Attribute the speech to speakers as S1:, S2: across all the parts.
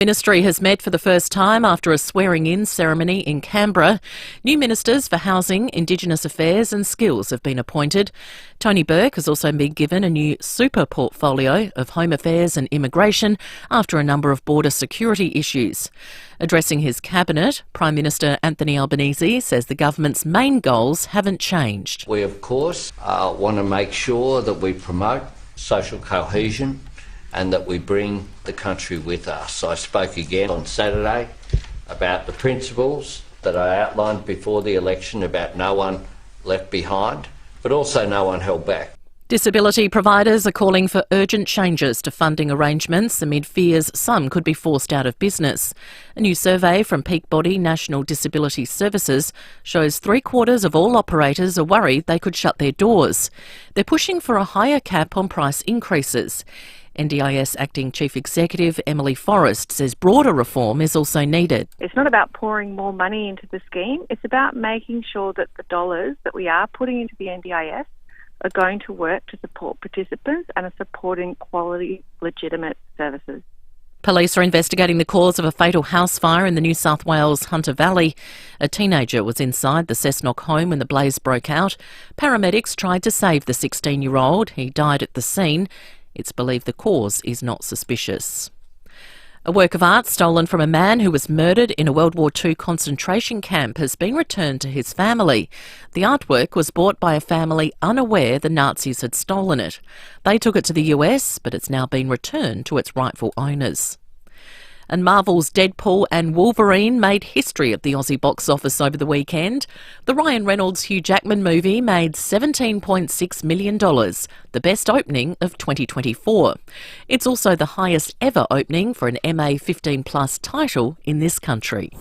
S1: Ministry has met for the first time after a swearing-in ceremony in Canberra. New ministers for Housing, Indigenous Affairs and Skills have been appointed. Tony Burke has also been given a new super portfolio of Home Affairs and Immigration after a number of border security issues. Addressing his cabinet, Prime Minister Anthony Albanese says the government's main goals haven't changed.
S2: We, of course, want to make sure that we promote social cohesion and that we bring the country with us. I spoke again on Saturday about the principles that I outlined before the election about no one left behind, but also no one held back.
S1: Disability providers are calling for urgent changes to funding arrangements amid fears some could be forced out of business. A new survey from peak body National Disability Services shows 3/4 of all operators are worried they could shut their doors. They're pushing for a higher cap on price increases. NDIS Acting Chief Executive Emily Forrest says broader reform is also needed.
S3: It's not about pouring more money into the scheme, it's about making sure that the dollars that we are putting into the NDIS are going to work to support participants and are supporting quality, legitimate services.
S1: Police are investigating the cause of a fatal house fire in the New South Wales Hunter Valley. A teenager was inside the Cessnock home when the blaze broke out. Paramedics tried to save the 16-year-old. He died at the scene. It's believed the cause is not suspicious. A work of art stolen from a man who was murdered in a World War II concentration camp has been returned to his family. The artwork was bought by a family unaware the Nazis had stolen it. They took it to the US, but it's now been returned to its rightful owners. And Marvel's Deadpool and Wolverine made history at the Aussie box office over the weekend. The Ryan Reynolds-Hugh Jackman movie made $17.6 million, the best opening of 2024. It's also the highest ever opening for an MA 15+ title in this country.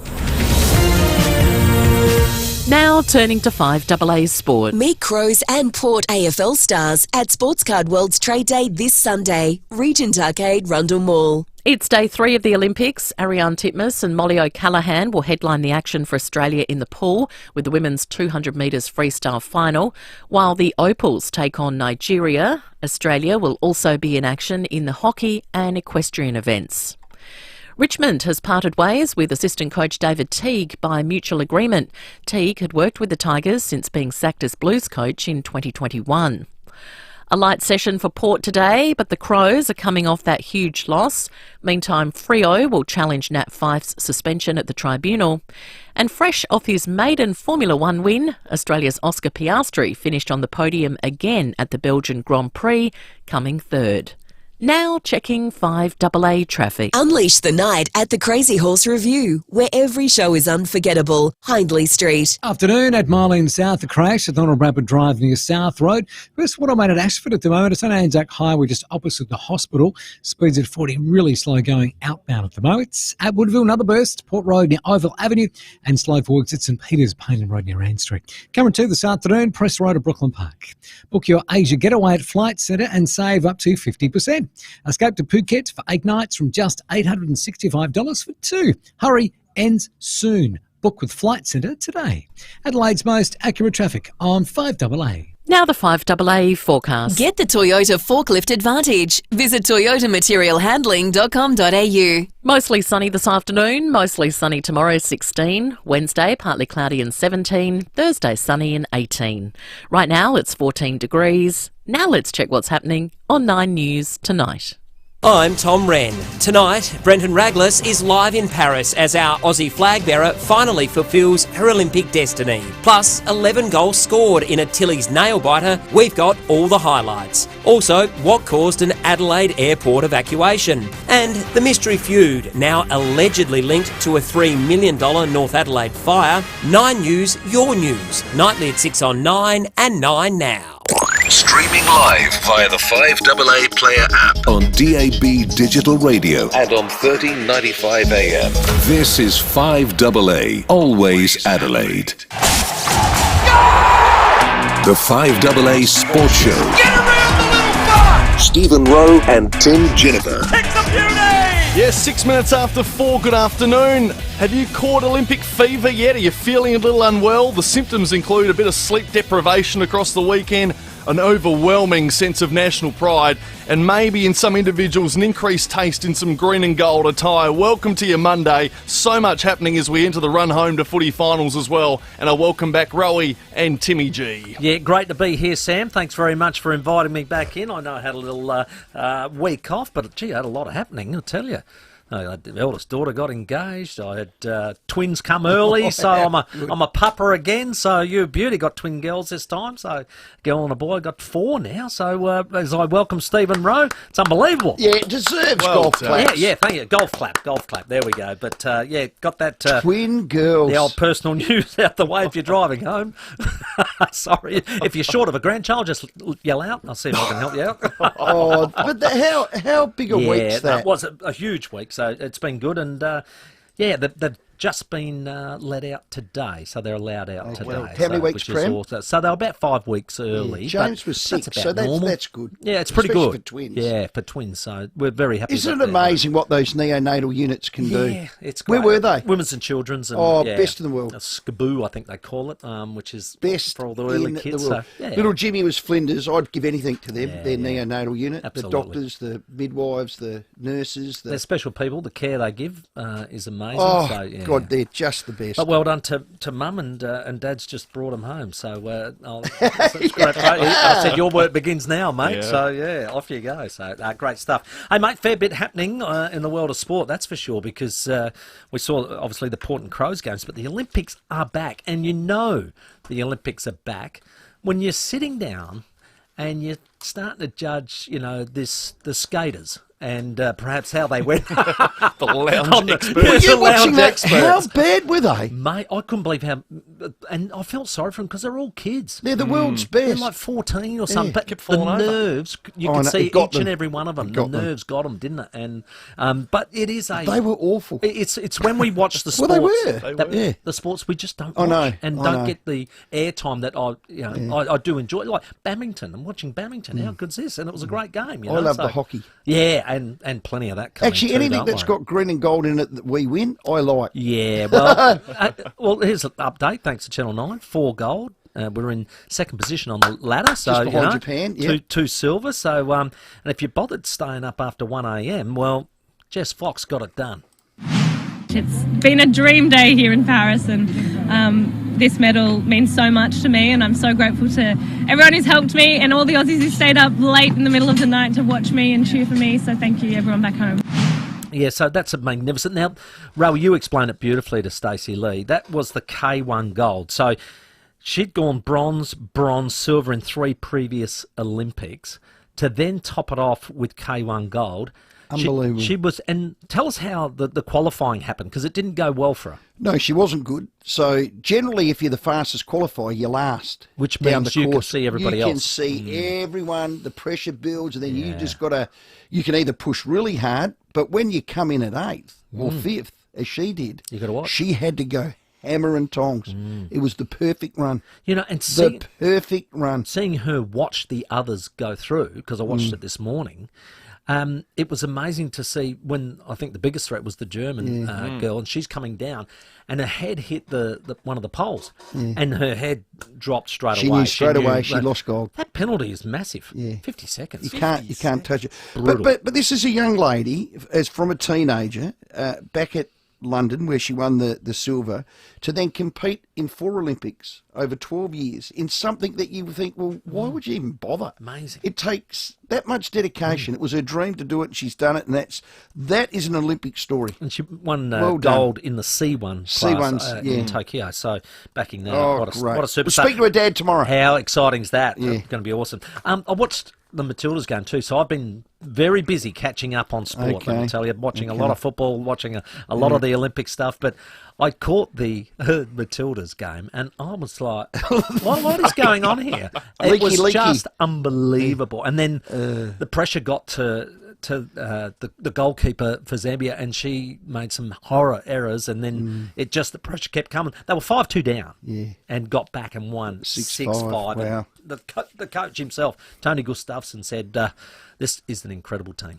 S1: Now turning to 5AA Sport.
S4: Meet Crows and Port AFL stars at Sportscard World's Trade Day this Sunday, Regent Arcade, Rundle Mall.
S1: It's day 3 of the Olympics. Ariane Titmus and Molly O'Callaghan will headline the action for Australia in the pool with the women's 200 metres freestyle final. While the Opals take on Nigeria, Australia will also be in action in the hockey and equestrian events. Richmond has parted ways with assistant coach David Teague by mutual agreement. Teague had worked with the Tigers since being sacked as Blues coach in 2021. A light session for Port today, but the Crows are coming off that huge loss. Meantime, Freo will challenge Nat Fyfe's suspension at the tribunal. And fresh off his maiden Formula One win, Australia's Oscar Piastri finished on the podium again at the Belgian Grand Prix, coming third. Now checking 5AA traffic.
S4: Unleash the night at the Crazy Horse Review, where every show is unforgettable. Hindley Street.
S5: Afternoon at Marlene South, the crash at Donald Rapid Drive near South Road. First what I made at Ashford at the moment. It's on Anzac Highway just opposite the hospital. Speeds at 40, really slow going outbound at the moment. It's at Woodville, another burst. Port Road near Oval Avenue and slow for works at St Peter's, Payne Road near Ann Street. Cameron 2 this afternoon, Press Road at Brooklyn Park. Book your Asia getaway at Flight Centre and save up to 50%. Escape to Phuket for 8 nights from just $865 for 2. Hurry, ends soon. Book with Flight Centre today. Adelaide's most accurate traffic on 5AA.
S1: Now the 5AA forecast.
S4: Get the Toyota Forklift Advantage. Visit toyotamaterialhandling.com.au.
S1: Mostly sunny this afternoon, mostly sunny tomorrow 16, Wednesday partly cloudy and 17, Thursday sunny and 18. Right now it's 14 degrees. Now let's check what's happening on 9 News tonight.
S6: I'm Tom Wren. Tonight, Brenton Raglas is live in Paris as our Aussie flag bearer finally fulfills her Olympic destiny. Plus, 11 goals scored in a Tilly's nail-biter. We've got all the highlights. Also, what caused an Adelaide airport evacuation. And the mystery feud, now allegedly linked to a $3 million North Adelaide fire. 9 News, your news. Nightly at 6 on 9 and 9 now.
S7: Streaming live via the 5AA Player app on DAB Digital Radio and on 1395 AM. This is 5AA, always Adelaide. The 5AA Sports Show.
S8: Get around the little bar!
S7: Stephen Rowe and Tim Jennifer.
S8: Pick the beauty!
S9: Yes, 6 minutes after 4, good afternoon. Have you caught Olympic fever yet? Are you feeling a little unwell? The symptoms include a bit of sleep deprivation across the weekend, an overwhelming sense of national pride, and maybe in some individuals an increased taste in some green and gold attire. Welcome to your Monday. So much happening as we enter the run home to footy finals as well. And I welcome back Rowey and Timmy G.
S10: Yeah, great to be here, Sam. Thanks very much for inviting me back in. I know I had a little week off, but gee, I had a lot of happening, I'll tell you. The eldest daughter got engaged. I had twins come early, so I'm a pupper again. So you beauty got twin girls this time. So a girl and a boy got 4 now. So as I welcome Stephen Rowe, it's unbelievable.
S11: Yeah, it deserves golf claps.
S10: Yeah, thank you. Golf clap. There we go. But got that
S11: twin girls.
S10: The old personal news out the way if you're driving home. Sorry, if you're short of a grandchild, just yell out. I'll see if I can help you out.
S11: But how big a week's that?
S10: It was a huge week. So it's been good, and they've just been let out today, so they're allowed out today.
S11: Well, how many weeks, Prem?
S10: Awesome. So they're about 5 weeks early.
S11: Yeah, James was 6, so that's good.
S10: Yeah, it's pretty
S11: Especially
S10: good.
S11: for twins.
S10: Yeah, for twins, so we're very happy.
S11: Isn't it amazing what those neonatal units can do?
S10: Yeah, it's great.
S11: Where were they?
S10: Women's and Children's. And,
S11: best in the world.
S10: Skaboo, I think they call it, which is
S11: best
S10: for all the early kids.
S11: The world.
S10: So,
S11: Little Jimmy was Flinders. I'd give anything to them, their neonatal unit.
S10: Absolutely.
S11: The doctors, the midwives, the nurses.
S10: They're special people. The care they give is amazing.
S11: Oh,
S10: so,
S11: God, they're just the best.
S10: But well done to Mum, and Dad's just brought them home. So I said, your work begins now, mate.
S9: Yeah.
S10: So, off you go. So, great stuff. Hey, mate, fair bit happening in the world of sport, that's for sure, because we saw, obviously, the Port and Crows games, but the Olympics are back. And you know the Olympics are back when you're sitting down and you're starting to judge, the skaters. And perhaps how they went.
S9: The lounge experts.
S11: Were you watching that?
S10: Experts.
S11: How bad were they?
S10: Mate, I couldn't believe how... And I felt sorry for them because they're all kids.
S11: They're the world's best.
S10: They're like 14 or something. But
S9: Kept
S10: the
S9: falling over.
S10: nerves, you could see each and every one of them. The
S11: Got them.
S10: nerves got them, didn't it? And but it is a...
S11: They were awful.
S10: It's when we watch the
S11: Well,
S10: sports...
S11: they were.
S10: that- The sports we just don't
S11: I
S10: watch.
S11: know,
S10: And
S11: I
S10: don't
S11: know.
S10: get the airtime that I do enjoy. Like Badminton. I'm watching badminton. How good's this? And it was a great game.
S11: I love the hockey.
S10: Yeah, and plenty of that coming
S11: Actually,
S10: too,
S11: anything
S10: don't
S11: that's
S10: worry.
S11: got green and gold in it that we win, I like.
S10: Yeah, well, here's an update. Thanks to Channel 9, 4 gold. We're in second position on the ladder, so
S11: Just behind Japan, yeah.
S10: two silver. So, and if you bothered staying up after 1 a.m., well, Jess Fox got it done.
S12: It's been a dream day here in Paris, and this medal means so much to me, and I'm so grateful to everyone who's helped me and all the Aussies who stayed up late in the middle of the night to watch me and cheer for me. So thank you, everyone back home.
S10: Yeah, so that's magnificent. Now, Rowey, you explained it beautifully to Stacey Lee. That was the K1 gold. So she'd gone bronze, silver in 3 previous Olympics to then top it off with K1 gold.
S11: Unbelievable.
S10: She was, and tell us how the qualifying happened, because it didn't go well for her.
S11: No, she wasn't good. So generally, if you're the fastest qualifier, you're last.
S10: Which
S11: down
S10: means
S11: the
S10: you can
S11: course.
S10: see everybody
S11: else. You
S10: else.
S11: can see everyone, the pressure builds, and then you just got to, you can either push really hard, but when you come in at 8th or 5th, as she did,
S10: You gotta what?
S11: she had to go hammer and tongs. It was the perfect run.
S10: And
S11: The perfect run.
S10: seeing her watch the others go through, because I watched it this morning, it was amazing to see when I think the biggest threat was the German girl, and she's coming down, and her head hit the one of the poles, and her head dropped straight
S11: She
S10: away.
S11: knew straight away
S10: knew
S11: she
S10: that-
S11: lost gold.
S10: That penalty is massive.
S11: Yeah.
S10: 50 seconds.
S11: You can't touch it.
S10: Brutal.
S11: But this is a young lady, as from a teenager, back at London, where she won the silver, to then compete in 4 Olympics over 12 years in something that you would think, well, why would you even bother?
S10: Amazing.
S11: It takes that much dedication. It was her dream to do it, and she's done it, and that is an Olympic story.
S10: And she won
S11: Well done.
S10: gold in the C1 class
S11: C1s,
S10: in Tokyo. So backing that
S11: Oh,
S10: up.
S11: great.
S10: What a superstar.
S11: We'll speak to her dad tomorrow.
S10: How exciting is that?
S11: Yeah.
S10: It's going to be awesome. I watched the Matildas game too, so I've been very busy catching up on sport, let me tell you, watching a lot of football, watching a lot of the Olympic stuff, but I caught the Matildas game, and I was like, what is going on here? It was
S11: Leaky.
S10: just unbelievable. And then the pressure got to the goalkeeper for Zambia, and she made some horror errors, and then the pressure kept coming. They were 5-2 down, and got back and won 6-5.
S11: Wow.
S10: And the coach himself, Tony Gustafsson, said, "This is an incredible team."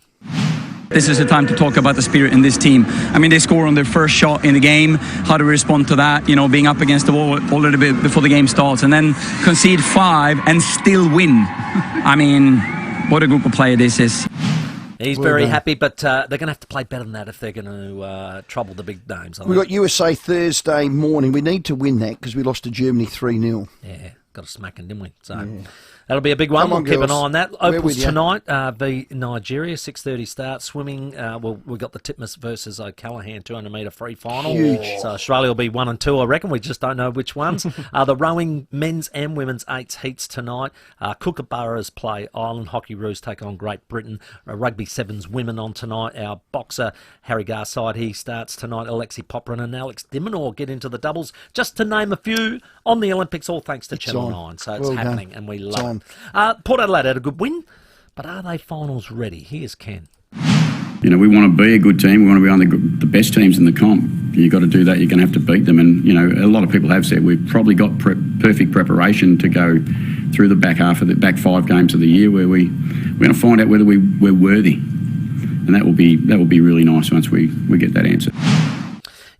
S13: This is the time to talk about the spirit in this team. I mean, they score on their first shot in the game. How do we respond to that? You know, being up against the wall a little bit before the game starts, and then concede 5 and still win. I mean, what a group of players this is.
S10: He's very happy, but they're going to have to play better than that if they're going to trouble the big names.
S11: We've got USA Thursday morning. We need to win that because we lost to Germany 3-0.
S10: Yeah, got a smacking, didn't we? So that'll be a big one. We'll keep an eye on that. Opals tonight, v Nigeria, 6:30 start. Swimming, we've got the Titmus versus O'Callaghan 200-metre free final.
S11: Huge.
S10: So Australia will be 1 and 2, I reckon. We just don't know which ones. The rowing men's and women's 8s heats tonight. Kookaburras play Ireland. Hockey Roos take on Great Britain. Rugby Sevens women on tonight. Our boxer, Harry Garside, he starts tonight. Alexi Poprin and Alex Dimonor get into the doubles. Just to name a few on the Olympics, all thanks to Channel 9. So it's happening and we love it. Port Adelaide had a good win, but are they finals ready? Here's Ken.
S14: You know, we want to be a good team. We want to be one of the best teams in the comp. You've got to do that. You're going to have to beat them. And, you know, a lot of people have said we've probably got perfect preparation to go through the back half of the back 5 games of the year where we're going to find out whether we're worthy. And that will be really nice once we get that answer.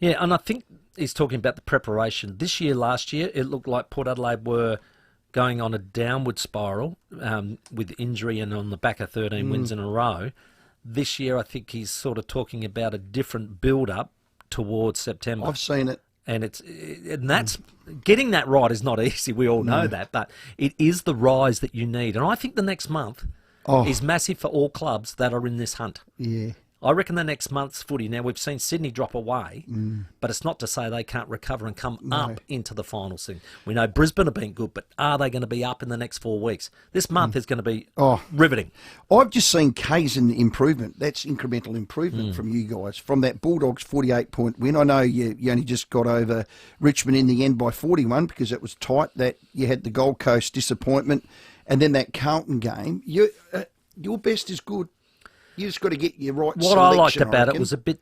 S10: Yeah, and I think he's talking about the preparation. This year, last year, it looked like Port Adelaide were going on a downward spiral with injury and on the back of 13 wins in a row. This year, I think he's sort of talking about a different build-up towards September.
S11: I've seen it.
S10: And that's getting that right is not easy. We all know that, but it is the rise that you need. And I think the next month is massive for all clubs that are in this hunt.
S11: Yeah.
S10: I reckon the next month's footy, now we've seen Sydney drop away, but it's not to say they can't recover and come up into the final scene. We know Brisbane have been good, but are they going to be up in the next 4 weeks? This month is going to be riveting.
S11: I've just seen Kaizen improvement. That's incremental improvement from you guys, from that Bulldogs 48-point win. I know you only just got over Richmond in the end by 41 because it was tight, that you had the Gold Coast disappointment, and then that Carlton game. Your best is good. You just got to get your right selection.
S10: What I liked about it was a bit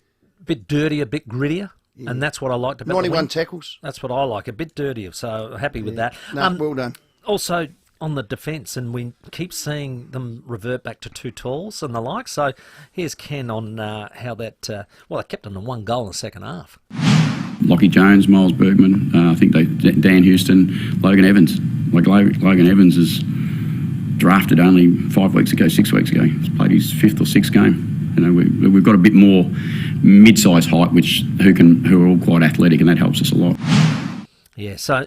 S10: dirtier, a bit grittier, and that's what I liked about
S11: 91 tackles.
S10: That's what I like, a bit dirtier, so happy with that.
S11: No, well done.
S10: Also, on the defence, and we keep seeing them revert back to 2 talls and the like, so here's Ken on how that... they kept them to 1 goal in the second half.
S14: Lockie Jones, Miles Bergman, I think Dan Houston, Logan Evans. Logan Evans is drafted only 5 weeks ago, 6 weeks ago. He's played his 5th or 6th game. You know, we've got a bit more mid-sized height, who are all quite athletic, and that helps us a lot.
S10: Yeah, so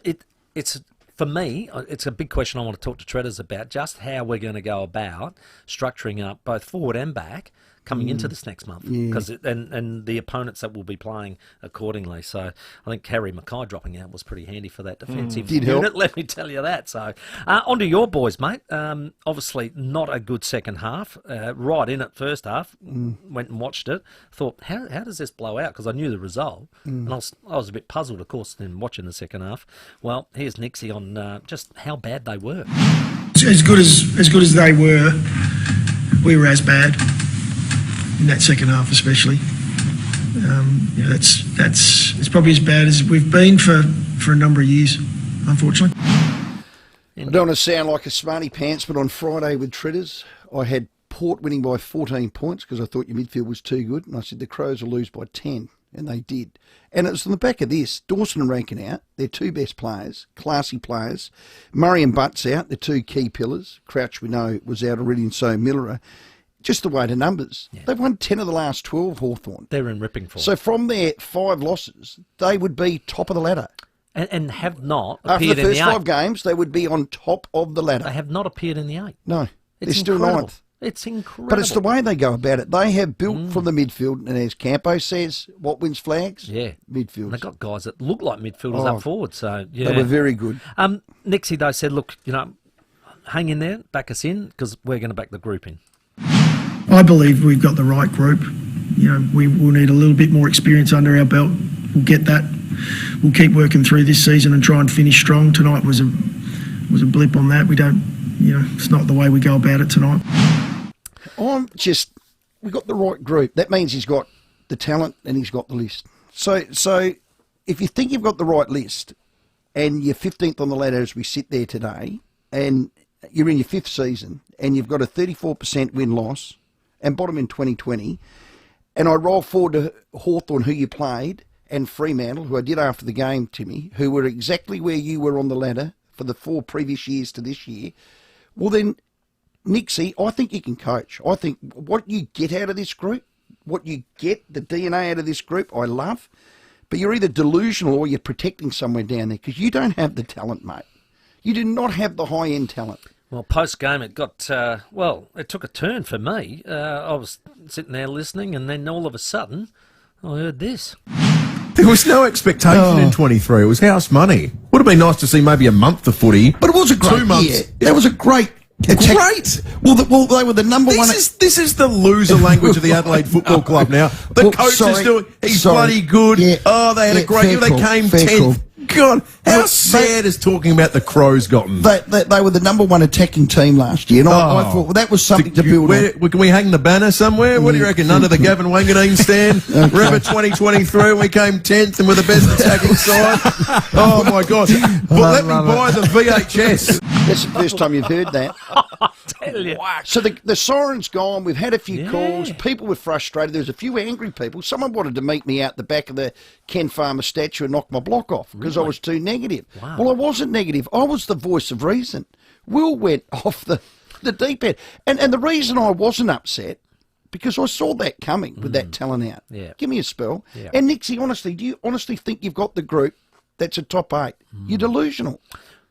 S10: it's for me, it's a big question I want to talk to Treaders about, just how we're going to go about structuring up both forward and back coming into this next month, because and the opponents that will be playing accordingly. So I think Harry Mackay dropping out was pretty handy for that defensive unit, let me tell you that. So on to your boys, mate. Obviously not a good second half, right in at first half, went and watched it, thought, how does this blow out? Because I knew the result, and I was a bit puzzled, of course, in watching the second half. Well, here's Nixie on just how bad they were.
S15: As good as they were, we were as bad in that second half, especially. It's probably as bad as we've been for a number of years, unfortunately.
S11: I don't want to sound like a smarty pants, but on Friday with Treaders, I had Port winning by 14 points because I thought your midfield was too good, and I said the Crows will lose by 10, and they did. And it was on the back of this, Dawson and Rankin out, their 2 best players, classy players. Murray and Butts out, the 2 key pillars. Crouch, we know, was out already, and so Miller. Just the way to numbers. Yeah. They've won 10 of the last 12, Hawthorn.
S10: They're in ripping form.
S11: So from their 5 losses, they would be top of the ladder.
S10: And have not
S11: appeared
S10: in the 8.
S11: After the first 5 games, they would be on top of the ladder.
S10: They have not appeared in the 8.
S11: No, they're still
S10: incredible.
S11: 9th.
S10: It's incredible.
S11: But it's the way they go about it. They have built from the midfield, and as Campo says, what wins flags?
S10: Yeah.
S11: Midfield.
S10: And they've got guys that look like midfielders up forward. So yeah.
S11: They were very good.
S10: Nixie, though, said, look, hang in there, back us in, because we're going to back the group in.
S15: I believe we've got the right group. We will need a little bit more experience under our belt. We'll get that. We'll keep working through this season and try and finish strong. Tonight was a blip on that. We don't, it's not the way we go about it tonight.
S11: We've got the right group. That means he's got the talent and he's got the list. So if you think you've got the right list and you're 15th on the ladder as we sit there today, and you're in your 5th season and you've got a 34% win-loss, and bottom in 2020, and I roll forward to Hawthorn, who you played, and Fremantle, who I did after the game, Timmy, who were exactly where you were on the ladder for the 4 previous years to this year, well then, Nixie, I think you can coach. I think what you get out of this group, what you get, the DNA out of this group, I love. But you're either delusional or you're protecting somewhere down there because you don't have the talent, mate. You do not have the high-end talent.
S10: Well, post-game it got, it took a turn for me. I was sitting there listening and then all of a sudden I heard this.
S16: There was no expectation in 23. It was house money. Would have been nice to see maybe a month of footy.
S11: But it was a great
S16: 2 months.
S11: year. That was a great...
S16: Great!
S11: Well, they were the number one...
S16: This is the loser language of the Adelaide Football Club now. The coach is doing... He's bloody good. Yeah, they had a great year. They came 10th. God, how sad is talking about the Crows gotten?
S11: They were the number one attacking team last year, and I thought, well, that was something to build on.
S16: Can we hang the banner somewhere? What do you reckon? Under the Gavin Wanganeen stand? Okay. Remember 2023, we came 10th and we're the best attacking side? Oh, my God. Well, let me buy the VHS.
S11: That's the first time you've heard that.
S10: I tell you.
S11: So the siren's gone. We've had a few calls. People were frustrated. There was a few angry people. Someone wanted to meet me out the back of the Ken Farmer statue and knock my block off because I was too negative.
S10: Wow.
S11: Well, I wasn't negative. I was the voice of reason. Will went off the deep end. And the reason I wasn't upset, because I saw that coming with that talent out.
S10: Yeah.
S11: Give me a spell.
S10: Yeah.
S11: And Nixie, honestly, do you honestly think you've got the group that's a top 8? You're delusional.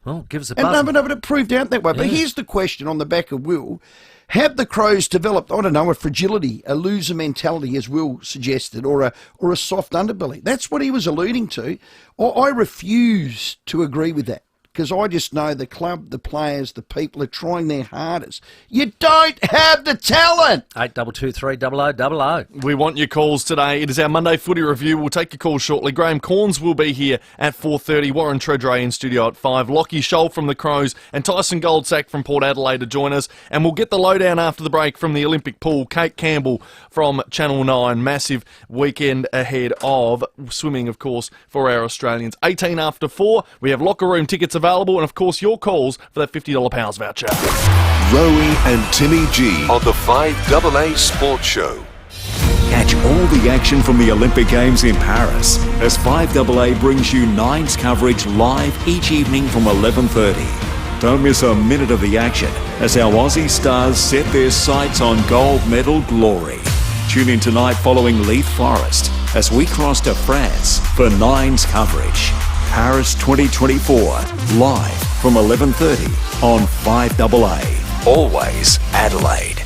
S10: Well, give us a
S11: buzz.
S10: buzz.
S11: No, but it proved out that way. But here's the question on the back of Will. Have the Crows developed, I don't know, a fragility, a loser mentality, as Will suggested, or a soft underbelly? That's what he was alluding to. I refuse to agree with that because I just know the club, the players, the people are trying their hardest. You don't have the talent.
S10: 8223 0000.
S9: We want your calls today. It is our Monday footy review. We'll take your calls shortly. Graham Corns will be here at 4:30. Warren Treadray in studio at 5. Lockie Scholl from the Crows and Tyson Goldsack from Port Adelaide to join us. And we'll get the lowdown after the break from the Olympic pool. Kate Campbell from Channel 9. Massive weekend ahead of swimming, of course, for our Australians. 18 after 4. We have locker room tickets available and, of course, your calls for that $50 Powers voucher.
S7: Rowey and Timmy G on the 5AA Sports Show. Catch all the action from the Olympic Games in Paris as 5AA brings you Nine's coverage live each evening from 11:30. Don't miss a minute of the action as our Aussie stars set their sights on gold medal glory. Tune in tonight following Leith Forest as we cross to France for Nine's coverage. Paris 2024, live from 11:30 on 5AA. Always Adelaide.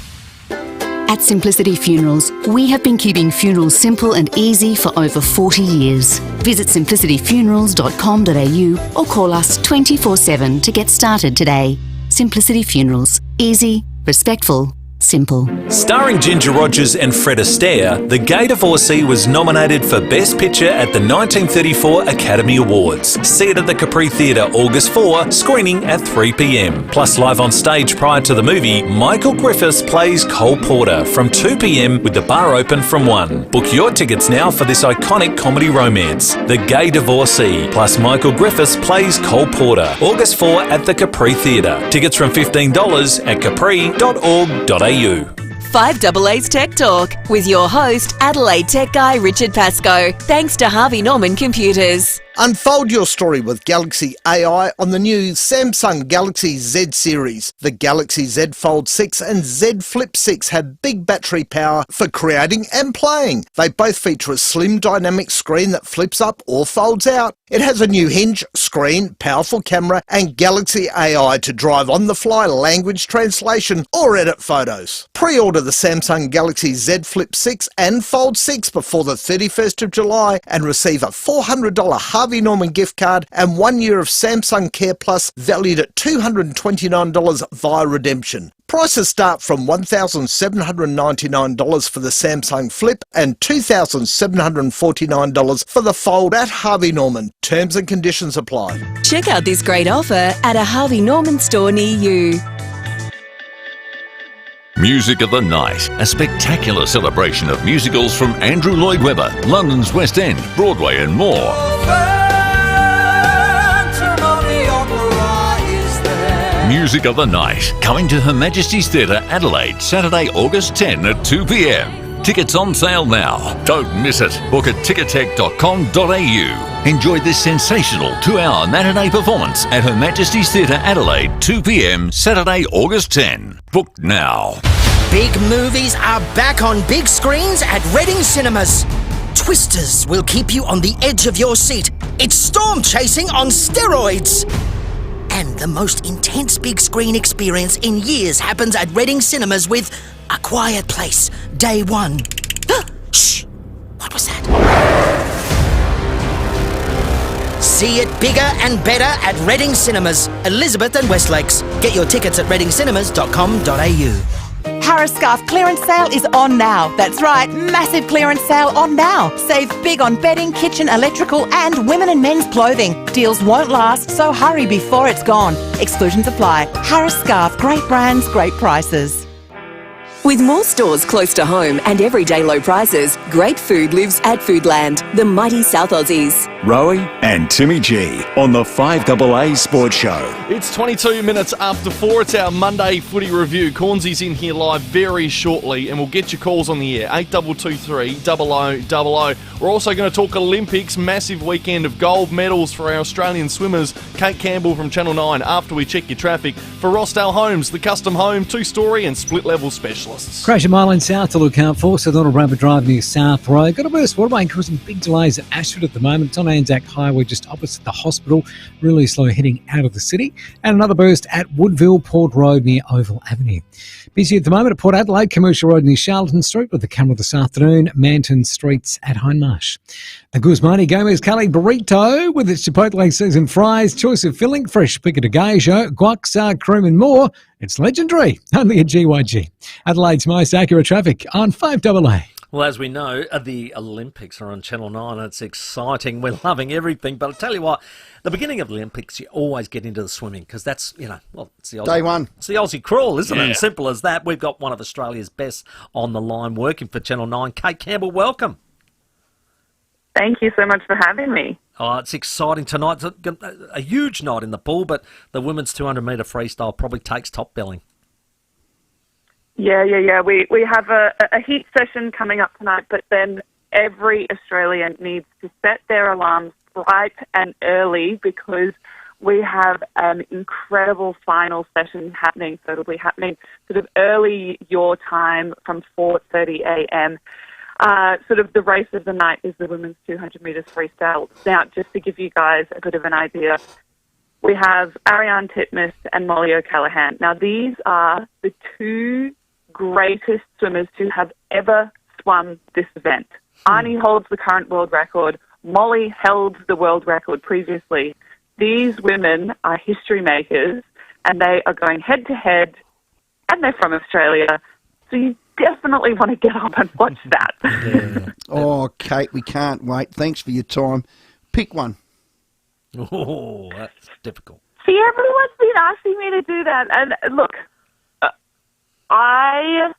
S17: At Simplicity Funerals, we have been keeping funerals simple and easy for over 40 years. Visit simplicityfunerals.com.au or call us 24/7 to get started today. Simplicity Funerals. Easy, respectful, simple.
S18: Starring Ginger Rogers and Fred Astaire, The Gay Divorcee was nominated for Best Picture at the 1934 Academy Awards. See it at the Capri Theatre August 4, screening at 3 p.m. Plus, live on stage prior to the movie, Michael Griffiths plays Cole Porter from 2 p.m. with the bar open from 1. Book your tickets now for this iconic comedy romance. The Gay Divorcee, plus Michael Griffiths plays Cole Porter. August 4 at the Capri Theatre. Tickets from $15 at capri.org.au.
S4: 5AA's Tech Talk with your host, Adelaide Tech guy Richard Pascoe. Thanks to Harvey Norman Computers.
S19: Unfold your story with Galaxy AI on the new Samsung Galaxy Z series. The Galaxy Z Fold 6 and Z Flip 6 have big battery power for creating and playing. They both feature a slim dynamic screen that flips up or folds out. It has a new hinge, screen, powerful camera and Galaxy AI to drive on-the-fly language translation or edit photos. Pre-order the Samsung Galaxy Z Flip 6 and Fold 6 before the 31st of July and receive a $400 Harvey Norman gift card and 1 year of Samsung Care Plus valued at $229 via redemption. Prices start from $1,799 for the Samsung Flip and $2,749 for the Fold at Harvey Norman. Terms and conditions apply.
S4: Check out this great offer at a Harvey Norman store near you.
S20: Music of the Night, a spectacular celebration of musicals from Andrew Lloyd Webber, London's West End, Broadway and more. music of the night. Coming to Her Majesty's Theatre, Adelaide, Saturday, August 10 at 2 p.m. Tickets on sale now. Don't miss it. Book at ticketek.com.au. Enjoy this sensational 2-hour matinee performance at Her Majesty's Theatre, Adelaide, 2 p.m. Saturday, August 10. Book now.
S21: Big movies are back on big screens at Reading Cinemas. Twisters will keep you on the edge of your seat. It's storm chasing on steroids. And the most intense big screen experience in years happens at Reading Cinemas with A Quiet Place, Day 1. Shh! What was that? See it bigger and better at Reading Cinemas, Elizabeth and Westlakes. Get your tickets at readingcinemas.com.au.
S22: Harris Scarf clearance sale is on now. That's right, massive clearance sale on now. Save big on bedding, kitchen, electrical and women and men's clothing. Deals won't last, so hurry before it's gone. Exclusions apply. Harris Scarf, great brands, great prices.
S4: With more stores close to home and everyday low prices, great food lives at Foodland, the mighty South Aussies.
S23: Rowey and Timmy G on the 5AA Sports Show.
S9: It's 22 minutes after 4. It's our Monday footy review. Cornsy's in here live very shortly, and we'll get your calls on the air. 8223 0000. We're also going to talk Olympics. Massive weekend of gold medals for our Australian swimmers. Kate Campbell from Channel 9 after we check your traffic. For Rossdale Homes, the custom home, 2-story and split-level specialists.
S5: Crash a mile in south to look out for. So Donald Rabbit Drive near South Road. Got a burst waterway causing big delays at Ashford at the moment. It's on Anzac Highway just opposite the hospital. Really slow heading out of the city. And another burst at Woodville Port Road near Oval Avenue. Busy at the moment at Port Adelaide, Commercial Road near Charlton Street with the camera this afternoon. Manton Streets at Hindmarsh. The Guzmani Gomez Cali Burrito with its Chipotle seasoned fries, choice of filling, fresh pico de gallo, guac, sour cream and more. It's legendary, only at GYG. Adelaide's most accurate traffic on 5AA.
S10: Well, as we know, the Olympics are on Channel 9 and it's exciting. We're loving everything. But I'll tell you what, the beginning of the Olympics, you always get into the swimming because that's, it's the Aussie,
S11: Day one.
S10: It's the Aussie crawl, isn't
S11: Yeah.
S10: it? Simple as that. We've got one of Australia's best on the line working for Channel 9. Kate Campbell, welcome.
S3: Thank you so much for having me.
S10: Oh, it's exciting tonight. It's a huge night in the pool, but the women's 200-metre freestyle probably takes top billing.
S3: Yeah. We have a heat session coming up tonight, but then every Australian needs to set their alarms bright and early because we have an incredible final session happening. So it'll be happening sort of early your time from 4:30 a.m. Sort of the race of the night is the women's 200 metres freestyle. Now, just to give you guys a bit of an idea, we have Ariane Titmus and Molly O'Callaghan. Now, these are the two greatest swimmers to have ever swum this event. Arnie holds the current world record. Molly held the world record previously. These women are history makers, and they are going head-to-head, and they're from Australia. So you definitely want to get up and watch that.
S11: Yeah. Oh, Kate, we can't wait. Thanks for your time. Pick one.
S10: Oh, that's difficult.
S3: See, everyone's been asking me to do that. And look, I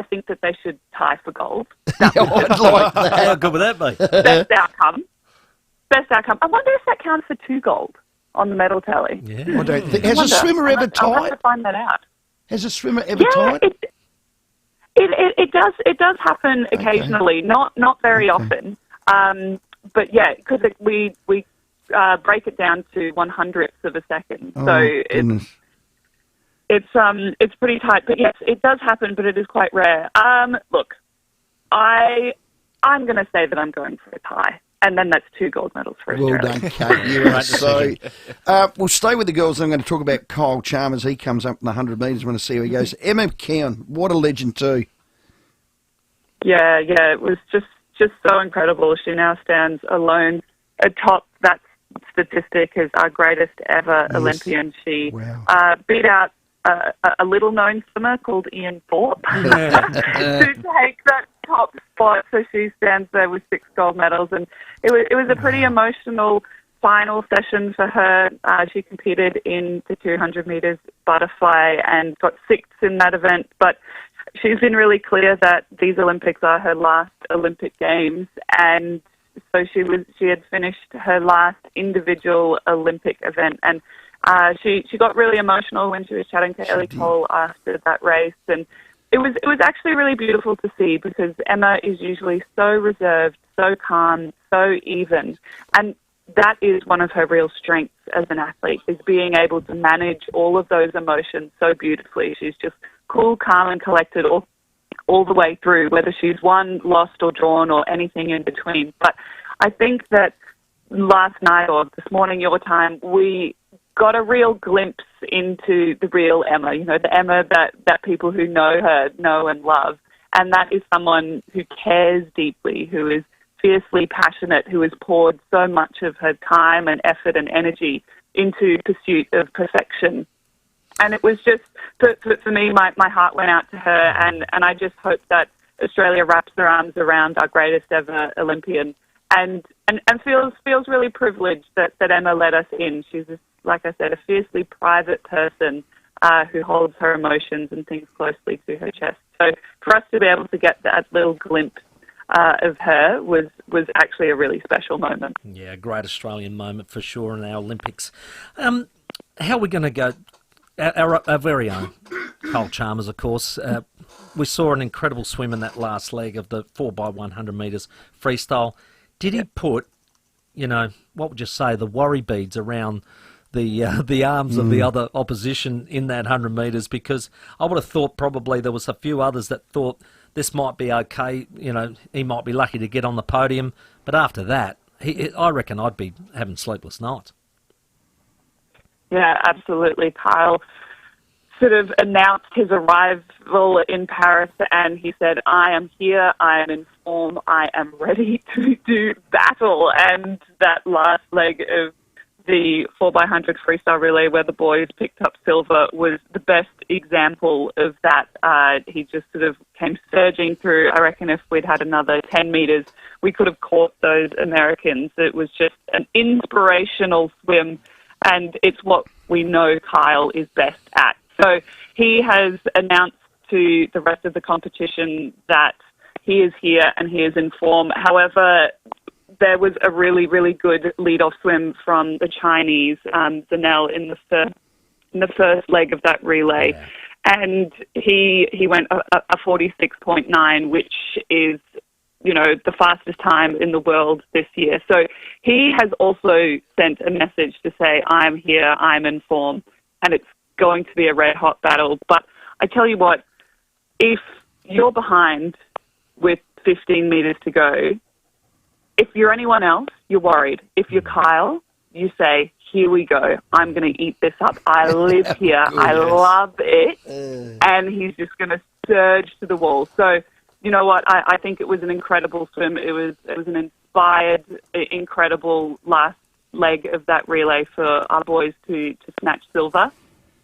S3: think that they should tie for gold.
S11: I'd like that.
S10: How good would that be?
S3: Best outcome. I wonder if that counts for 2 gold on the medal tally.
S10: Yeah.
S11: I don't think. Has a swimmer ever
S3: I'll have
S11: tied?
S3: to find that out.
S11: Has a swimmer ever tied?
S3: It does happen occasionally, not very often. But yeah, because we break it down to 1/100th of a second, so it's pretty tight. But yes, it does happen, but it is quite rare. Look, I'm going to say that I'm going for a tie. And then that's 2 gold medals for
S11: Well
S3: Australia.
S11: done, Kate. You are so. We'll stay with the girls. I'm going to talk about Kyle Chalmers. He comes up in the 100 metres. I want to see how he goes. Emma McKeown, what a legend too.
S3: Yeah, it was just so incredible. She now stands alone atop that statistic as our greatest ever Olympian. She beat out a little-known swimmer called Ian Thorpe to take that top spot. So she stands there with 6 gold medals, and it was a pretty emotional final session for her. She competed in the 200 metres butterfly and got 6th in that event, but she's been really clear that these Olympics are her last Olympic Games, and so she had finished her last individual Olympic event, and She got really emotional when she was chatting to Ellie Cole after that race, and it was actually really beautiful to see, because Emma is usually so reserved, so calm, so even, and that is one of her real strengths as an athlete, is being able to manage all of those emotions so beautifully. She's just cool, calm and collected all the way through, whether she's won, lost or drawn or anything in between. But I think that last night or this morning, your time, we got a real glimpse into the real Emma, the Emma that people who know her know and love. And that is someone who cares deeply, who is fiercely passionate, who has poured so much of her time and effort and energy into pursuit of perfection. And it was just, for me, my heart went out to her, and I just hope that Australia wraps their arms around our greatest ever Olympian and feels really privileged that Emma let us in. She's, like I said, a fiercely private person who holds her emotions and things closely to her chest. So for us to be able to get that little glimpse of her was actually a really special moment.
S10: Yeah, a great Australian moment for sure in our Olympics. How are we going to go? Our very own Cole Chalmers, of course. We saw an incredible swim in that last leg of the 4x100 metres freestyle. Did he put, what would you say, the worry beads around the arms of the other opposition in that 100 metres? Because I would have thought probably there was a few others that thought this might be okay, he might be lucky to get on the podium. But after that, I reckon I'd be having sleepless nights.
S3: Yeah, absolutely. Kyle sort of announced his arrival in Paris, and he said, I am here, I am in form, I am ready to do battle. And that last leg of the 4x100 freestyle relay where the boys picked up silver was the best example of that. He just sort of came surging through. I reckon if we'd had another 10 metres, we could have caught those Americans. It was just an inspirational swim, and it's what we know Kyle is best at. So he has announced to the rest of the competition that he is here and he is in form. However, there was a really, really good lead-off swim from the Chinese, Zanel, in the first leg of that relay. Yeah. And he went a 46.9, which is, the fastest time in the world this year. So he has also sent a message to say, I'm here, I'm in form, and it's going to be a red-hot battle. But I tell you what, if you're behind with 15 metres to go, if you're anyone else, you're worried. If you're Kyle, you say, here we go. I'm going to eat this up. I live here. I love it. And he's just going to surge to the wall. So, you know what? I think it was an incredible swim. It was an inspired, incredible last leg of that relay for our boys to snatch silver.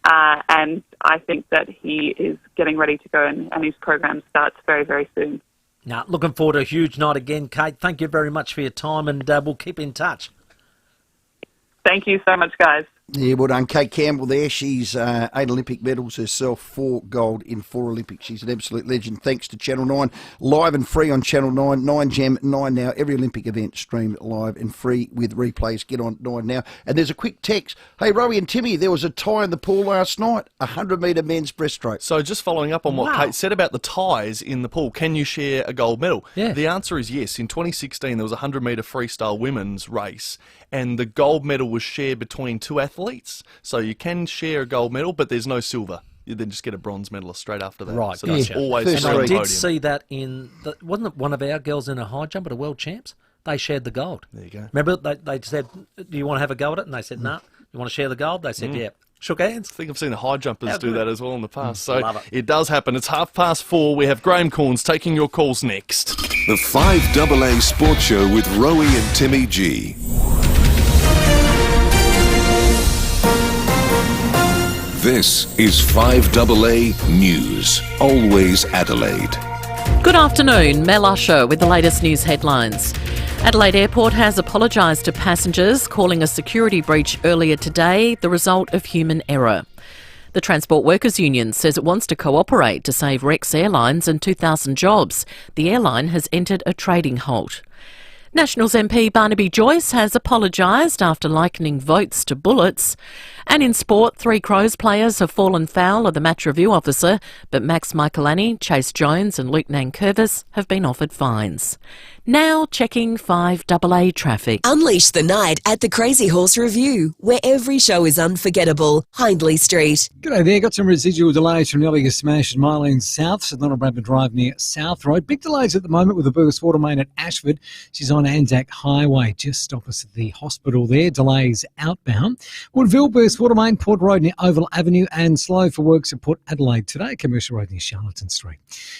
S3: And I think that he is getting ready to go, and his program starts very, very soon.
S10: Now, looking forward to a huge night again, Kate. Thank you very much for your time, and we'll keep in touch.
S3: Thank you so much, guys.
S11: Yeah, well done. Kate Campbell there. She's 8 Olympic medals herself, 4 gold in 4 Olympics. She's an absolute legend. Thanks to Channel 9. Live and free on Channel 9. 9Gem, 9 Now. Every Olympic event streamed live and free with replays. Get on 9 Now. And there's a quick text. Hey, Rowey and Timmy, there was a tie in the pool last night. 100-metre men's breaststroke.
S9: So just following up on what Kate said about the ties in the pool, can you share a gold medal?
S10: Yeah.
S9: The answer is yes. In 2016, there was a 100-metre freestyle women's race, and the gold medal was shared between 2 athletes. So you can share a gold medal, but there's no silver. You then just get a bronze medalist straight after that.
S10: Right.
S9: So that's always
S10: and
S9: on the
S10: I did
S9: podium.
S10: see that wasn't it one of our girls in a high jump at a world champs? They shared the gold.
S9: There you go.
S10: Remember, they said, do you want to have a go at it? And they said, no. You want to share the gold? They said, yeah. Shook hands.
S9: I think I've seen the high jumpers do that as well in the past. So
S10: Love
S9: it does happen. It's 4:30. We have Graham Corns taking your calls next.
S7: The 5AA Sports Show with Rowey and Timmy G. This is 5AA News, always Adelaide.
S1: Good afternoon, Mel Usher with the latest news headlines. Adelaide Airport has apologised to passengers, calling a security breach earlier today the result of human error. The Transport Workers Union says it wants to cooperate to save Rex Airlines and 2,000 jobs. The airline has entered a trading halt. Nationals MP Barnaby Joyce has apologised after likening votes to bullets. And in sport, 3 Crows players have fallen foul of the match review officer, but Max Michaelani, Chase Jones and Luke Nankervis have been offered fines. Now checking 5AA traffic.
S4: Unleash the night at the Crazy Horse Review, where every show is unforgettable. Hindley Street.
S5: G'day there. Got some residual delays from earlier smash at Mile End South, St Donald Bradford Drive near South Road. Big delays at the moment with the Burgess Water Main at Ashford. She's on Anzac Highway, just opposite the hospital there. Delays outbound. Woodville, Burgess Water Main, Port Road near Oval Avenue, and slow for works at Port Adelaide today. Commercial Road near Charlotten Street.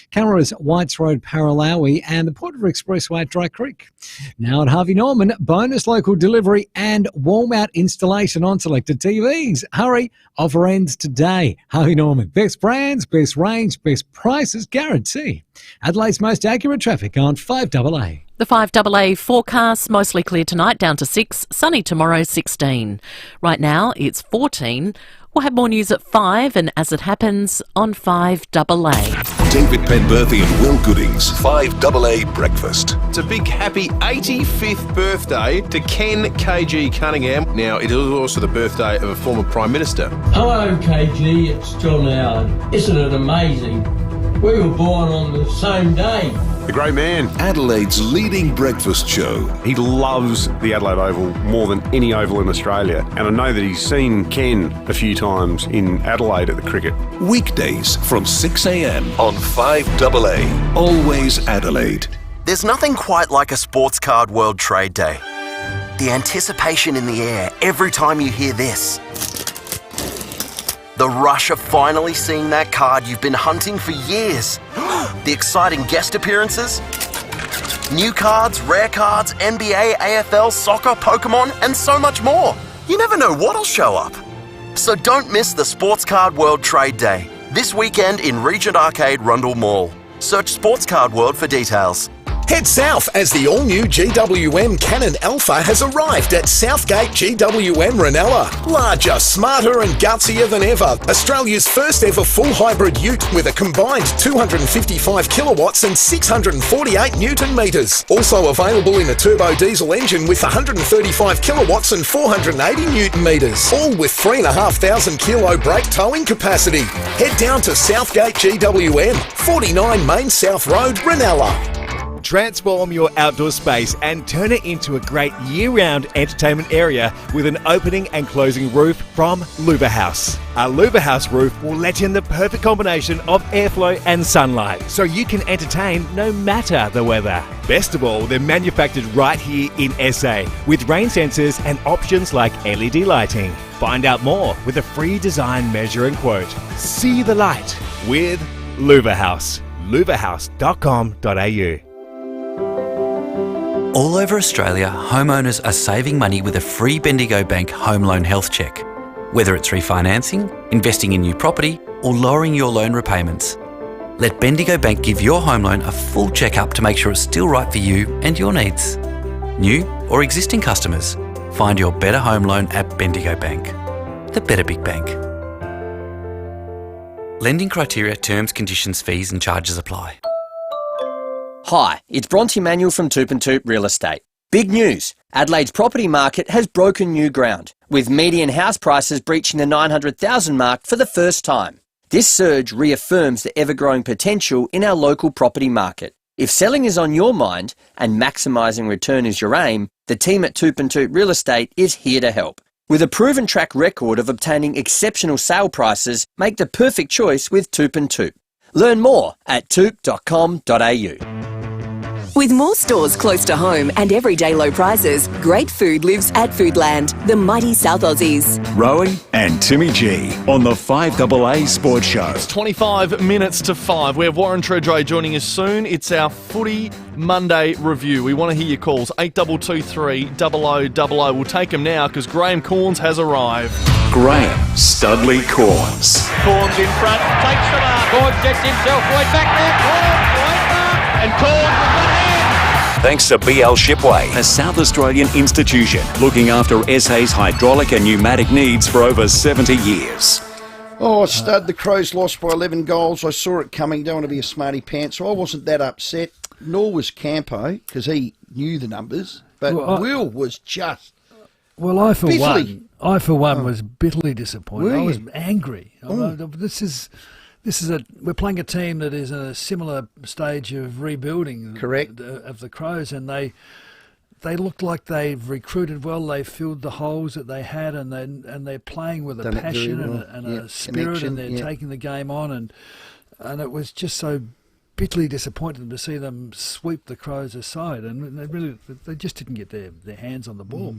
S5: Cameras, Whites Road, Paralawi, and the Port River Expressway at Dry Creek. Now at Harvey Norman, bonus local delivery and warm-out installation on selected TVs. Hurry, offer ends today. Harvey Norman, best brands, best range, best prices guarantee. Adelaide's most accurate traffic on 5AA.
S1: The 5AA forecast, mostly clear tonight, down to 6, sunny tomorrow 16. Right now it's 14. We'll have more news at 5 and as it happens on 5AA.
S7: David Penberthy and Will Goodings, 5AA Breakfast.
S16: It's a big happy 85th birthday to Ken KG Cunningham. Now, it is also the birthday of a former Prime Minister.
S2: Hello, KG, it's John Howard. Isn't it amazing? We were born on the same day.
S16: The great man.
S7: Adelaide's leading breakfast show.
S6: He loves the Adelaide Oval more than any oval in Australia. And I know that he's seen Ken a few times in Adelaide at the cricket.
S7: Weekdays from 6 a.m. on 5AA. Always Adelaide.
S8: There's nothing quite like a sports card World Trade Day. The anticipation in the air every time you hear this. The rush of finally seeing that card you've been hunting for years. The exciting guest appearances. New cards, rare cards, NBA, AFL, soccer, Pokemon, and so much more. You never know what'll show up. So don't miss the Sports Card World Trade Day. This weekend in Regent Arcade, Rundle Mall. Search Sports Card World for details.
S24: Head south as the all-new GWM Canon Alpha has arrived at Southgate GWM Ranella. Larger, smarter and gutsier than ever. Australia's first ever full hybrid ute with a combined 255 kilowatts and 648 newton metres. Also available in a turbo diesel engine with 135 kilowatts and 480 newton metres. All with 3,500 kilo brake towing capacity. Head down to Southgate GWM, 49 Main South Road, Ranella.
S25: Transform your outdoor space and turn it into a great year-round entertainment area with an opening and closing roof from Luba House. Our Luba House roof will let in the perfect combination of airflow and sunlight, so you can entertain no matter the weather. Best of all, they're manufactured right here in SA with rain sensors and options like LED lighting. Find out more with a free design measure and quote. See the light with Luba House. luvahouse.com.au.
S26: All over Australia, homeowners are saving money with a free Bendigo Bank home loan health check. Whether it's refinancing, investing in new property, or lowering your loan repayments. Let Bendigo Bank give your home loan a full check-up to make sure it's still right for you and your needs. New or existing customers, find your better home loan at Bendigo Bank. The better big bank. Lending criteria, terms, conditions, fees and charges apply.
S27: Hi, it's Bronte Manuel from Toop and Toop Real Estate. Big news! Adelaide's property market has broken new ground, with median house prices breaching the 900,000 mark for the first time. This surge reaffirms the ever-growing potential in our local property market. If selling is on your mind and maximising return is your aim, the team at Toop and Toop Real Estate is here to help. With a proven track record of obtaining exceptional sale prices, make the perfect choice with Toop and Toop. Learn more at toop.com.au.
S4: With more stores close to home and everyday low prices, great food lives at Foodland, the mighty South Aussies.
S23: Rowey and Timmy G on the 5AA Sports Show.
S9: It's 25 minutes to 5. We have Warren Tredrea joining us soon. It's our Footy Monday review. We want to hear your calls. 8223 0000. We'll take them now because Graham Corns has arrived.
S23: Graham Studley Corns.
S28: Corns in front, takes the mark. Corns gets himself right back there. Corns right back. And Corns with one hand.
S23: Thanks to BL Shipway, a South Australian institution looking after SA's hydraulic and pneumatic needs for over 70 years.
S11: Oh, Stud, the Crows lost by 11 goals. I saw it coming. Don't want to be a smarty pants, so I wasn't that upset. Nor was Campo, because he knew the numbers, but Will was just
S12: Well, I for
S11: bitterly.
S12: one was bitterly disappointed. I was angry.
S11: Oh.
S12: This is we're playing a team that is in a similar stage of rebuilding.
S11: Correct.
S12: Of the Crows, and they looked like they've recruited well. They filled the holes that they had, and they're playing with a passion and a spirit, and they're taking the game on, and it was just so bitterly disappointing to see them sweep the Crows aside, and they just didn't get their hands on the ball.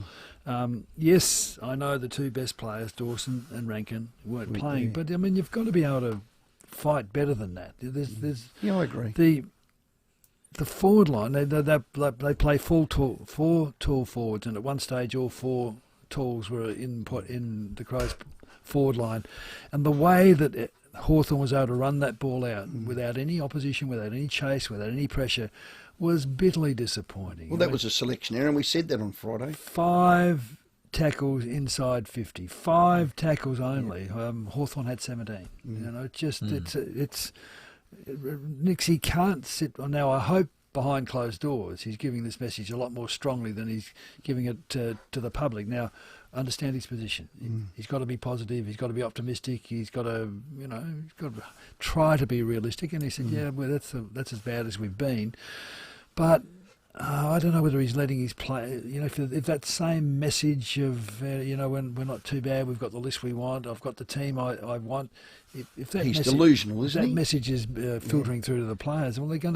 S12: Yes, I know the two best players, Dawson and Rankin, weren't playing, but I mean you've got to be able to fight better than that.
S11: I agree.
S12: The forward line, they play four tall forwards, and at one stage all four talls were in the Crows forward line, and the way that Hawthorn was able to run that ball out without any opposition, without any chase, without any pressure, was bitterly disappointing.
S11: Well, that was a selection error, and we said that on Friday.
S12: 5 tackles inside 50, 5 tackles only. Hawthorn had 17. It's Nixie can't sit. Now, I hope behind closed doors he's giving this message a lot more strongly than he's giving it to the public. Now, understand his position. He's got to be positive. He's got to be optimistic. He's got to, try to be realistic. And he said, "Yeah, well, that's as bad as we've been." But I don't know whether he's letting his play. If that same message of when we're not too bad, we've got the list we want. I've got the team I want. If that
S11: he's
S12: message,
S11: delusional, isn't he?
S12: That message is filtering through to the players. Well, they're going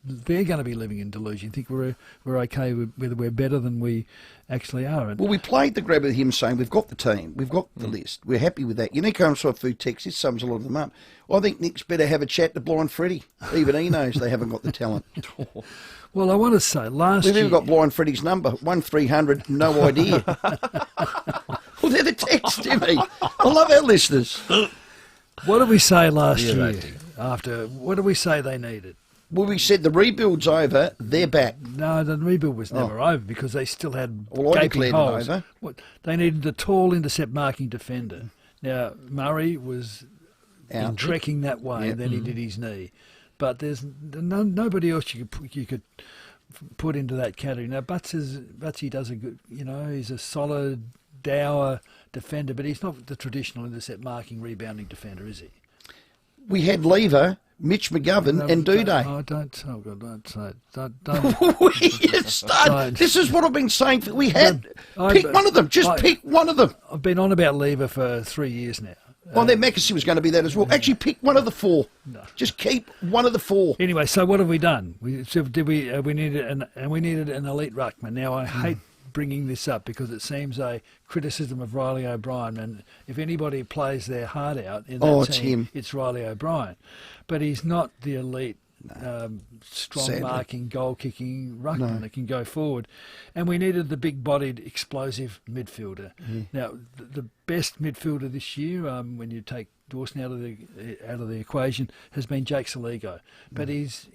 S12: to be living in delusion. Think we're okay whether we're better than we actually are.
S11: Well, we played the grab with him saying we've got the team, we've got the list, we're happy with that. Comes from a food text. This sums a lot of them up. I think Nick's better have a chat to Blind Freddie. Even he knows they haven't got the talent.
S12: Well, I want to say last
S11: We've
S12: year...
S11: even got Blind Freddie's number, 1300, no idea. Well, they're the text, Timmy. I love our listeners.
S12: What did we say last year? What did we say they needed?
S11: Well, we said the rebuild's over, they're back.
S12: No, the rebuild was never over because they still had
S11: I
S12: gaping
S11: declared
S12: holes.
S11: it over.
S12: They needed a tall intercept marking defender. Now, Murray was trekking that way, and then he did his knee. But there's nobody else you could put into that category. Now, Butsy does a good, he's a solid, dour defender, but he's not the traditional intercept marking, rebounding defender, is he?
S11: We had Lever, Mitch McGovern, and Duday.
S12: Don't say it. Don't.
S11: This is what I've been saying. Pick one of them. Pick one of them.
S12: I've been on about Lever for 3 years now.
S11: Well, then Mackesy was going to be that as well. Actually, pick one of the 4. No. Just keep one of the 4.
S12: Anyway, so what have we done? We needed an elite ruckman. Now, I hate bringing this up because it seems a criticism of Riley O'Brien, and if anybody plays their heart out in that team, it's Riley O'Brien. But he's not the elite, strong marking, goal kicking ruckman that can go forward. And we needed the big-bodied, explosive midfielder. Now, the best midfielder this year, when you take Dawson out of the equation, has been Jake Saligo. But he's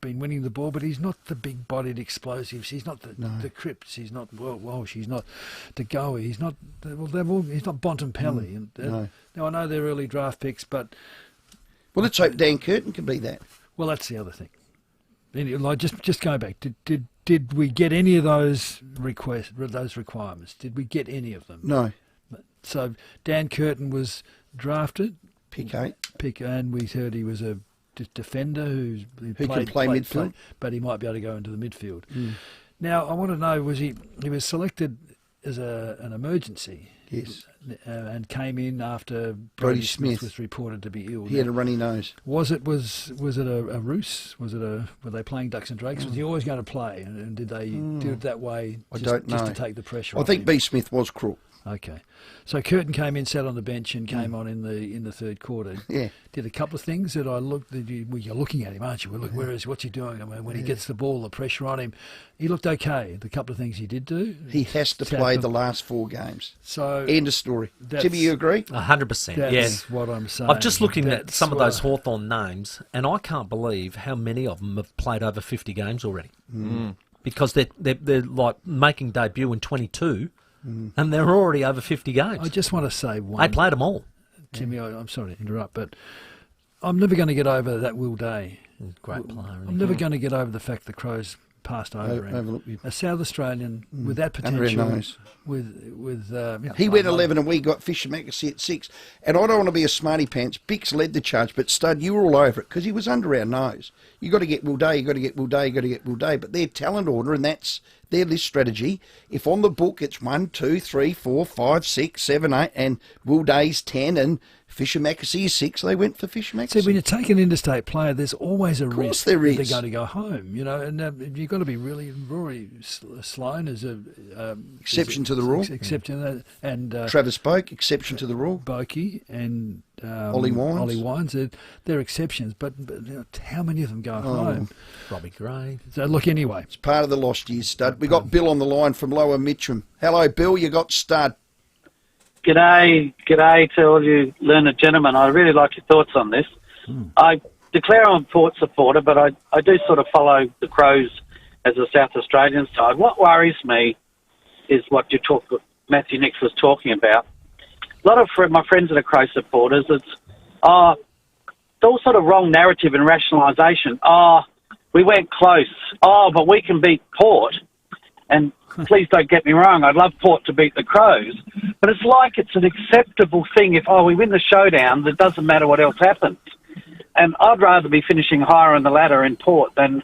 S12: been winning the ball, but he's not the big-bodied explosives. He's not the Cripps. He's not Walsh. He's not De Goey. He's not. He's not Bontempelli. Now I know they're early draft picks, but
S11: let's hope Dan Curtin can be that.
S12: Well, that's the other thing. Just go back. Did we get any of those requirements? Did we get any of them?
S11: No.
S12: So Dan Curtin was drafted.
S11: Pick 8.
S12: And we heard he was a defender who
S11: can play midfield,
S12: but he might be able to go into the midfield. Now, I want to know, he was selected as an emergency?
S11: Yes.
S12: And came in after Brodie Smith was reported to be ill.
S11: He had a runny nose.
S12: Was it a ruse? Were they playing ducks and drakes? Was he always going to play? And did they do it that way?
S11: I don't know.
S12: Just to take the pressure off
S11: I think
S12: him?
S11: B. Smith was crook.
S12: Okay, so Curtin came in, sat on the bench, and came on in the third quarter.
S11: Yeah,
S12: did a couple of things that I looked. You're looking at him, aren't you? Well, look, what's he doing? I mean, when he gets the ball, the pressure on him, he looked okay. The couple of things he did do.
S11: He has to play the last 4 games.
S12: So
S11: end of story. Timmy, you agree?
S13: 100%.
S12: That's
S13: yes,
S12: what I'm saying.
S13: I'm just looking at some of those Hawthorn names, and I can't believe how many of them have played over 50 games already. Because they're like making debut in 22. And they're already over 50 games.
S12: I just want to say one.
S13: They played them all.
S12: Timmy, I'm sorry to interrupt, but I'm never going to get over that Will Day
S13: Great player.
S12: I'm never going to get over the fact the Crows passed over him. A South Australian with that potential.
S11: He went 11 and we got Fisher Mackesy at 6. And I don't want to be a smarty pants. Bix led the charge, but Stud, you were all over it because he was under our nose. You got to get Will Day, you got to get Will Day, you got to get Will Day. But their talent order, and that's their list strategy. If on the book it's 1, 2, 3, 4, 5, 6, 7, 8, and Will Day's 10, and Fisher Mackesy is 6, they went for Fisher Mackesy.
S12: See, when you take an interstate player, there's always a risk
S11: there is.
S12: that they're going to go home, and you've got to be really, Rory Sloane is a
S11: exception to the rule.
S12: Exception, and
S11: Travis Boak, exception to the rule.
S12: Bokey and
S11: Ollie
S12: Wines, they're exceptions, but how many of them go home?
S13: Robbie Gray.
S12: So look, anyway,
S11: it's part of the lost years, Stud. We got Bill on the line from Lower Mitcham. Hello, Bill. You got Stud.
S14: G'day to all you learned gentlemen. I really like your thoughts on this. I declare I'm a Port supporter, but I do sort of follow the Crows as a South Australian side. What worries me is what Matthew Nix was talking about. A lot of my friends that are Crow supporters, it's all sort of wrong narrative and rationalisation. We went close. But we can beat Port. And please don't get me wrong, I'd love Port to beat the Crows, but it's like it's an acceptable thing if, we win the showdown, it doesn't matter what else happens. And I'd rather be finishing higher on the ladder in Port than,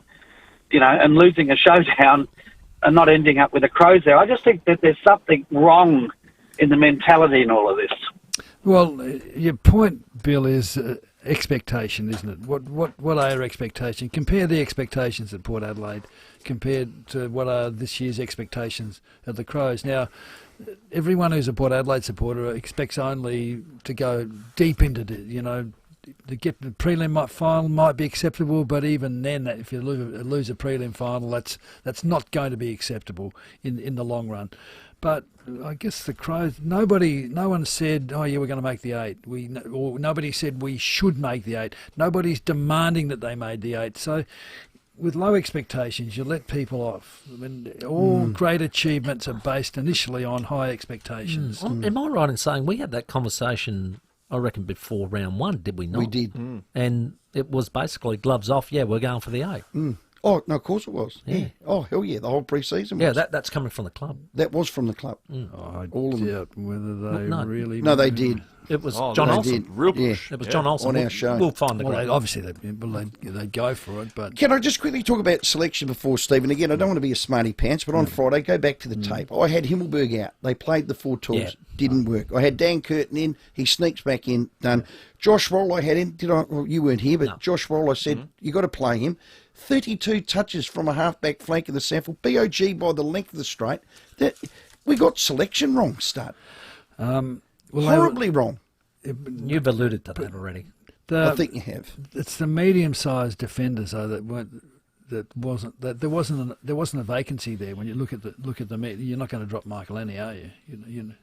S14: and losing a showdown and not ending up with the Crows there. I just think that there's something wrong in the mentality in all of this.
S12: Well, your point, Bill, is expectation, isn't it? What are your expectations? Compare the expectations at Port Adelaide compared to what are this year's expectations of the Crows. Now, everyone who's a Port Adelaide supporter expects only to go deep into the, to get the prelim final might be acceptable, but even then, if you lose a prelim final, that's not going to be acceptable in the long run. But I guess the Crows, no one said, we're going to make the 8. Or nobody said we should make the 8. Nobody's demanding that they made the 8. So with low expectations, you let people off. I mean, all great achievements are based initially on high expectations.
S13: Am I right in saying we had that conversation, I reckon, before round 1, did we not?
S11: We did.
S13: And it was basically gloves off, we're going for the 8.
S11: Oh, no, of course it was. Yeah. Oh, hell yeah, the whole pre-season was.
S13: Yeah, that's coming from the club.
S11: That was from the club.
S12: I doubt whether they really...
S11: No, they did.
S13: It was John Olsen.
S9: Real push.
S13: It was John Olsen.
S11: On our show.
S13: We'll find the
S12: great. Obviously, they'd go for it, but...
S11: Can I just quickly talk about selection before, Stephen? Again, I don't want to be a smarty pants, but on Friday, go back to the tape. I had Himmelberg out. They played the 4 tools. Didn't work. I had Dan Curtin in. He sneaks back in. Done. Josh Roll I had in. You weren't here, but Josh Roll, I said, you got to play him. 32 touches from a half-back flank in the sample. BOG by the length of the straight. We got selection wrong, Stud. Horribly wrong.
S13: You've alluded to that already.
S11: I think you have.
S12: It's the medium-sized defenders though there wasn't a vacancy there. When you look at the you're not going to drop Michael Annie, are you?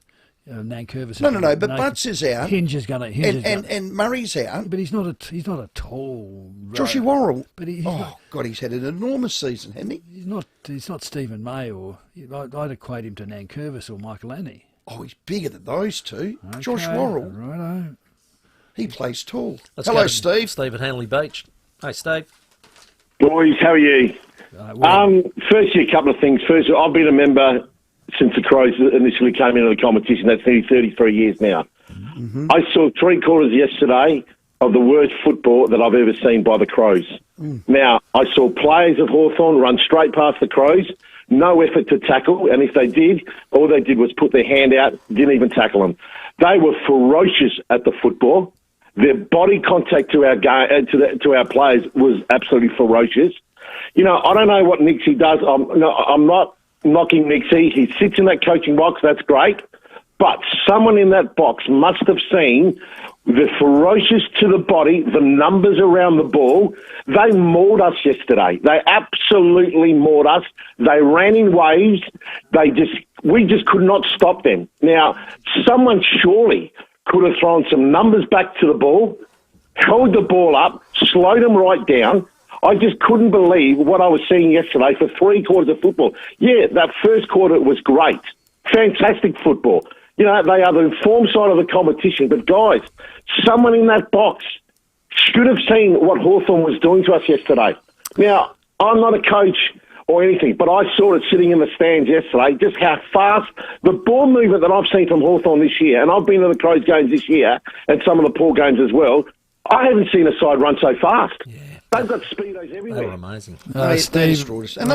S12: Nankervis.
S11: No. But Butts is out.
S12: Hinge is going to.
S11: And Murray's out.
S12: But he's not a tall.
S11: Joshy Worrell.
S12: But
S11: he's had an enormous season, hasn't he?
S12: He's not Stephen May or I'd equate him to Nankervis or Michael Annie.
S11: Oh, he's bigger than those two.
S12: Okay,
S11: Josh Worrell.
S12: Righto.
S11: He plays tall.
S13: Let's
S11: Hello,
S13: go to
S11: Steve.
S13: Steve at Hanley Beach. Hey, Steve.
S15: Boys, how are you? Firstly, a couple of things. First, I've been a member since the Crows initially came into the competition. That's nearly 33 years now. Mm-hmm. I saw 3/4 yesterday of the worst football that I've ever seen by the Crows. Now, I saw players of Hawthorn run straight past the Crows, no effort to tackle, and if they did, all they did was put their hand out, didn't even tackle them. They were ferocious at the football. Their body contact to our to our players was absolutely ferocious. I don't know what Nixie does. I'm not knocking Nixie. He sits in that coaching box. That's great. But someone in that box must have seen the ferocious to the body, the numbers around the ball. They mauled us yesterday. They absolutely mauled us. They ran in waves. We just could not stop them. Now, someone surely could have thrown some numbers back to the ball, held the ball up, slowed them right down. I just couldn't believe what I was seeing yesterday for 3/4 of football. Yeah, that first quarter was great. Fantastic football. They are the informed side of the competition. But, guys, someone in that box should have seen what Hawthorn was doing to us yesterday. Now, I'm not a coach or anything, but I saw it sitting in the stands yesterday, just how fast the ball movement that I've seen from Hawthorn this year, and I've been to the Crows games this year and some of the Paul games as well, I haven't seen a side run so fast. Yeah. They've got speedos everywhere.
S13: They were amazing.
S12: Steve,
S11: and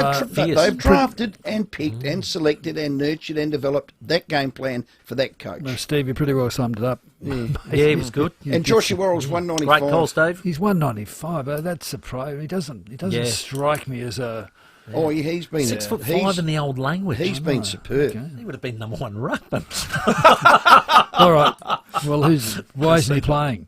S11: they've drafted and picked and selected and nurtured and developed that game plan for that coach.
S12: Well, Steve, you pretty well summed it up.
S11: Yeah,
S13: he was good.
S11: And Joshua Worrell's 195.
S13: Great call, Steve.
S12: He's 195. That's surprising. He doesn't strike me as a...
S11: Oh, yeah, he's been
S13: 6'5" in the old language.
S11: He's been superb.
S13: Okay. He would have been number one ruckman.
S12: All right. Well, why isn't he playing?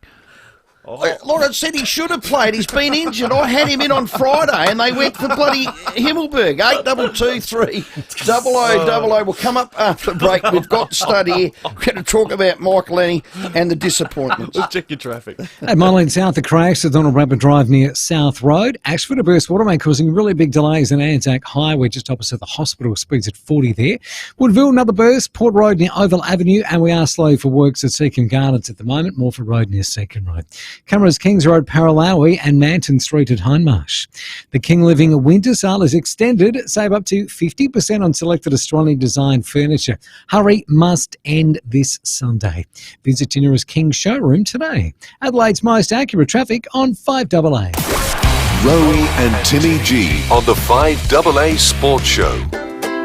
S11: Lawrence said he should have played. He's been injured. I had him in on Friday, and they went for bloody Himmelberg. 8223000. We'll come up after the break. We've got stud here. We're going to talk about Michael Lenny and the disappointments.
S9: Let's check your traffic.
S5: At Mulleen South, the crash at Donald Rapid Drive near South Road. Ashford, a burst watermain causing really big delays in Anzac Highway just opposite the hospital. Speeds at 40 there. Woodville, another burst. Port Road near Oval Avenue, and we are slow for works at Seacombe Gardens at the moment. Morford Road near Seacombe Road. Cameras Kings Road, Paralawi, and Manton Street at Hindmarsh. The King Living winter sale is extended. Save up to 50% on selected Australian design furniture. Hurry must end this Sunday. Visit your nearest King showroom today. Adelaide's most accurate traffic on 5AA.
S7: Rowey and Timmy G on the 5AA Sports Show.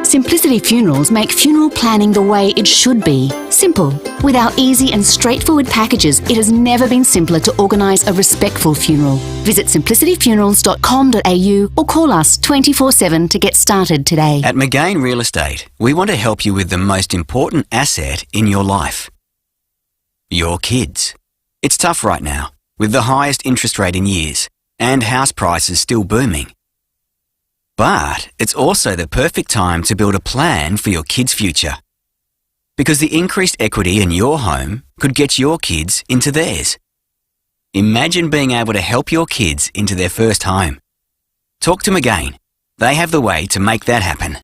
S3: Simplicity Funerals make funeral planning the way it should be. Simple. With our easy and straightforward packages, it has never been simpler to organise a respectful funeral. Visit simplicityfunerals.com.au or call us 24/7 to get started today.
S26: At McGain Real Estate, we want to help you with the most important asset in your life. Your kids. It's tough right now, with the highest interest rate in years, and house prices still booming. But it's also the perfect time to build a plan for your kids' future. Because the increased equity in your home could get your kids into theirs. Imagine being able to help your kids into their first home. Talk to McGain. They have the way to make that happen.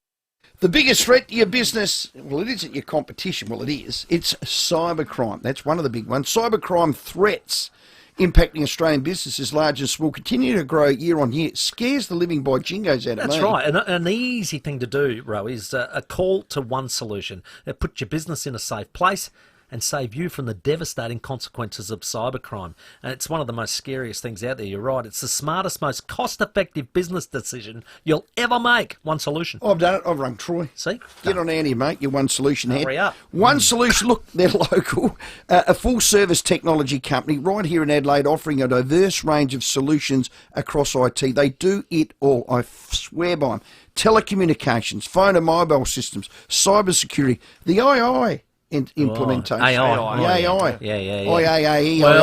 S11: The biggest threat to your business, well, it isn't your competition. Well, it is. It's cybercrime. That's one of the big ones. Cybercrime threats impacting Australian businesses, large and small, continue to grow year on year. It scares the living by jingos out of me.
S13: That's right. And an easy thing to do, Ro, is a call to One Solution. It puts your business in a safe place and save you from the devastating consequences of cybercrime. And it's one of the most scariest things out there, you're right. It's the smartest, most cost-effective business decision you'll ever make. One Solution.
S11: I've done it. I've rung Troy.
S13: See?
S11: Get on Andy, mate. Your One Solution head.
S13: Hurry up.
S11: One Solution, look, they're local. A full-service technology company right here in Adelaide offering a diverse range of solutions across IT. They do it all. I swear by them. Telecommunications, phone and mobile systems, cybersecurity, the AI implementation.
S13: AI.
S11: Yeah.
S13: Well,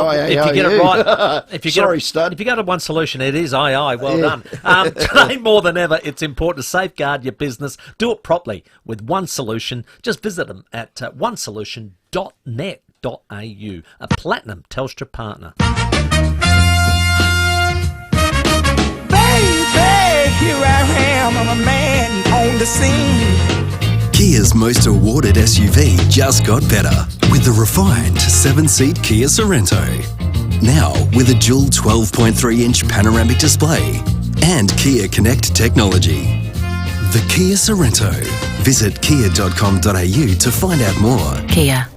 S13: if you get it right, if you go to One Solution, it is AI. Well done. Today more than ever, it's important to safeguard your business. Do it properly with One Solution. Just visit them at onesolution.net.au, a platinum Telstra partner.
S10: Baby, here I am, I'm a man on the scene.
S17: Kia's most awarded SUV just got better with the refined 7-seat Kia Sorento. Now with a dual 12.3-inch panoramic display and Kia Connect technology. The Kia Sorento. Visit kia.com.au to find out more.
S3: Kia.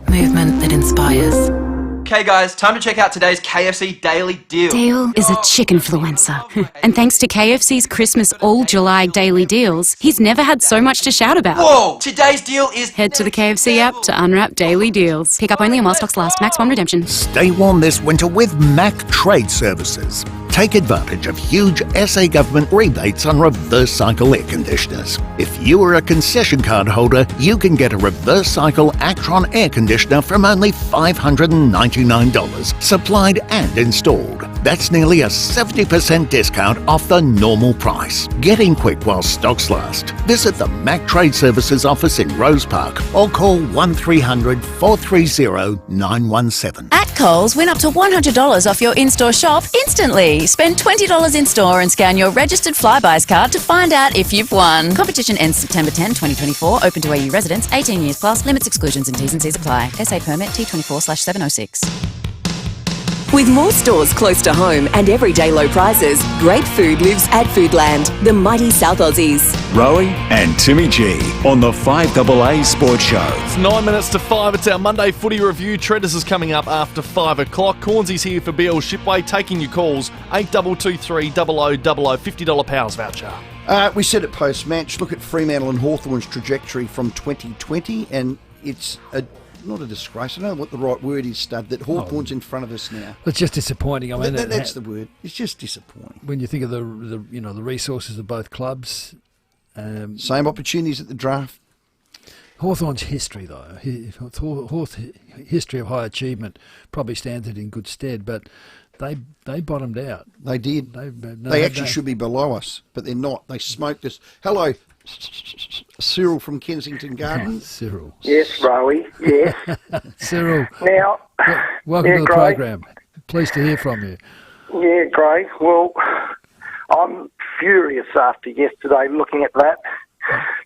S3: Movement that inspires.
S18: Okay guys, time to check out today's KFC Daily Deal.
S3: Deal is a chickenfluencer. And thanks to KFC's Christmas all-July daily deals, he's never had so much to shout about.
S18: Whoa! Today's deal is...
S3: Head to the KFC app to unwrap daily deals. Pick up only on while stocks last. Max 1 redemption.
S19: Stay warm this winter with Mac Trade Services. Take advantage of huge SA government rebates on reverse cycle air conditioners. If you are a concession card holder, you can get a reverse cycle Actron air conditioner from only $599, supplied and installed. That's nearly a 70% discount off the normal price. Get in quick while stocks last. Visit the Mac Trade Services office in Rose Park or call 1300 430 917.
S20: At Coles, win up to $100 off your in-store shop instantly. Spend $20 in-store and scan your registered Flybuys card to find out if you've won. Competition ends September 10, 2024. Open to AU residents, 18 years plus. Limits, exclusions and T's and C's apply. SA permit T24/706.
S4: With more stores close to home and everyday low prices, great food lives at Foodland, the mighty South Aussies.
S23: Rowey and Timmy G on the 5AA Sports Show.
S9: It's 9 minutes to 5. It's our Monday footy review. Treaders is coming up after 5 o'clock. Cornsy's here for BL Shipway, taking your calls. 8223 0000 $50 Powers voucher.
S11: We said it post-match. Look at Fremantle and Hawthorn's trajectory from 2020, and it's not a disgrace. I don't know what the right word is, Stud, that Hawthorn's in front of us now.
S12: It's just disappointing. I mean,
S11: that's the word. It's just disappointing.
S12: When you think of the resources of both clubs.
S11: Same opportunities at the draft.
S12: Hawthorn's history, though, history of high achievement probably stands it in good stead, but they bottomed out.
S11: They did. They actually should be below us, but they're not. They smoked us. Hello, Cyril from Kensington Gardens.
S12: Cyril.
S1: Yes, Rowey. Yes.
S12: Cyril.
S1: Now,
S12: welcome to the program. Pleased to hear from you.
S1: Yeah, Gray. Well, I'm furious after yesterday looking at that.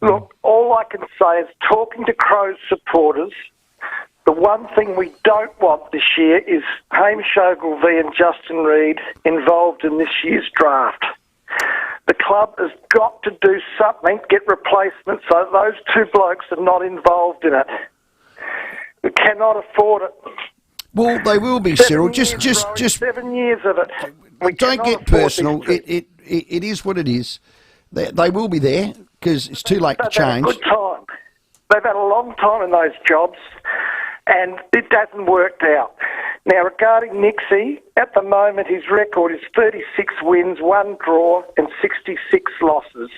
S1: Look, all I can say is talking to Crows supporters, the one thing we don't want this year is Hamish Ogilvie and Justin Reid involved in this year's draft. The club has got to do something, get replacements so those two blokes are not involved in it. We cannot afford it.
S11: Well, they will be, Cyril. Just
S1: 7 years of it.
S11: Don't get personal. It is what it is. They will be there because it's too late to change.
S1: They've had a good time. They've had a long time in those jobs, and it hasn't worked out. Now, regarding Nixie, at the moment his record is 36 wins, 1 draw, and 66 losses.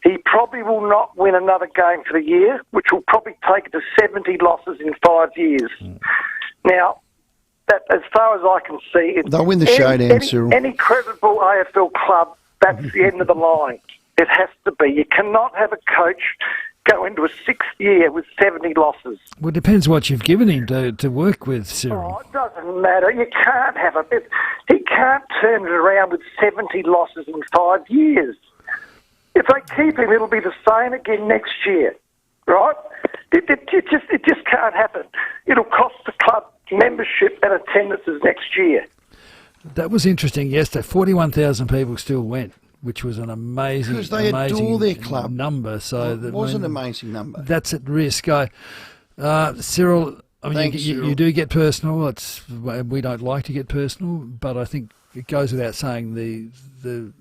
S1: He probably will not win another game for the year, which will probably take it to 70 losses in 5 years. Now, that, as far as I can see,
S11: they'll win the showdown, Cyril.
S1: Any credible AFL club, that's the end of the line. It has to be. You cannot have a coach go into a 6th year with 70 losses.
S12: Well, it depends what you've given him to work with, Cyril.
S1: Oh, it doesn't matter. You can't have a bit. He can't turn it around with 70 losses in 5 years. If they keep him, it'll be the same again next year, right? It just can't happen. It'll cost the club membership and attendances next year.
S12: That was interesting yesterday. 41,000 people still went, which was an amazing,
S11: because they adore their club
S12: number. So
S11: it was an amazing number.
S12: That's at risk. Cyril, I mean,
S11: Thanks,
S12: you do get personal. We don't like to get personal, but I think it goes without saying the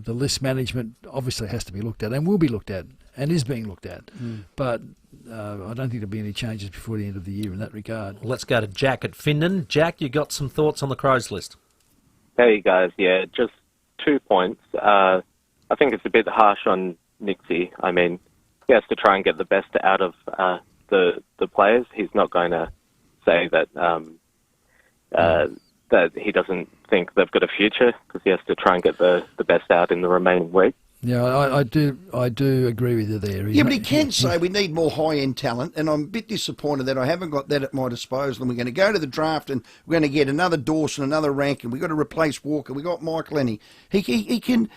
S12: list management obviously has to be looked at and will be looked at and is being looked at. But I don't think there'll be any changes before the end of the year in that regard.
S13: Let's go to Jack at Findon. Jack, you got some thoughts on the Crows list?
S2: Hey guys, yeah, just 2 points. I think it's a bit harsh on Nixie. I mean, he has to try and get the best out of the players. He's not going to say that that he doesn't think they've got a future, because he has to try and get the best out in the remaining week.
S12: Yeah, I do agree with you there.
S11: Yeah, but he can say we need more high-end talent, and I'm a bit disappointed that I haven't got that at my disposal. And we're going to go to the draft, and we're going to get another Dawson, another Rankin. We've got to replace Walker. We've got Mike Lenny. He can.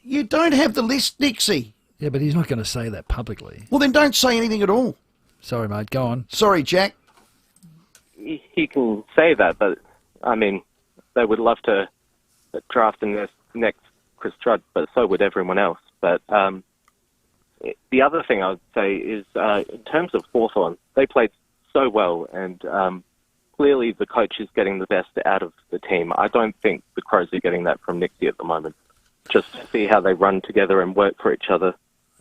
S11: You don't have the list, Nixie.
S12: Yeah, but he's not going to say that publicly.
S11: Well, then don't say anything at all.
S12: Sorry, mate. Go on.
S11: Sorry, Jack.
S2: He can say that, but I mean, they would love to draft in this next Chris Judd, but so would everyone else. But the other thing I would say is, in terms of Hawthorn, they played so well, and clearly the coach is getting the best out of the team. I don't think the Crows are getting that from Nixie at the moment. Just to see how they run together and work for each other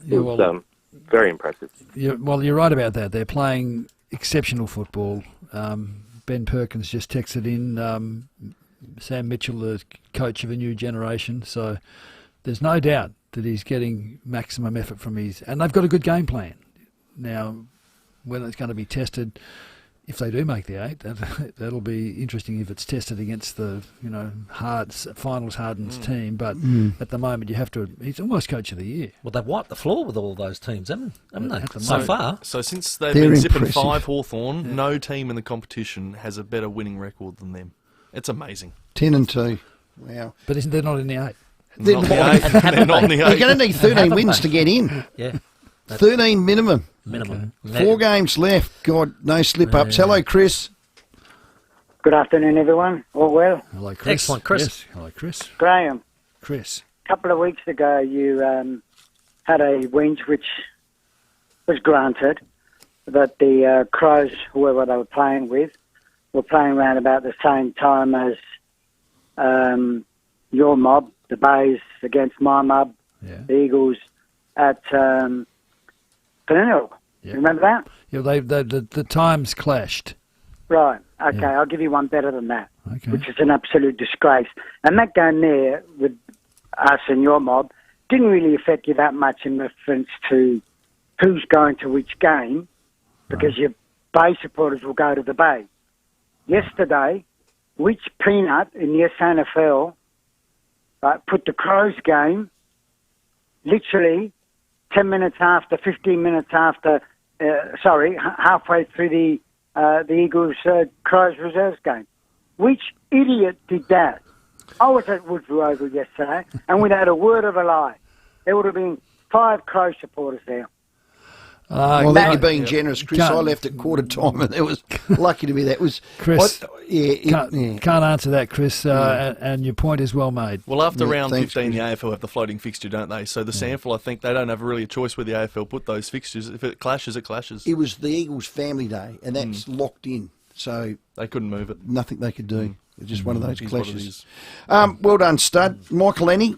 S2: is very impressive.
S12: You're right about that. They're playing exceptional football. Ben Perkins just texted in, Sam Mitchell, the coach of a new generation. So there's no doubt that he's getting maximum effort from his... And they've got a good game plan. Now, whether it's going to be tested, if they do make the 8, that'll be interesting if it's tested against the finals hardened team. But at the moment, you have to... He's almost coach of the year.
S13: Well, they've wiped the floor with all those teams, haven't they? So far.
S9: So since they've been zipping 5 Hawthorn, no team in the competition has a better winning record than them. It's amazing.
S11: 10-2. Wow.
S12: But they're not in the 8.
S11: They're not in the 8. You're going to need 13 wins to get in.
S13: Yeah.
S11: 13 minimum.
S13: Minimum.
S11: Okay. 4 games left. God, no slip-ups. Hello, Chris.
S6: Good afternoon, everyone. All well?
S12: Hello, Chris.
S13: Excellent, Chris.
S12: Yes. Hello, Chris.
S6: Graham,
S12: Chris.
S6: a couple of weeks ago you had a whinge which was granted that the Crows, whoever they were playing with, were playing around about the same time as your mob, the Bays against my mob, the Eagles at Penangle.
S12: Yeah.
S6: Remember that?
S12: Yeah, the times clashed.
S6: Right. Okay, I'll give you one better than that, which is an absolute disgrace. And that game there with us and your mob didn't really affect you that much in reference to who's going to which game, because your Bay supporters will go to the Bay. Yesterday, which peanut in the SNFL put the Crows game literally 10 minutes after, 15 minutes after, halfway through the Eagles Crows reserves game. Which idiot did that? I was at Woodview Oval yesterday, and without a word of a lie, there would have been 5 Crow supporters there.
S11: Well, you're being generous, Chris. I left at quarter time, and it was lucky to be that. It was
S12: Chris. Can't answer that, Chris. And your point is well made.
S9: Well, after round 15, the AFL have the floating fixture, don't they? So the sample, I think, they don't have really a choice where the AFL put those fixtures. If it clashes, it clashes.
S11: It was the Eagles' family day, and that's locked in. So
S9: they couldn't move it.
S11: Nothing they could do. It's just one of those clashes. Well done, stud. Michael Lenny.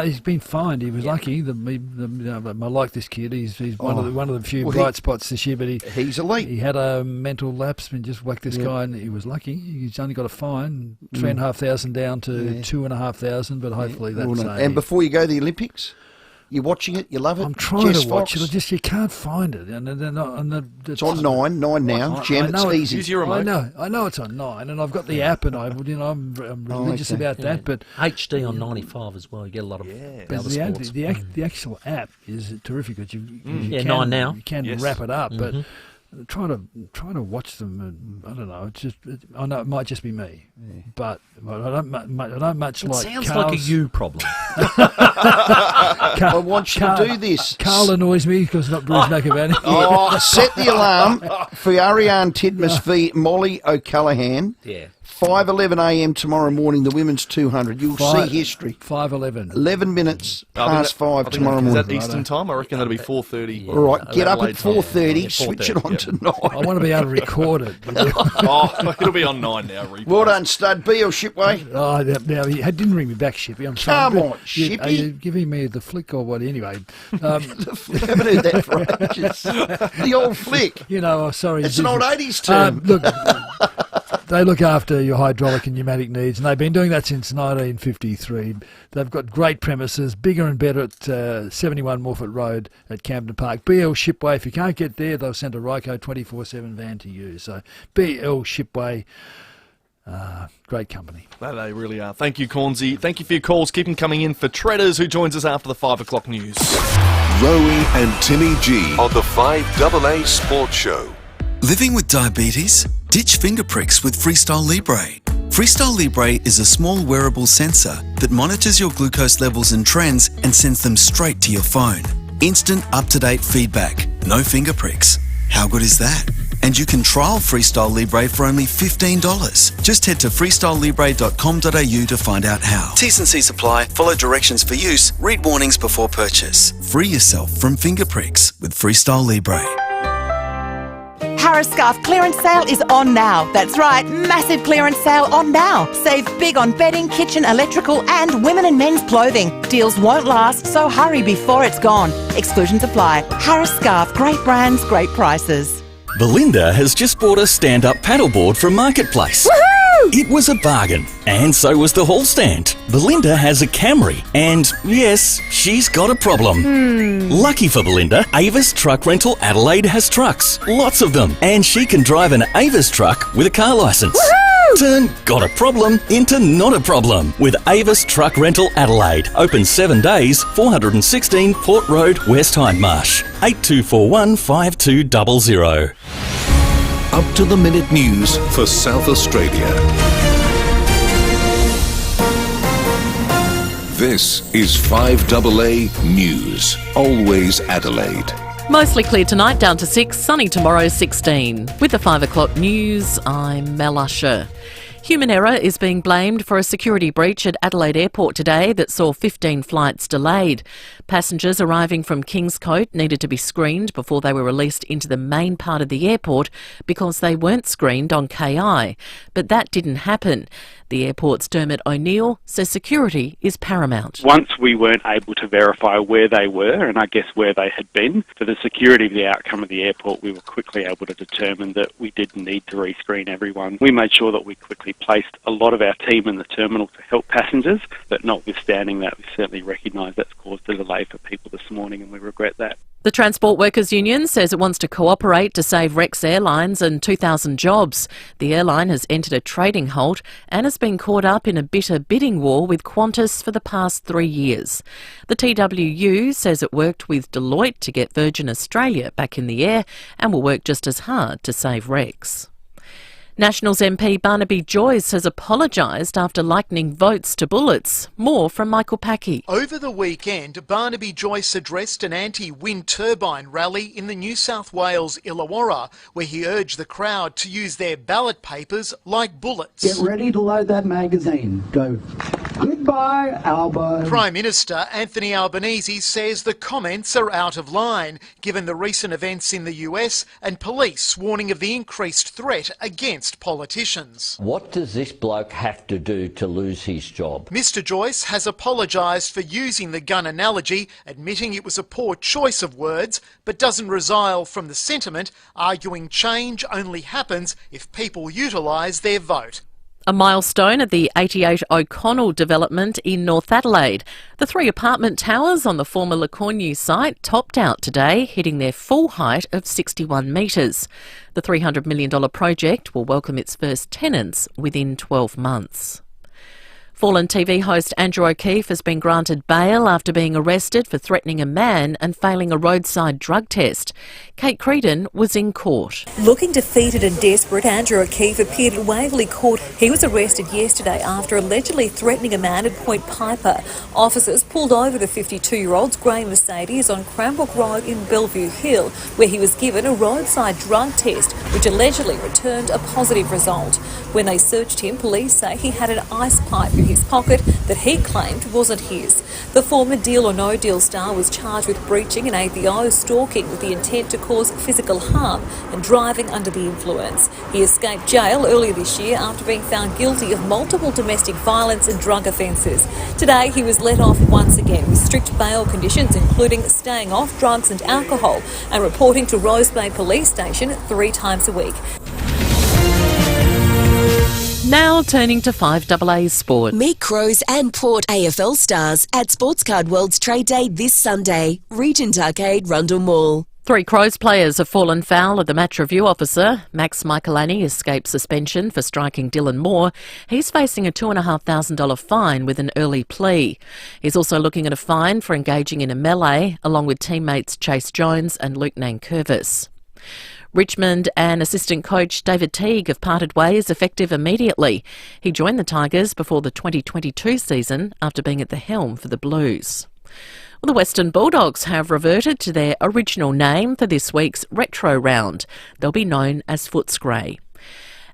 S12: He's been fined. He was lucky. I like this kid. He's one of the few bright spots this year. But
S11: he's elite.
S12: He had a mental lapse and just whacked this guy, and he was lucky. He's only got a fine, $3,500 down to $2,500. But hopefully that's.
S11: And before you go to the Olympics, you're watching it. You love it.
S12: I'm trying to watch it. You can't find it. And
S11: it's on 9 now. Gem, it's easy.
S9: Use your remote.
S12: I know it's on 9, and I've got the app, and I'm religious about that. But
S13: HD on 95 as well. You get a lot of other sports.
S12: The actual app is terrific. Because you can,
S13: 9 now.
S12: You can wrap it up, but trying to watch them, and I don't know. It's just I know it might just be me, but I don't much
S13: it
S12: like.
S13: Sounds
S12: Carl's,
S13: like a you problem.
S11: I want you to do this.
S12: Carl annoys me because not Bruce McAvaney.
S11: Set the alarm for Ariane Titmus v Molly O'Callaghan.
S13: Yeah.
S11: 5:11 a.m. tomorrow morning, the women's 200. You'll see history.
S12: 5:11.
S11: 11 minutes past 5 tomorrow morning.
S9: Is that Eastern time? I reckon that'll be 4:30.
S11: All right, get up at 4:30, switch it on to 9.
S12: I want to be able to record it.
S9: It'll be on 9 now.
S11: Well done, stud. B.L. Shipway.
S12: Oh, now he didn't ring me back, Shippy. I'm sorry.
S11: Come on, Shippy.
S12: Are you giving me the flick or what? Anyway.
S11: I haven't heard that for ages. The old flick.
S12: You know, sorry.
S11: It's an old 80s term.
S12: Look, they look after your hydraulic and pneumatic needs, and they've been doing that since 1953. They've got great premises, bigger and better at 71 Morford Road at Camden Park. BL Shipway, if you can't get there, they'll send a Ryco 24/7 van to you. So BL Shipway, great company.
S9: They really are. Thank you, Cornsey. Thank you for your calls. Keep them coming in for Treaders, who joins us after the 5 o'clock news.
S7: Rowey and Timmy G on the 5AA Sports Show.
S17: Living with diabetes? Ditch finger pricks with Freestyle Libre. Freestyle Libre is a small wearable sensor that monitors your glucose levels and trends and sends them straight to your phone. Instant up-to-date feedback. No finger pricks. How good is that? And you can trial Freestyle Libre for only $15. Just head to freestylelibre.com.au to find out how. T's and C's apply. Follow directions for use. Read warnings before purchase. Free yourself from finger pricks with Freestyle Libre.
S8: Harris Scarf clearance sale is on now. That's right, massive clearance sale on now. Save big on bedding, kitchen, electrical and women and men's clothing. Deals won't last, so hurry before it's gone. Exclusions apply. Harris Scarf, great brands, great prices.
S16: Belinda has just bought a stand-up paddleboard from Marketplace.
S8: Woohoo!
S16: It was a bargain, and so was the hall stand. Belinda has a Camry, and yes, she's got a problem. Lucky for Belinda, Avis Truck Rental Adelaide has trucks, lots of them, and she can drive an Avis truck with a car licence. Turn got a problem into not a problem with Avis Truck Rental Adelaide. Open 7 days, 416 Port Road, West Hindmarsh. 8241 5200.
S7: Up-to-the-minute news for South Australia. This is 5AA News, always Adelaide.
S14: Mostly clear tonight, down to 6, sunny tomorrow 16. With the 5 o'clock news, I'm Mel Usher. Human error is being blamed for a security breach at Adelaide Airport today that saw 15 flights delayed. Passengers arriving from Kingscote needed to be screened before they were released into the main part of the airport because they weren't screened on KI. But that didn't happen. The airport's Dermot O'Neill says security is paramount.
S15: Once we weren't able to verify where they were and I guess where they had been, for the security of the outcome of the airport, we were quickly able to determine that we did need to rescreen everyone. We made sure that we quickly placed a lot of our team in the terminal to help passengers, but notwithstanding that, we certainly recognise that's caused a delay for people this morning and we regret that.
S14: The Transport Workers Union says it wants to cooperate to save Rex Airlines and 2,000 jobs. The airline has entered a trading halt and has been caught up in a bitter bidding war with Qantas for the past 3 years. The TWU says it worked with Deloitte to get Virgin Australia back in the air and will work just as hard to save Rex. Nationals MP Barnaby Joyce has apologised after likening votes to bullets. More from Michael Packey.
S21: Over the weekend, Barnaby Joyce addressed an anti-wind turbine rally in the New South Wales Illawarra, where he urged the crowd to use their ballot papers like bullets.
S22: Get ready to load that magazine. Go. Goodbye, Albo.
S21: Prime Minister Anthony Albanese says the comments are out of line, given the recent events in the US and police warning of the increased threat against politicians.
S24: What does this bloke have to do to lose his job?
S21: Mr Joyce has apologised for using the gun analogy, admitting it was a poor choice of words, but doesn't resile from the sentiment, arguing change only happens if people utilise their vote.
S14: A milestone at the 88 O'Connell development in North Adelaide. The 3 apartment towers on the former LeCornu site topped out today, hitting their full height of 61 metres. The $300 million project will welcome its first tenants within 12 months. Fallen TV host Andrew O'Keefe has been granted bail after being arrested for threatening a man and failing a roadside drug test. Kate Creedon was in court.
S25: Looking defeated and desperate, Andrew O'Keefe appeared at Waverley Court. He was arrested yesterday after allegedly threatening a man at Point Piper. Officers pulled over the 52-year-old's grey Mercedes on Cranbrook Road in Bellevue Hill, where he was given a roadside drug test, which allegedly returned a positive result. When they searched him, police say he had an ice pipe in his pocket that he claimed wasn't his. The former Deal or No Deal star was charged with breaching an APO, stalking with the intent to cause physical harm and driving under the influence. He escaped jail earlier this year after being found guilty of multiple domestic violence and drug offences. Today he was let off once again with strict bail conditions, including staying off drugs and alcohol and reporting to Rose Bay Police Station 3 times a week.
S14: Now turning to 5AA Sport.
S4: Meet Crows and Port AFL stars at Sportscard World's Trade Day this Sunday. Regent Arcade, Rundle Mall.
S14: 3 Crows players have fallen foul of the match review officer. Max Michaelani escaped suspension for striking Dylan Moore. He's facing a $2,500 fine with an early plea. He's also looking at a fine for engaging in a melee, along with teammates Chase Jones and Luke Nankervis. Richmond and assistant coach David Teague have parted ways effective immediately. He joined the Tigers before the 2022 season after being at the helm for the Blues. Well, the Western Bulldogs have reverted to their original name for this week's retro round. They'll be known as Footscray.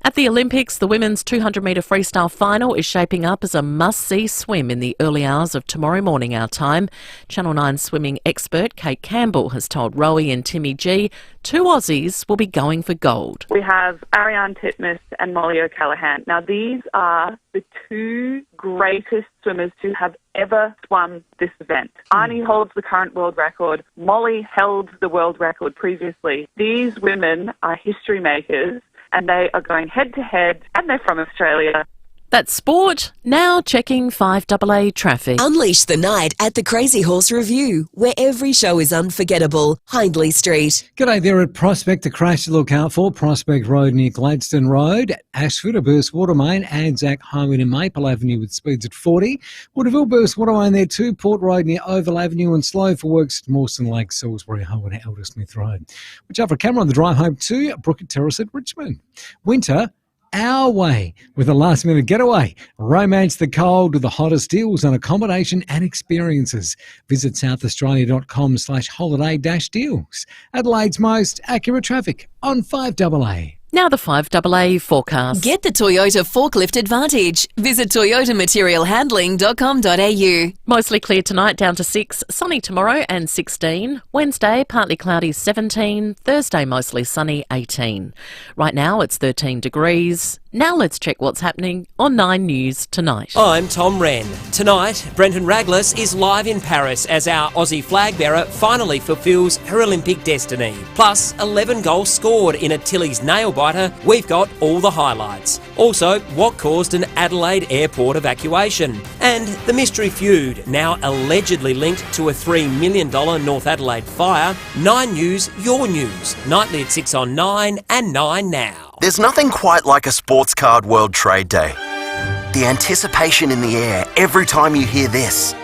S14: At the Olympics, the women's 200-metre freestyle final is shaping up as a must-see swim in the early hours of tomorrow morning our time. Channel 9 swimming expert Kate Campbell has told Rowey and Timmy G 2 Aussies will be going for gold.
S27: We have Ariane Titmus and Molly O'Callaghan. Now, these are the 2 greatest swimmers to have ever swum this event. Arnie holds the current world record. Molly held the world record previously. These women are history makers, and they are going head-to-head, and they're from Australia.
S14: That's sport. Now checking 5AA traffic.
S4: Unleash the night at the Crazy Horse Review, where every show is unforgettable. Hindley Street.
S5: G'day there at Prospect. A crash to look out for. Prospect Road near Gladstone Road. Ashford, a burst water main. Anzac Highway to Maple Avenue with speeds at 40. Woodville burst water main there too. Port Road near Oval Avenue and slow for works at Mawson Lake, Salisbury Highway to Eldersmith Road. Watch out for a camera on the drive home to Brookett Terrace at Richmond. Winter our way with a last-minute getaway. Romance the cold with the hottest deals on accommodation and experiences. Visit southaustralia.com/holiday-deals. Adelaide's most accurate traffic on 5AA.
S14: Now the 5AA forecast.
S4: Get the Toyota Forklift Advantage. Visit toyotamaterialhandling.com.au.
S14: Mostly clear tonight, down to 6. Sunny tomorrow and 16. Wednesday, partly cloudy, 17. Thursday, mostly sunny, 18. Right now, it's 13 degrees. Now let's check what's happening on 9 News tonight.
S3: I'm Tom Wren. Tonight, Brenton Raglas is live in Paris as our Aussie flag bearer finally fulfils her Olympic destiny. Plus, 11 goals scored in a Tilly's nail biter. We've got all the highlights. Also, what caused an Adelaide airport evacuation. And the mystery feud, now allegedly linked to a $3 million North Adelaide fire. 9 News, your news. Nightly at 6 on 9 and 9 now.
S10: There's nothing quite like a sports card World Trade Day. The anticipation in the air every time you hear this.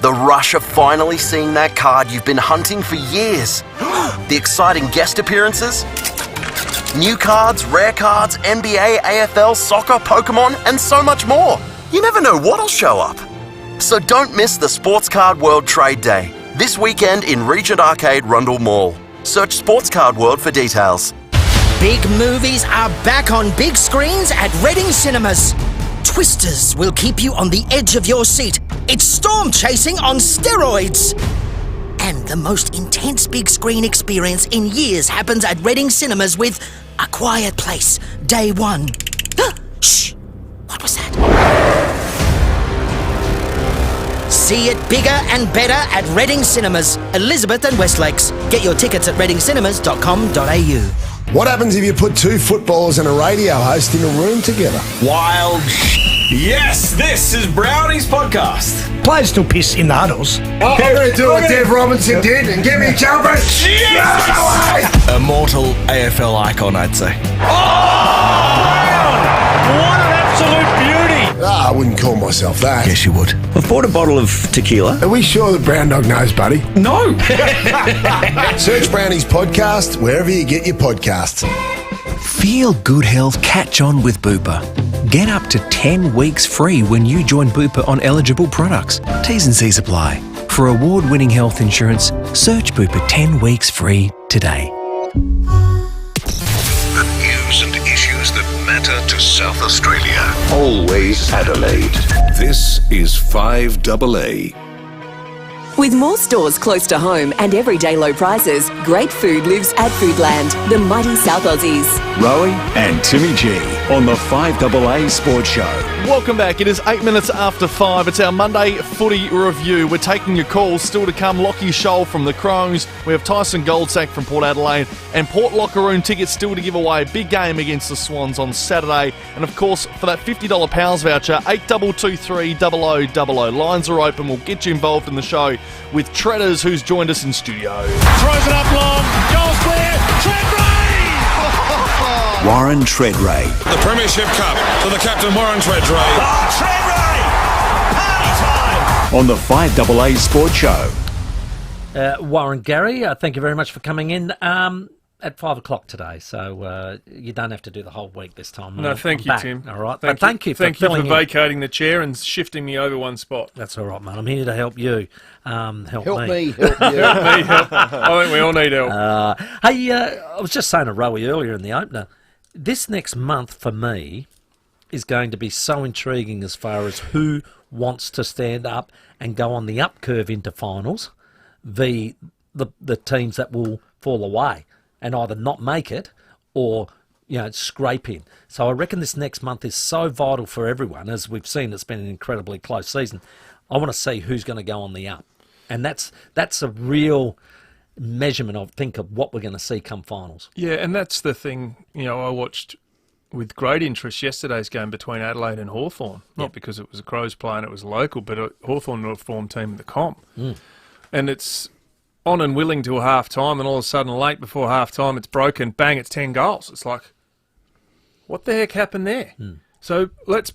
S10: The rush of finally seeing that card you've been hunting for years. The exciting guest appearances. New cards, rare cards, NBA, AFL, soccer, Pokemon, and so much more. You never know what'll show up. So don't miss the Sports Card World Trade Day. This weekend in Regent Arcade, Rundle Mall. Search Sports Card World for details.
S18: Big movies are back on big screens at Reading Cinemas. Twisters will keep you on the edge of your seat. It's storm chasing on steroids. And the most intense big screen experience in years happens at Reading Cinemas with A Quiet Place, Day 1. Shh! What was that? See it bigger and better at Reading Cinemas, Elizabeth and Westlakes. Get your tickets at readingcinemas.com.au.
S19: What happens if you put 2 footballers and a radio host in a room together?
S20: Wild. Yes, this is Brownie's podcast.
S22: Players still piss in the huddles.
S19: I'm going to do what Dev Robinson did and get me jumping.
S20: Yes! Immortal AFL icon, I'd say.
S19: What an absolute beauty. I wouldn't call myself that.
S20: Yes, you would.
S19: I've bought a bottle of tequila. Are we sure that Brown Dog knows, buddy?
S20: No.
S19: Search Brownie's podcast wherever you get your podcasts.
S23: Feel good health catch on with Bupa. Get up to 10 weeks free when you join Bupa on eligible products. T's and C's apply. For award-winning health insurance, search Bupa 10 weeks free today.
S7: The news and issues that matter to South Australia. Always Adelaide. This is 5AA.
S4: With more stores close to home and everyday low prices, great food lives at Foodland, the mighty South Aussies.
S26: Rowey and Timmy G on the 5AA Sports Show.
S9: Welcome back. It is 8 minutes after 5. It's our Monday footy review. We're taking your calls. Still to come, Lockie Scholl from the Crows. We have Tyson Goldsack from Port Adelaide. And Port Lockeroon tickets still to give away. Big game against the Swans on Saturday. And of course, for that $50 Pals voucher, 8223 0000. Lines are open. We'll get you involved in the show with Treaders, who's joined us in studio.
S28: Throws it up long. Goals clear. Treadray!
S26: Warren Treadray.
S28: The Premiership Cup to the captain, Warren Treadray. Oh, Treadray! Party time!
S26: On the 5AA Sports Show.
S13: Warren Gary, thank you very much for coming in at 5 o'clock today. So you don't have to do the whole week this time.
S29: No, thank you,
S13: back.
S29: Tim.
S13: All right.
S29: Thank you for
S13: filling in.
S29: vacating the chair and shifting me over one spot.
S13: That's all right, mate. I'm here to help you. Help
S29: Help me,
S13: me.
S29: help you. Help me, help. I think we all need help.
S13: Hey, I was just saying to Rowey earlier in the opener, this next month for me is going to be so intriguing as far as who wants to stand up and go on the up curve into finals, the teams that will fall away and either not make it or, scrape in. So I reckon this next month is so vital for everyone. As we've seen, it's been an incredibly close season. I want to see who's going to go on the up. And that's a real measurement, I think, of what we're going to see come finals.
S29: Yeah, and that's the thing, I watched with great interest yesterday's game between Adelaide and Hawthorn. Not because it was a Crows play and it was local, but Hawthorn were a formed team in the comp. And it's on and willing till half-time, and all of a sudden, late before half-time, it's broken, bang, it's 10 goals. It's like, what the heck happened there? So let's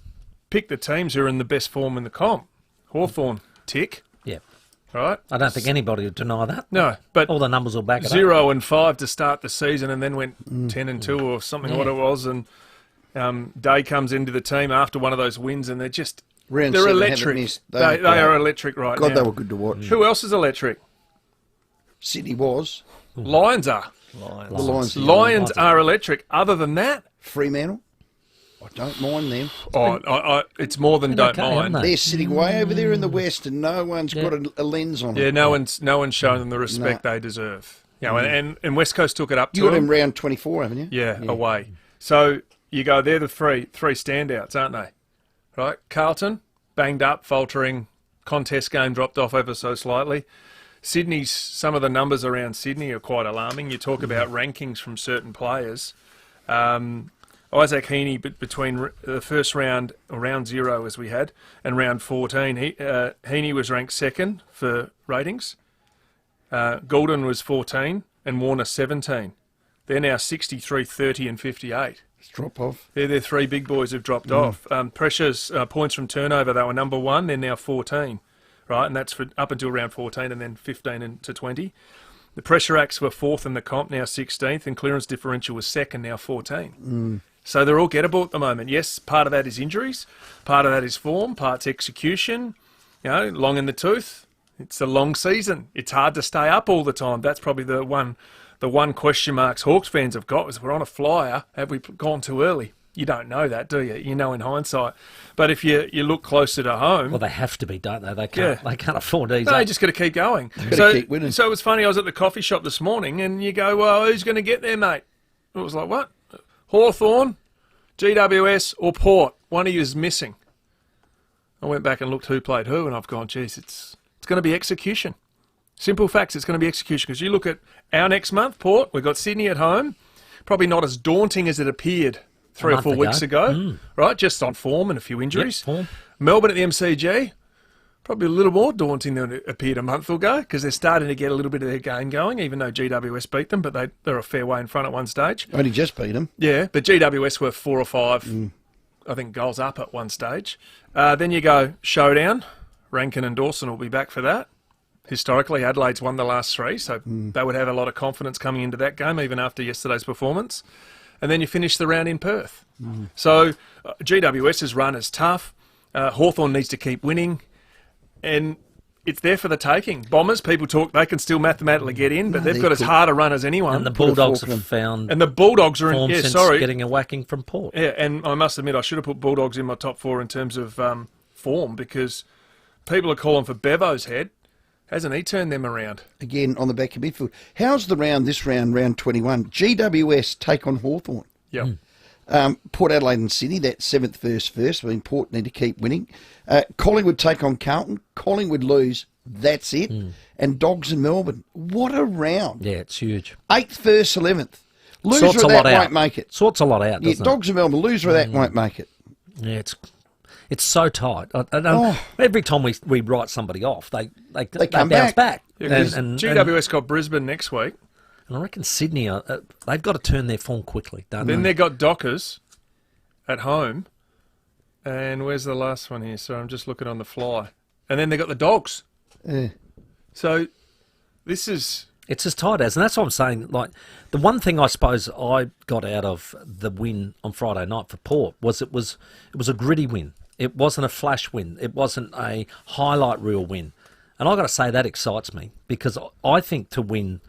S29: pick the teams who are in the best form in the comp. Hawthorn, tick.
S13: Yeah.
S29: right?
S13: I don't think anybody would deny that.
S29: No, but
S13: all the numbers will back it up.
S29: 0-5 to start the season, and then went 10-2 or something. What it was, and Day comes into the team after one of those wins, and they're electric. They are electric right now.
S1: God, they were good to watch.
S29: Who else is electric?
S1: Sydney was.
S29: Lions are.
S1: The
S29: Lions are electric. Other than that,
S1: Fremantle. I don't mind them.
S29: It's more than don't mind.
S1: They're sitting way over there in the west, and no one's got a lens on
S29: Yeah,
S1: them.
S29: no one's shown them the respect they deserve. You know, and West Coast took it up to
S1: You got
S29: them.
S1: them round 24, haven't you?
S29: Yeah, away. So you go, they're the three standouts, aren't they? Right? Carlton, banged up, faltering, contest game dropped off ever so slightly. Sydney's, some of the numbers around Sydney are quite alarming. You talk about rankings from certain players. Isaac Heaney, between the first round, or round 0 as we had, and round 14, Heaney was ranked second for ratings. Goulden was 14 and Warner 17. They're now 63, 30 and 58.
S1: It's drop off.
S29: They're their three big boys have dropped off. Pressures, points from turnover, they were number 1. They're now 14, right? And that's for up until round 14 and then 15 to 20. The pressure acts were 4th in the comp, now 16th, and clearance differential was 2nd, now 14. So they're all gettable at the moment. Yes, part of that is injuries, part of that is form, part's execution, you know, long in the tooth. It's a long season. It's hard to stay up all the time. That's probably the one question marks Hawks fans have got is we're on a flyer. Have we gone too early? You don't know that, do you? You know in hindsight. But if you look closer to home...
S13: Well, they have to be, don't they? They can't afford these.
S29: No, you just got to keep going.
S1: Keep winning.
S29: So it was funny, I was at the coffee shop this morning and you go, well, who's going to get there, mate? It was like, what? Hawthorn, GWS or Port? One of you is missing. I went back and looked who played who and I've gone, geez, it's going to be execution. Simple facts, it's going to be execution. Because you look at our next month, Port, we've got Sydney at home. Probably not as daunting as it appeared 3 or 4 weeks ago, right? Just on form and a few injuries.
S13: Form.
S29: Melbourne at the MCG, probably a little more daunting than it appeared a month ago because they're starting to get a little bit of their game going, even though GWS beat them, but they're a fair way in front at one stage.
S1: Only just beat them.
S29: Yeah, but GWS were 4 or 5, I think, goals up at one stage. Then you go showdown. Rankin and Dawson will be back for that. Historically, Adelaide's won the last 3, so they would have a lot of confidence coming into that game, even after yesterday's performance. And then you finish the round in Perth. So GWS's run is tough. Hawthorn needs to keep winning. And it's there for the taking. Bombers, people talk, they can still mathematically get in, but they've got as hard a run as anyone.
S13: And the Bulldogs have found...
S29: And the Bulldogs are
S13: in... since getting a whacking from Port.
S29: Yeah, and I must admit, I should have put Bulldogs in my top 4 in terms of form, because people are calling for Bevo's head. Hasn't he turned them around?
S1: Again, on the back of midfield. How's the round this round, round 21? GWS take on Hawthorn.
S29: Yeah.
S1: Port Adelaide and Sydney, that 7th versus first. I mean, Port need to keep winning. Collingwood take on Carlton. Collingwood lose. That's it. And Dogs and Melbourne. What a round.
S13: Yeah, it's huge.
S1: 8th versus 11th. Loser of that won't make it.
S13: Sorts a lot out, doesn't it?
S1: Dogs and Melbourne. Loser of that won't make it.
S13: Yeah, it's so tight. Every time we write somebody off, they
S1: come
S13: bounce back.
S29: Yeah, and GWS got Brisbane next week.
S13: And I reckon Sydney, they've got to turn their form quickly, don't they?
S29: Then they've got Dockers at home. And where's the last one here? So I'm just looking on the fly. And then they've got the Dogs.
S1: Yeah.
S29: So this is...
S13: It's as tight as, and that's what I'm saying. Like, the one thing I suppose I got out of the win on Friday night for Port was it was a gritty win. It wasn't a flash win. It wasn't a highlight reel win. And I've got to say that excites me because I think to win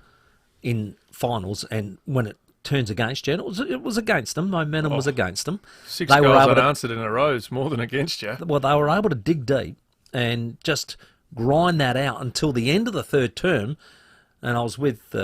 S13: in finals and when it turns against you, and it was against them, momentum was against them.
S29: 6 goals unanswered in a row is more than against you.
S13: Well, they were able to dig deep and just grind that out until the end of the third term. And I was with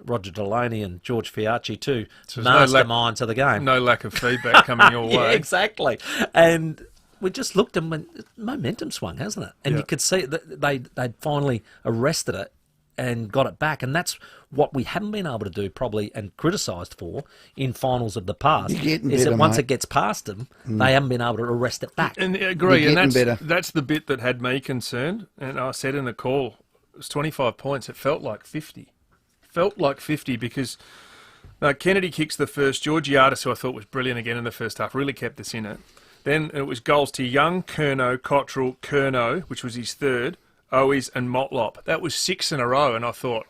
S13: Roger Delaney and George Fiacci too, so masterminds of the game.
S29: No lack of feedback coming your way.
S13: Yeah, exactly. And we just looked and went, momentum swung, hasn't it? And you could see that they'd finally arrested it and got it back. And that's what we haven't been able to do probably and criticised for in finals of the past. Is that once it gets past them, they haven't been able to arrest it back.
S29: And I agree. And that's the bit that had me concerned. And I said in the call, it was 25 points. It felt like 50. Felt like 50 because Kennedy kicks the first. Georgiadis, who I thought was brilliant again in the first half, really kept us in it. Then it was goals to Young, Curnow, Cottrell, Curnow, which was his third, Owies and Motlop. That was 6 in a row, and I thought,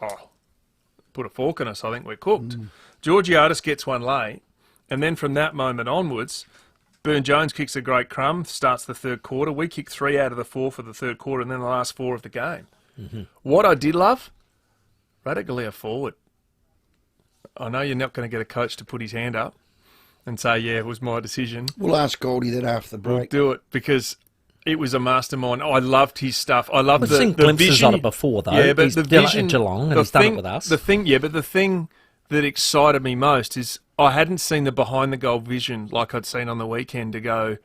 S29: put a fork in us, I think we're cooked. Georgiotis gets one late, and then from that moment onwards, Burne-Jones kicks a great crumb, starts the third quarter. We kicked 3 out of the 4 for the third quarter, and then the last 4 of the game. What I did love, Radaglia forward. I know you're not going to get a coach to put his hand up and say, yeah, it was my decision.
S1: We'll ask Goldie that after the break.
S29: We'll do it, because it was a mastermind. I loved his stuff. I loved
S13: We've seen glimpses of it before, though.
S29: Yeah, but
S13: he's
S29: the
S13: done
S29: vision
S13: it at Geelong, and he's done it with us.
S29: But the thing that excited me most is I hadn't seen the behind-the-goal vision like I'd seen on the weekend to go,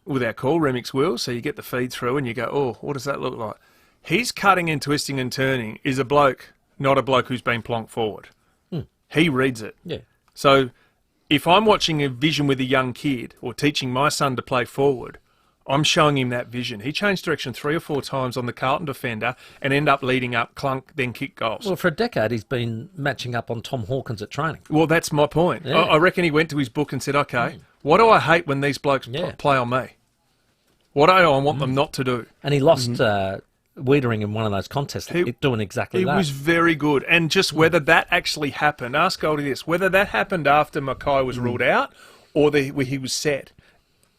S29: with our call remix wheel, so you get the feed through and you go, oh, what does that look like? He's cutting and twisting and turning is a bloke, not a bloke who's been plonked forward. He reads it.
S13: Yeah.
S29: So if I'm watching a vision with a young kid or teaching my son to play forward, I'm showing him that vision. He changed direction 3 or 4 times on the Carlton defender and end up leading up, clunk, then kick goals.
S13: Well, for a decade, he's been matching up on Tom Hawkins at training.
S29: Well, that's my point.
S13: Yeah.
S29: I reckon he went to his book and said, okay, what do I hate when these blokes play on me? What do I want them not to do?
S13: And he lost Wiedering in one of those contests doing exactly that.
S29: He was very good. And just whether that actually happened, ask Goldie this, whether that happened after Mackay was ruled out or he was set.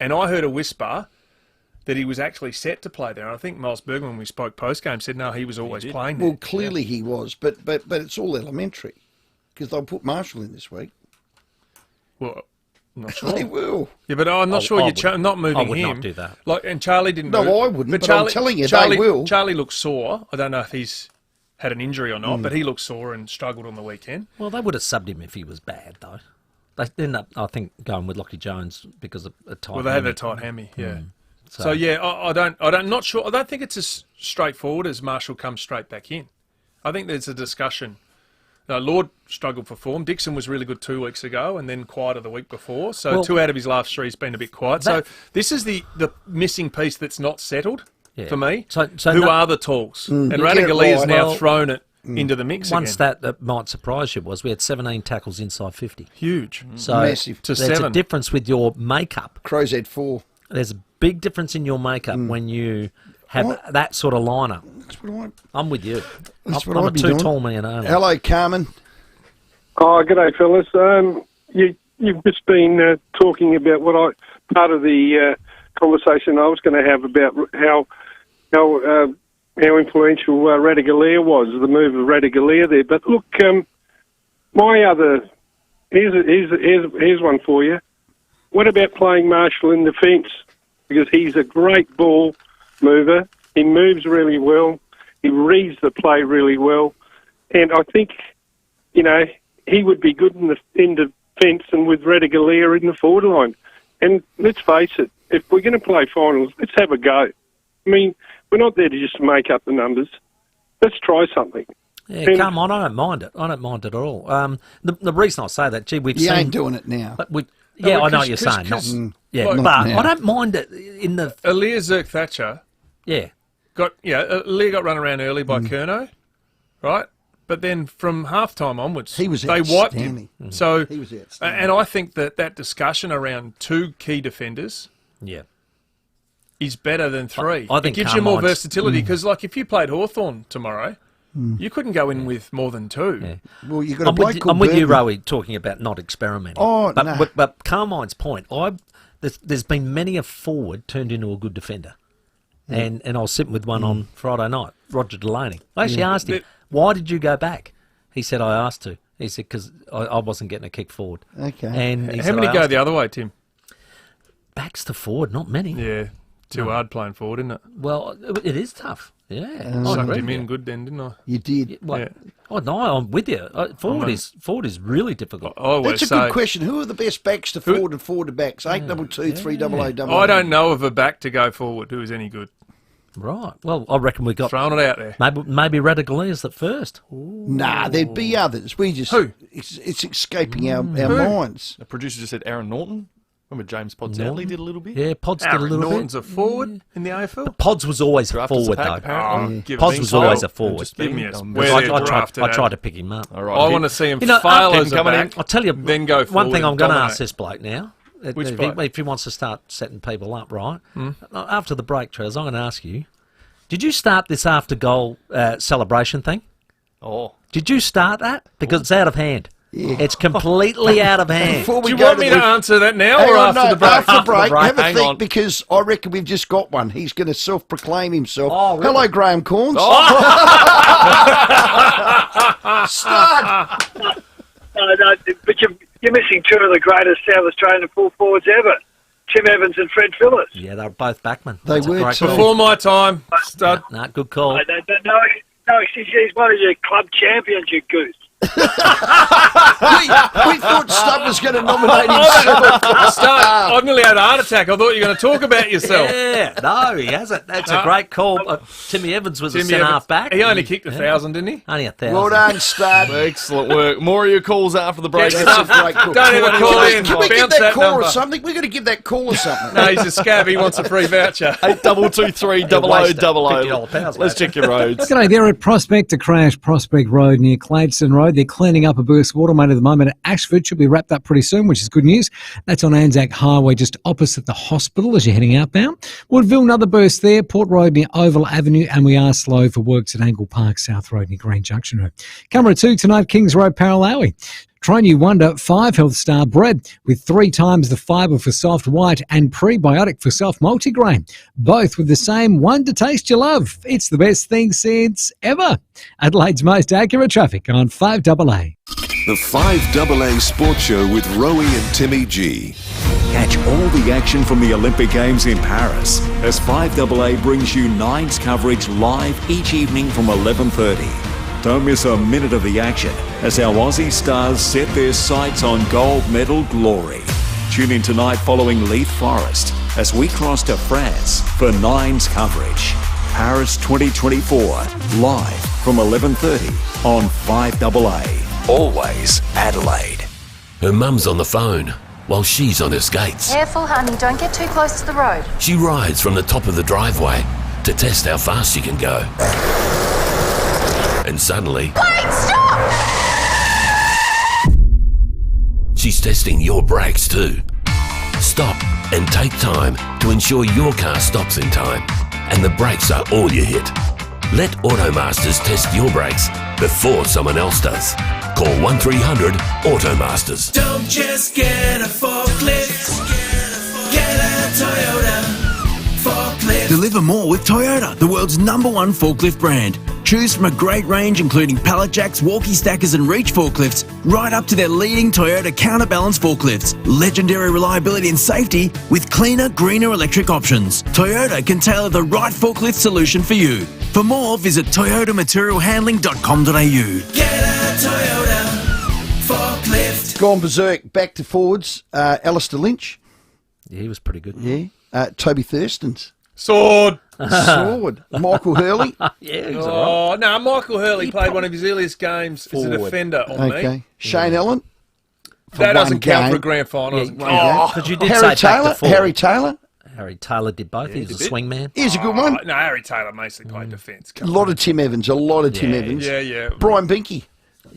S29: And I heard a whisper that he was actually set to play there. And I think Miles Bergman, when we spoke post-game, said, no, he was always playing there.
S1: Well, clearly he was, but it's all elementary, because they'll put Marshall in this week.
S29: Well, I'm not sure.
S1: They will.
S29: Yeah, but I'm not sure you're not moving him.
S13: I would not do that.
S29: And Charlie didn't move.
S1: No, I wouldn't, but
S29: Charlie,
S1: I'm telling you,
S29: Charlie,
S1: they will.
S29: Charlie looks sore. I don't know if he's had an injury or not, but he looked sore and struggled on the weekend.
S13: Well, they would have subbed him if he was bad, though. They ended up, I think, going with Lockie Jones because of a tight hammy.
S29: Well, they had a tight hammy, yeah. So yeah, I'm not sure. I don't think it's as straightforward as Marshall comes straight back in. I think there's a discussion. Lord struggled for form. Dixon was really good 2 weeks ago and then quieter the week before. So 2 out of his last 3 has been a bit quiet. So this is the missing piece that's not settled for me. So who are the talls? And Radaglia has now thrown it into the mix
S13: One
S29: again.
S13: stat that might surprise you was we had 17 tackles inside 50.
S29: Huge.
S13: So
S1: massive.
S29: To
S13: there's
S29: 7.
S13: a difference with your makeup.
S1: Crows had 4.
S13: There's a big difference in your makeup when you have that sort of lineup.
S1: That's what
S13: I'm with you.
S1: That's
S13: I'm a tall man only.
S1: Hello, Carmen.
S2: Oh, g'day, fellas. You've just been talking about part of the conversation I was going to have about how influential Radaglia was, the move of Radaglia there. But look, here's one for you. What about playing Marshall in defence? Because he's a great ball mover. He moves really well. He reads the play really well. And I think, he would be good in defence and with Radaglia in the forward line. And let's face it, if we're going to play finals, let's have a go. I mean, we're not there to just make up the numbers. Let's try something.
S13: Yeah, come on, I don't mind it. I don't mind it at all. The reason I say that, we've seen...
S1: You ain't doing it now.
S13: But I know what you're saying. But I don't mind it in the...
S29: Aaliyah Zerk-Thatcher...
S13: Yeah.
S29: Aaliyah got run around early by Curnow, right? But then from halftime onwards,
S1: they
S29: wiped him. So,
S1: he was outstanding.
S29: And I think that discussion around 2 key defenders is better than 3.
S13: I think
S29: it gives you more versatility because, if you played Hawthorn tomorrow, you couldn't go in with more than 2.
S13: Yeah.
S1: Well, you got a bloke
S13: I'm
S1: called
S13: with you,
S1: Bergman.
S13: Rowey, talking about not experimenting.
S1: Oh, no.
S13: But Carmine's point, there's been many a forward turned into a good defender. And I was sitting with one on Friday night, Roger Delaney. I actually asked him, why did you go back? He said, I asked to. He said, because I wasn't getting a kick forward.
S1: Okay.
S13: And he
S29: How
S13: said,
S29: many go the other way, Tim?
S13: Backs to forward, not many.
S29: Yeah, too hard playing forward, isn't it?
S13: Well, it is tough. Yeah.
S29: Sucked him in good then, didn't I?
S1: You did.
S13: Oh, no, I'm with you. Forward is really difficult.
S1: That's a good question. Who are the best backs to forward and forward to backs? 822, 300.
S29: I don't know of a back to go forward who is any good.
S13: Right. Well, I reckon we got...
S29: Throwing it out there.
S13: Maybe Radagalia's at first.
S1: Nah, there'd be others. We just...
S29: Who?
S1: It's escaping our minds.
S6: The producer just said Aaron Norton. Remember James Podzelli did a little bit?
S13: Yeah, Pods did a little
S29: Norton's
S13: bit.
S29: a forward in the AFL.
S13: But Pods was always a
S6: Drafted
S13: forward,
S6: as a
S13: though.
S6: pack, apparently.
S13: Pods was always a forward.
S6: Just
S29: Give me
S6: being
S29: a
S6: on
S29: where
S6: this-
S29: they're drafted
S13: I
S29: at.
S13: tried to pick him up.
S6: All right.
S29: I want to see him
S13: You know,
S29: fail as a
S6: coming in.
S29: back,
S13: I'll tell you,
S29: then go forward.
S13: one thing I'm
S29: and
S13: going to
S29: dominate.
S13: ask this bloke now.
S29: Which
S13: If
S29: bloke?
S13: if he wants to start setting people up, right? After the break, Trez, I'm going to ask you, Did you start this after goal celebration thing?
S9: Oh.
S13: Did you start that? Because it's out of hand. Yeah. It's completely out of hand.
S29: Do you want me to answer that now or after the break?
S1: After the break. Have a
S9: Hang
S1: think
S9: on.
S1: because I reckon we've just got one. He's going to self-proclaim himself.
S13: Oh, really?
S1: Hello, Graham Corns. Start.
S8: No, but you're missing two of the greatest South Australian full forwards ever, Tim Evans and Fred Phillips.
S13: Yeah, they were both backmen.
S1: They
S13: That's a
S1: were
S13: great
S1: too.
S13: call.
S29: Before my time, stud.
S13: No, good call.
S8: No, he's one of your club champions, you goose.
S1: we thought Stubb was going to nominate himself.
S29: Stud, I nearly had a heart attack. I thought you were going to talk about yourself.
S13: Yeah, no, he hasn't. That's a great call. Timmy Evans was a centre-half back.
S29: He only kicked 1,000, didn't he?
S13: Only 1,000.
S1: Well done, Stubb.
S9: Excellent work. More of your calls after the break.
S29: Yes,
S1: That's a great call.
S29: Don't ever call in.
S1: Can we give
S29: Bounce
S1: that caller
S29: number.
S1: something? We've got to give that caller something.
S29: No, he's a scab. He wants a free voucher.
S9: 8223 0000.
S13: $50
S9: Let's check your roads.
S5: G'day, they're at Prospect, a crash, Prospect Road near Cladestone Road. They're cleaning up a burst water main at the moment at Ashford. Should be wrapped up pretty soon, which is good news. That's on Anzac Highway, just opposite the hospital as you're heading outbound. Woodville, another burst there. Port Road near Oval Avenue, and we are slow for works at Angle Park, South Road near Green Junction Road. Camera 2 tonight, Kings Road, Paralawi. Try new Wonder 5 Health Star bread with 3 times the fibre for soft white and prebiotic for soft multigrain. Both with the same Wonder taste you love. It's the best thing since ever. Adelaide's most accurate traffic on 5AA.
S7: The 5AA Sports Show with Rowey and Timmy G.
S26: Catch all the action from the Olympic Games in Paris as 5AA brings you Nines coverage live each evening from 11:30. Don't miss a minute of the action as our Aussie stars set their sights on gold medal glory. Tune in tonight following Leith Forest as we cross to France for Nines coverage. Paris 2024, live from 11:30 on 5AA. Always Adelaide.
S11: Her mum's on the phone while she's on her skates.
S12: Careful, honey, don't get too close to the road.
S11: She rides from the top of the driveway to test how fast she can go. And suddenly...
S12: Wait, stop!
S11: She's testing your brakes too. Stop and take time to ensure your car stops in time and the brakes are all you hit. Let Automasters test your brakes before someone else does. Call 1300 Automasters.
S15: Don't just get a forklift. Get a Toyota forklift.
S16: Deliver more with Toyota, the world's #1 forklift brand. Choose from a great range including pallet jacks, walkie stackers and reach forklifts, right up to their leading Toyota counterbalance forklifts. Legendary reliability and safety with cleaner, greener electric options. Toyota can tailor the right forklift solution for you. For more, visit toyotamaterialhandling.com.au.
S15: Get a Toyota forklift.
S1: Gone berserk. Back to forwards. Alistair Lynch.
S13: Yeah, he was pretty good.
S1: Yeah. Toby Thurston's.
S29: Sword.
S1: Michael Hurley.
S13: Yeah, he was all right.
S29: No, Michael Hurley played one of his earliest games as a defender on me.
S1: Shane Allen.
S29: That doesn't count for a grand final.
S13: Because you did
S1: Harry
S13: say
S1: Taylor.
S13: back to forward.
S1: Harry Taylor.
S13: Harry Taylor did both.
S29: Yeah,
S13: he was
S29: he
S13: a
S29: did.
S13: swing man.
S1: Here's a good one.
S29: No, Harry Taylor mostly played defence.
S1: A lot of Tim Evans. Tim Evans.
S29: Yeah.
S1: Brian Binky.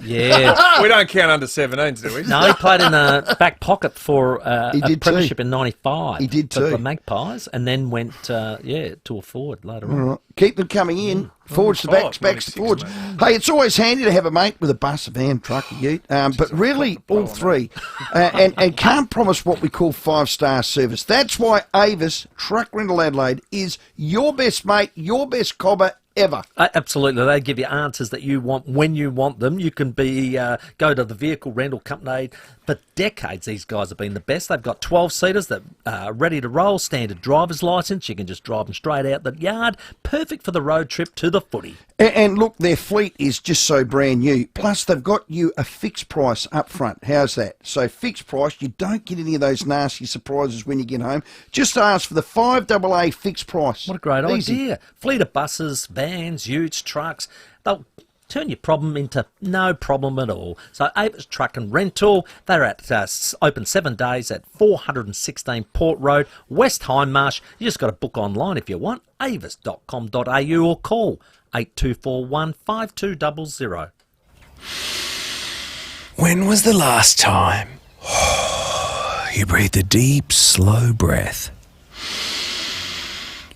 S13: Yeah.
S29: We don't count under 17s, do we?
S13: No, he played in the back pocket for a premiership in 95.
S1: He did
S13: for
S1: too.
S13: the Magpies, and then went, to a forward later on.
S1: All right. Keep them coming in. Forwards to backs, backs to forwards. Hey, it's always handy to have a mate with a bus, a van, truck, a ute, but really all three. And can't promise what we call 5-star service. That's why Avis Truck Rental Adelaide is your best mate, your best cobber ever.
S13: Absolutely. They give you answers that you want when you want them. You can go to the vehicle rental company. For decades, these guys have been the best. They've got 12-seaters that are ready to roll, standard driver's licence. You can just drive them straight out the yard. Perfect for the road trip to the footy.
S1: And look, their fleet is just so brand new. Plus, they've got you a fixed price up front. How's that? So fixed price, you don't get any of those nasty surprises when you get home. Just ask for the 5AA fixed price.
S13: What a great
S1: Easy.
S13: idea. Fleet of buses, vans, utes, trucks. They'll turn your problem into no problem at all. So Avis Truck and Rental, they're at open 7 days at 416 Port Road, West Hindmarsh. You just got to book online if you want. avis.com.au or call 8241 5200.
S23: When was the last time you breathed a deep, slow breath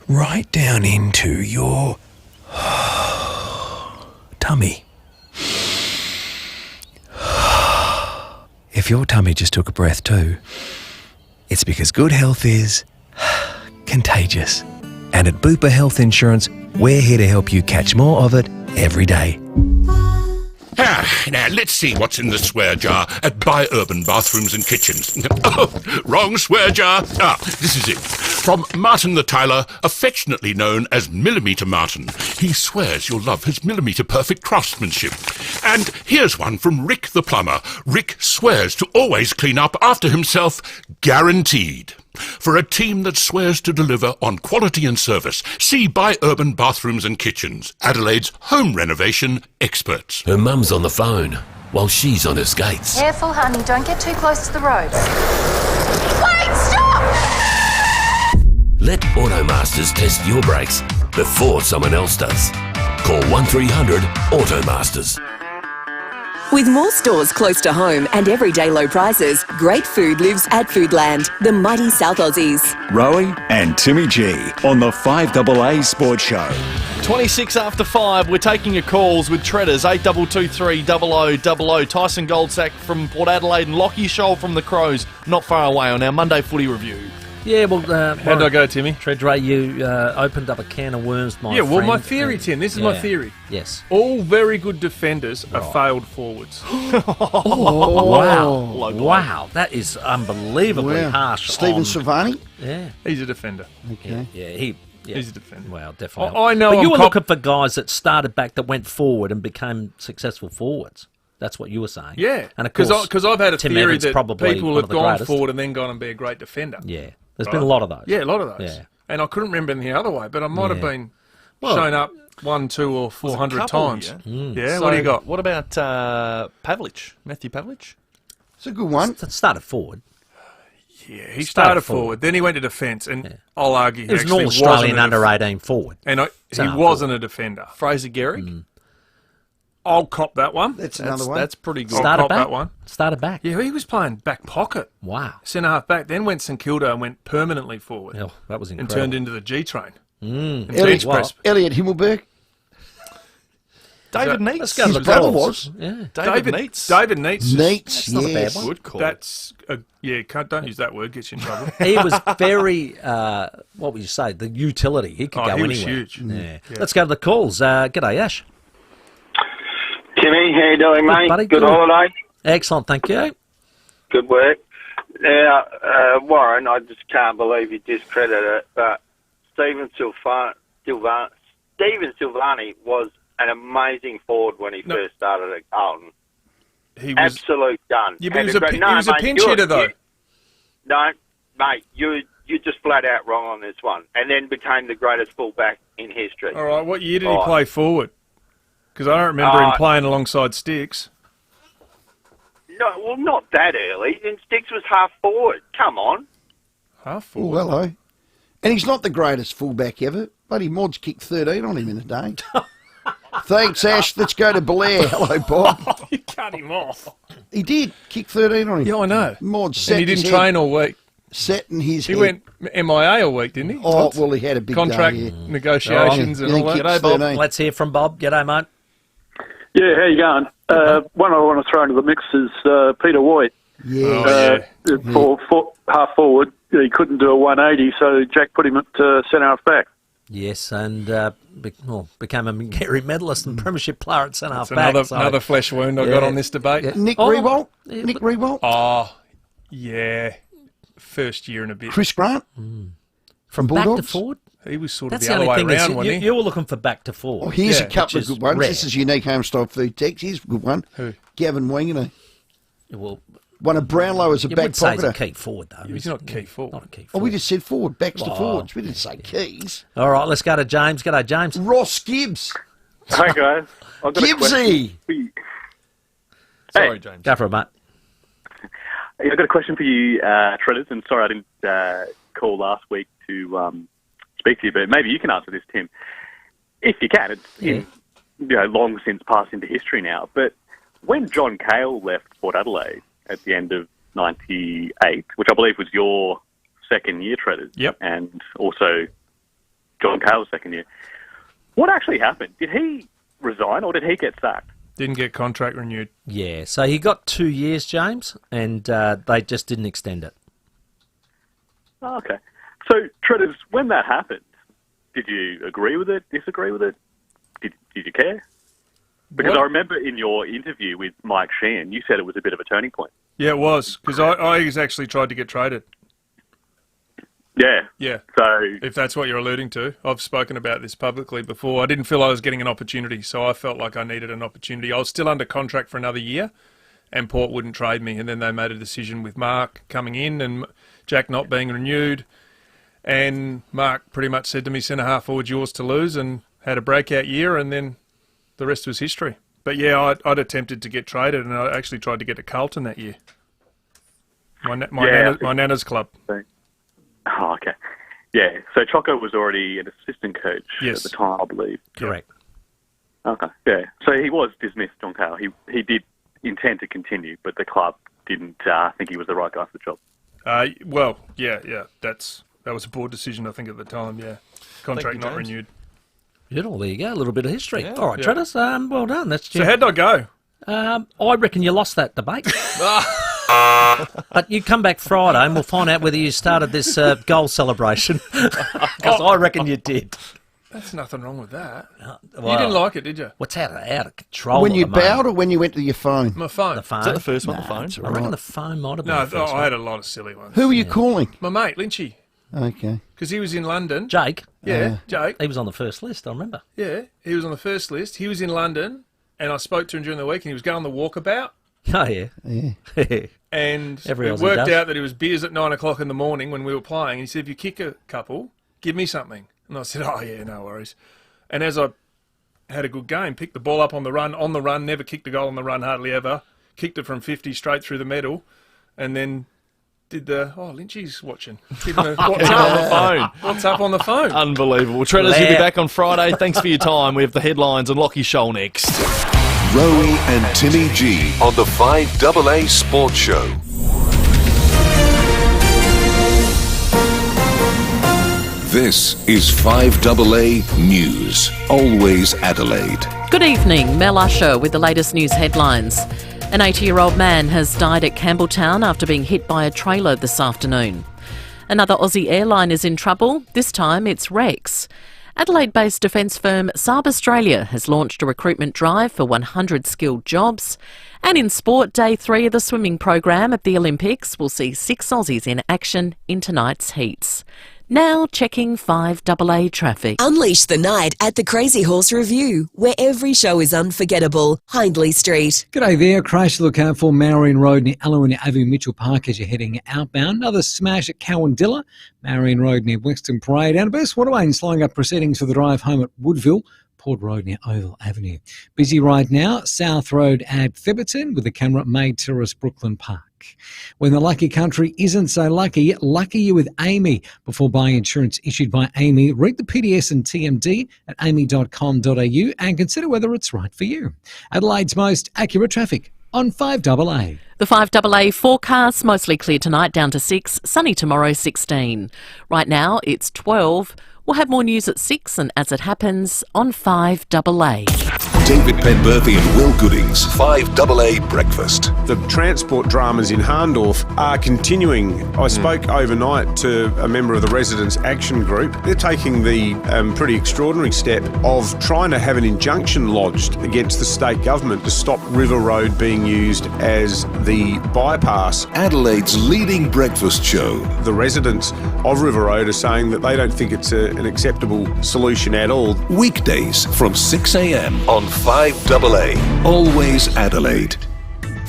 S23: right down into your Tummy. If your tummy just took a breath too, it's because good health is contagious. And at Bupa Health Insurance, we're here to help you catch more of it every day.
S3: Now, let's see what's in the swear jar at Buy Urban Bathrooms and Kitchens. Oh, wrong swear jar. This is it. From Martin the Tiler, affectionately known as Millimetre Martin. He swears you'll love his millimetre-perfect craftsmanship. And here's one from Rick the Plumber. Rick swears to always clean up after himself, guaranteed. For a team that swears to deliver on quality and service, see Buy Urban Bathrooms and Kitchens, Adelaide's home renovation experts.
S11: Her mum's on the phone while she's on her skates.
S12: Careful, honey. Don't get too close to the road. Wait, stop!
S11: Let Automasters test your brakes before someone else does. Call 1300 Automasters.
S4: With more stores close to home and everyday low prices, great food lives at Foodland, the mighty South Aussies.
S26: Rowey and Timmy G on the 5AA Sports Show.
S9: 26 after 5, we're taking your calls with Treaders, 8223 0000. Tyson Goldsack from Port Adelaide and Lockie Scholl from the Crows, not far away on our Monday footy review.
S13: Yeah, well...
S29: how did I go, Timmy?
S13: Treadray, you opened up a can of worms, my friend.
S29: Yeah, well, my theory, Tim, this is my theory.
S13: Yes.
S29: All very good defenders are failed forwards.
S13: Wow. Wow, that is unbelievably harsh.
S1: Stephen Silvani?
S13: Yeah.
S29: He's a defender.
S1: Okay.
S13: Yeah,
S29: he's a defender.
S13: Well, definitely.
S29: I know.
S13: But you were looking for guys that started back that went forward and became successful forwards. That's what you were saying.
S29: Yeah,
S13: and of course,
S29: because I've had a
S13: Tim
S29: theory
S13: Evans
S29: that
S13: probably
S29: people have gone forward and then gone and be a great defender.
S13: Yeah, there's been a lot of those.
S29: Yeah, a lot of those.
S13: Yeah.
S29: And I couldn't remember them the other way, but I might have been
S9: Well,
S29: shown up 1, 2 or 400 times. Yeah,
S9: So
S29: what do you got?
S9: What about Pavlich? Matthew Pavlich?
S1: It's a good one.
S13: That started forward.
S29: Yeah, he started forward. Then he went to defence, and I'll argue
S13: he was an All-Australian under-18 forward.
S29: And he wasn't a defender.
S9: Fraser Gehrig?
S29: I'll cop that one.
S1: That's another one.
S9: That's pretty good.
S29: I'll cop that one.
S13: Started back.
S29: Yeah, he was playing back pocket.
S13: Wow.
S29: Centre half back. Then went St Kilda and went permanently forward.
S13: Oh, that was
S29: and
S13: incredible.
S29: turned into the G train. And
S1: Elliot,
S29: bench press.
S1: Elliot Himmelberg.
S9: David Neitz.
S13: Let's go to
S1: His
S13: the
S1: brother
S13: calls.
S1: was.
S13: Yeah.
S9: David Neitz.
S29: David Neitz.
S1: Neitz,
S13: not a bad
S1: yes.
S13: one.
S29: Good call. That's don't use that word. Gets you in trouble.
S13: He was very, what would you say, the utility. He could go
S29: he
S13: anywhere.
S29: was huge.
S13: Yeah. Let's go to the calls. G'day, Ash.
S10: Timmy, how you doing, mate?
S13: Buddy,
S10: good holiday?
S13: Excellent, thank you.
S10: Good work. Now, Warren, I just can't believe you discredited it, but Stephen Silvani was an amazing forward when he first started at Carlton.
S29: He was
S10: absolute gun.
S29: Yeah, but he was a pinch hitter, though.
S10: No, mate, you're just flat out wrong on this one. And then became the greatest fullback in history.
S29: All right, what year did he play forward? Because I don't remember him playing alongside Sticks.
S10: No, well, not that early. And Sticks was half forward. Come on.
S29: Half
S1: Oh,
S29: forward?
S1: hello. And he's not the greatest fullback ever. Buddy Mod's kicked 13 on him in a day. Thanks, Ash. Let's go to Blair. Hello, Bob.
S29: You cut him off.
S1: He did. Kick 13 on him.
S29: Yeah, I know.
S1: Mod
S29: And
S1: set
S29: he didn't
S1: his
S29: train
S1: head,
S29: all week.
S1: set in his
S29: He
S1: head.
S29: went MIA all week, didn't he?
S1: Oh, well, he had a big
S29: contract
S1: day,
S29: negotiations and all that.
S13: G'day, Bob. Let's hear from Bob. G'day, mate.
S14: Yeah, how you going? One I want to throw into the mix is Peter White. For half forward, he couldn't do a 180, so Jack put him at centre half back.
S13: Yes, and became a Gary medalist and premiership player at centre half back.
S29: Another flesh wound I got on this debate.
S13: Yeah.
S1: Nick Rewalt? Nick Rewalt?
S29: Oh, yeah. First year and a bit.
S1: Chris Grant?
S13: From back to forward?
S29: He was sort of
S13: That's
S29: the other way
S13: thing
S29: around, wasn't he?
S13: You were looking for back to forward.
S1: Oh, here's a couple of good ones.
S13: Rare.
S1: This is unique home-style food text. Here's a good one.
S29: Who?
S1: Gavin Wanganey.
S13: Well,
S1: One of Brownlow as a
S13: you
S1: back
S13: would say he's a
S1: pocketer.
S13: key forward, though.
S29: He's not key forward.
S13: Not a key
S1: Oh,
S13: forward.
S1: we just said forward. Backs to forwards. We didn't say keys.
S13: All right, let's go to James. G'day, James.
S1: Ross Gibbs.
S14: Hi, guys. I've got a
S1: Gibbsy.
S14: question for you.
S9: Sorry, James.
S13: Go for it, mate.
S14: I've got a question for you, Treaders, and sorry I didn't call last week to speak to you, but maybe you can answer this, Tim. If you can, it's long since passed into history now, but when John Cale left Port Adelaide at the end of 98, which I believe was your second year, Treaders,
S29: Yep.
S14: and also John Cale's second year, What actually happened? Did he resign or did he get sacked?
S29: Didn't get contract renewed.
S13: Yeah, so he got 2 years, James, and they just didn't extend it.
S14: Oh, okay. So, Treaders, when that happened, did you agree with it, disagree with it? Did you care? Because I remember in your interview with Mike Sheehan, you said it was a bit of a turning point.
S29: Yeah, it was, because I actually tried to get traded.
S14: Yeah.
S29: Yeah.
S14: So,
S29: if that's what you're alluding to, I've spoken about this publicly before. I didn't feel I was getting an opportunity, so I felt like I needed an opportunity. I was still under contract for another year, and Port wouldn't trade me. And then they made a decision with Mark coming in and Jack not being renewed. And Mark pretty much said to me, centre-half forward's yours to lose, and had a breakout year, and then the rest was history. But yeah, I'd attempted to get traded, and I actually tried to get to Carlton that year. My Nana's club.
S14: Oh, okay. Yeah, so Choco was already an assistant coach
S29: Yes.
S14: at the time, I believe.
S13: Correct.
S14: Okay, yeah. So he was dismissed, John Cale. He did intend to continue, but the club didn't think he was the right guy for the job.
S29: Well, yeah. That was a board decision, I think, at the time, yeah. Contract not renewed.
S13: Yeah, well, there you go. A little bit of history.
S29: Yeah.
S13: All right,
S29: Yeah.
S13: Treaders, well done. That's
S29: So how'd I go?
S13: I reckon you lost that debate. But you come back Friday and we'll find out whether you started this goal celebration. Because I reckon you did.
S29: That's nothing wrong with that.
S13: Well,
S29: you didn't like it, did you?
S13: What's out of control?
S1: When
S13: at
S1: you
S13: the moment.
S1: bowed or when you went to your phone?
S29: My phone.
S13: The phone.
S9: Is that the first one, the phone?
S1: it's all
S13: I reckon
S1: right.
S13: the phone might have been
S29: No,
S13: the first
S29: I
S13: one.
S29: had a lot of silly ones.
S1: Who were you calling?
S29: My mate, Lynchy.
S1: Okay.
S29: Because he was in London.
S13: Jake.
S29: Yeah, Jake.
S13: He was on the first list, I remember.
S29: Yeah, he was on the first list. He was in London, and I spoke to him during the week, and he was going the walkabout.
S13: Oh, yeah.
S1: Yeah.
S29: And
S13: Every
S29: it
S13: Aussie
S29: worked
S13: does.
S29: out that it was beers at 9 o'clock in the morning when we were playing. And he said, if you kick a couple, give me something. And I said, oh, yeah, no worries. And as I had a good game, picked the ball up on the run, never kicked a goal on the run, hardly ever. Kicked it from 50 straight through the middle, and then did Lynchy's watching. Give him a
S9: What's up on the phone?
S29: What's up on the phone?
S9: Unbelievable. Treaders, you'll be back on Friday. Thanks for your time. We have the headlines and Lockie Shoal next.
S7: Rowey and Timmy G on the 5AA Sports Show. This is 5AA News. Always Adelaide.
S17: Good evening, Mel Usher with the latest news headlines. An 80-year-old man has died at Campbelltown after being hit by a trailer this afternoon. Another Aussie airline is in trouble. This time it's Rex. Adelaide-based defence firm Saab Australia has launched a recruitment drive for 100 skilled jobs. And in sport, day 3 of the swimming program at the Olympics will see 6 Aussies in action in tonight's heats. Now checking 5AA traffic.
S4: Unleash the night at the Crazy Horse Review, where every show is unforgettable. Hindley Street.
S5: G'day there. Crash to look out for Marion Road near Alowin Avenue, Mitchell Park as you're heading outbound. Another smash at Cowandilla, Marion Road near Western Parade. And Best Waterway slowing up proceedings for the drive home at Woodville, Port Road near Oval Avenue. Busy right now, South Road at Theberton with the camera at May Terrace, Brooklyn Park. When the lucky country isn't so lucky, lucky you with Amy. Before buying insurance issued by Amy, read the PDS and TMD at amy.com.au and consider whether it's right for you. Adelaide's most accurate traffic on 5AA.
S17: The 5AA forecast, mostly clear tonight, down to 6, sunny tomorrow 16. Right now it's 12. We'll have more news at 6 and as it happens on 5AA.
S7: David Penberthy and Will Goodings, 5AA Breakfast.
S18: The transport dramas in Harndorf are continuing. I spoke overnight to a member of the Residents Action Group. They're taking the pretty extraordinary step of trying to have an injunction lodged against the state government to stop River Road being used as the bypass.
S7: Adelaide's leading breakfast show.
S18: The residents of River Road are saying that they don't think it's an acceptable solution at all.
S7: Weekdays from 6 a.m. on 5AA. Always Adelaide.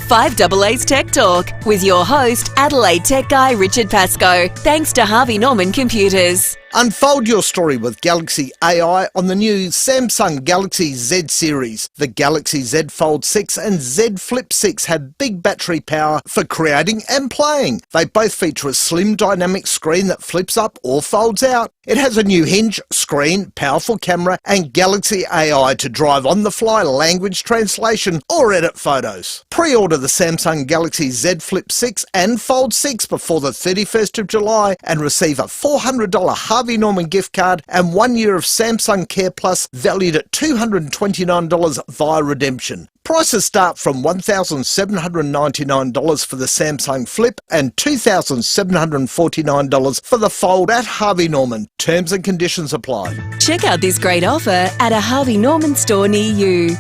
S4: 5AA's Tech Talk with your host, Adelaide Tech Guy Richard Pascoe. Thanks to Harvey Norman Computers.
S19: Unfold your story with Galaxy AI on the new Samsung Galaxy Z series. The Galaxy Z Fold 6 and Z Flip 6 have big battery power for creating and playing. They both feature a slim dynamic screen that flips up or folds out. It has a new hinge, screen, powerful camera and Galaxy AI to drive on-the-fly language translation or edit photos. Pre-order the Samsung Galaxy Z Flip 6 and Fold 6 before the 31st of July and receive a $400 hardware Harvey Norman gift card and 1 year of Samsung Care Plus valued at $229 via redemption. Prices start from $1,799 for the Samsung Flip and $2,749 for the Fold at Harvey Norman. Terms and conditions apply.
S4: Check out this great offer at a Harvey Norman store near you.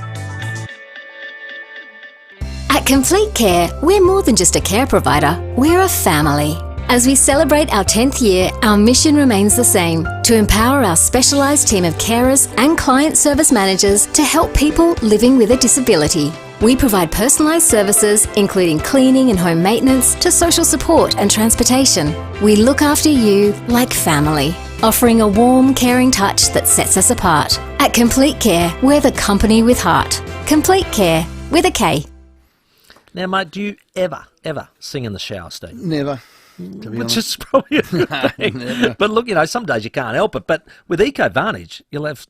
S2: At Complete Care, we're more than just a care provider, we're a family. As we celebrate our 10th year, our mission remains the same, to empower our specialised team of carers and client service managers to help people living with a disability. We provide personalised services, including cleaning and home maintenance, to social support and transportation. We look after you like family, offering a warm, caring touch that sets us apart. At Complete Care, we're the company with heart. Complete Care, with a K.
S13: Now, mate, do you ever sing in the shower, Steve?
S1: Never.
S13: Which is probably a good thing. But look, some days you can't help it. But with EcoVantage, you'll have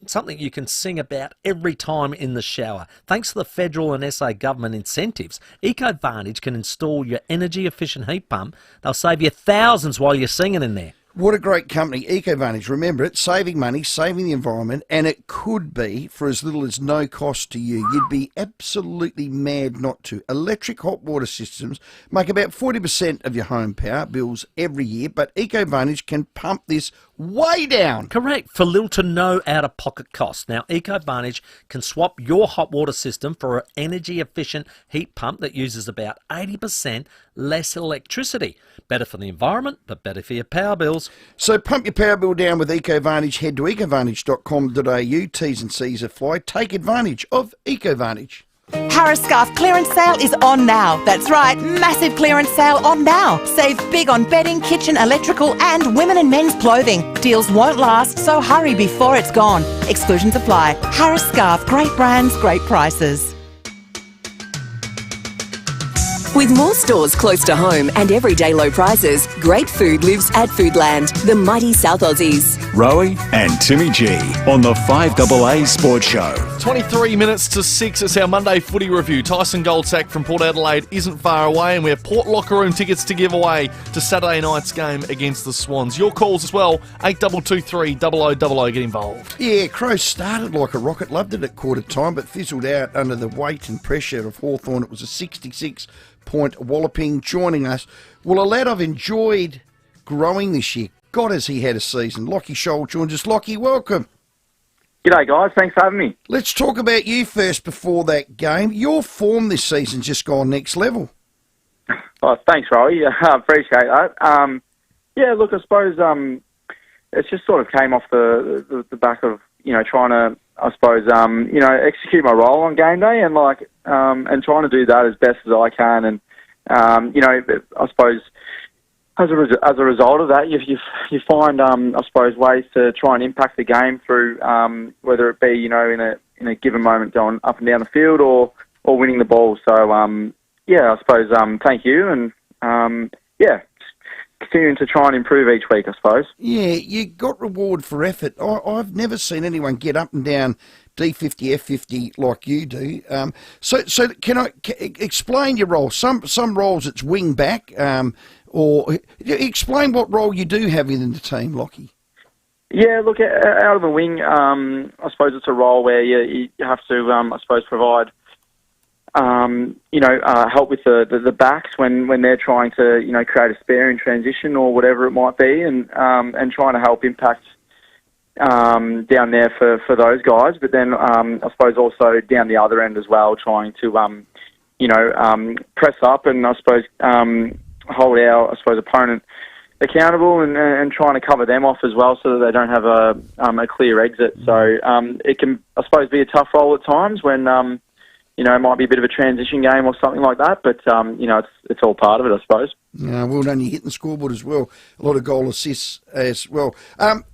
S13: something you can sing about every time in the shower. Thanks to the federal and SA government incentives, EcoVantage can install your energy-efficient heat pump. They'll save you thousands while you're singing in there.
S1: What a great company, EcoVantage. Remember it, saving money, saving the environment, and it could be for as little as no cost to you. You'd be absolutely mad not to. Electric hot water systems make about 40% of your home power bills every year, but EcoVantage can pump this way down.
S13: Correct, for little to no out-of-pocket cost. Now, EcoVantage can swap your hot water system for an energy-efficient heat pump that uses about 80% less electricity. Better for the environment, but better for your power bills.
S1: So pump your power bill down with EcoVantage. Head to ecovantage.com.au. T's and C's apply. Take advantage of EcoVantage.
S6: Harris Scarf clearance sale is on now. That's right, massive clearance sale on now. Save big on bedding, kitchen, electrical and women and men's clothing. Deals won't last, so hurry before it's gone. Exclusions apply. Harris Scarf, great brands, great prices.
S4: With more stores close to home and everyday low prices, great food lives at Foodland, the mighty South Aussies.
S26: Rowey and Timmy G on the 5AA Sports Show.
S9: 23 minutes to 6. It's our Monday footy review. Tyson Goldsack from Port Adelaide isn't far away, and we have Port Locker Room tickets to give away to Saturday night's game against the Swans. Your calls as well, 8223 0000. Get involved.
S1: Yeah, Crows started like a rocket, loved it at quarter time, but fizzled out under the weight and pressure of Hawthorn. It was a 66-point walloping. Joining us, well, a lad I've enjoyed growing this year. God, has he had a season. Lockie Scholl joins us. Lockie, welcome.
S20: G'day, guys. Thanks for having me.
S1: Let's talk about you first before that game. Your form this season's just gone next level.
S20: Oh, thanks, Rowey. I appreciate that. Yeah, look, I suppose it just sort of came off the back of, trying to, I suppose, execute my role on game day and and trying to do that as best as I can. And, I suppose as a result of that, you find, I suppose, ways to try and impact the game through, whether it be, in a given moment going up and down the field or winning the ball. So, I suppose, thank you. And, continuing to try and improve each week, I suppose. Yeah,
S1: you got reward for effort. I've never seen anyone get up and down D50, F50 like you do. So can I explain your role? Some roles it's wing back, or explain what role you do have within the team, Lockie.
S20: Yeah, look, out of the wing, I suppose it's a role where you have to, I suppose, provide help with the backs when they're trying to, create a spare in transition or whatever it might be, and trying to help impact down there for those guys. But then I suppose also down the other end as well, trying to press up and I suppose hold our opponent accountable and trying to cover them off as well so that they don't have a clear exit. So it can, I suppose, be a tough role at times when it might be a bit of a transition game or something like that, but, it's all part of it, I suppose.
S1: Yeah, well done. You're hitting the scoreboard as well. A lot of goal assists as well.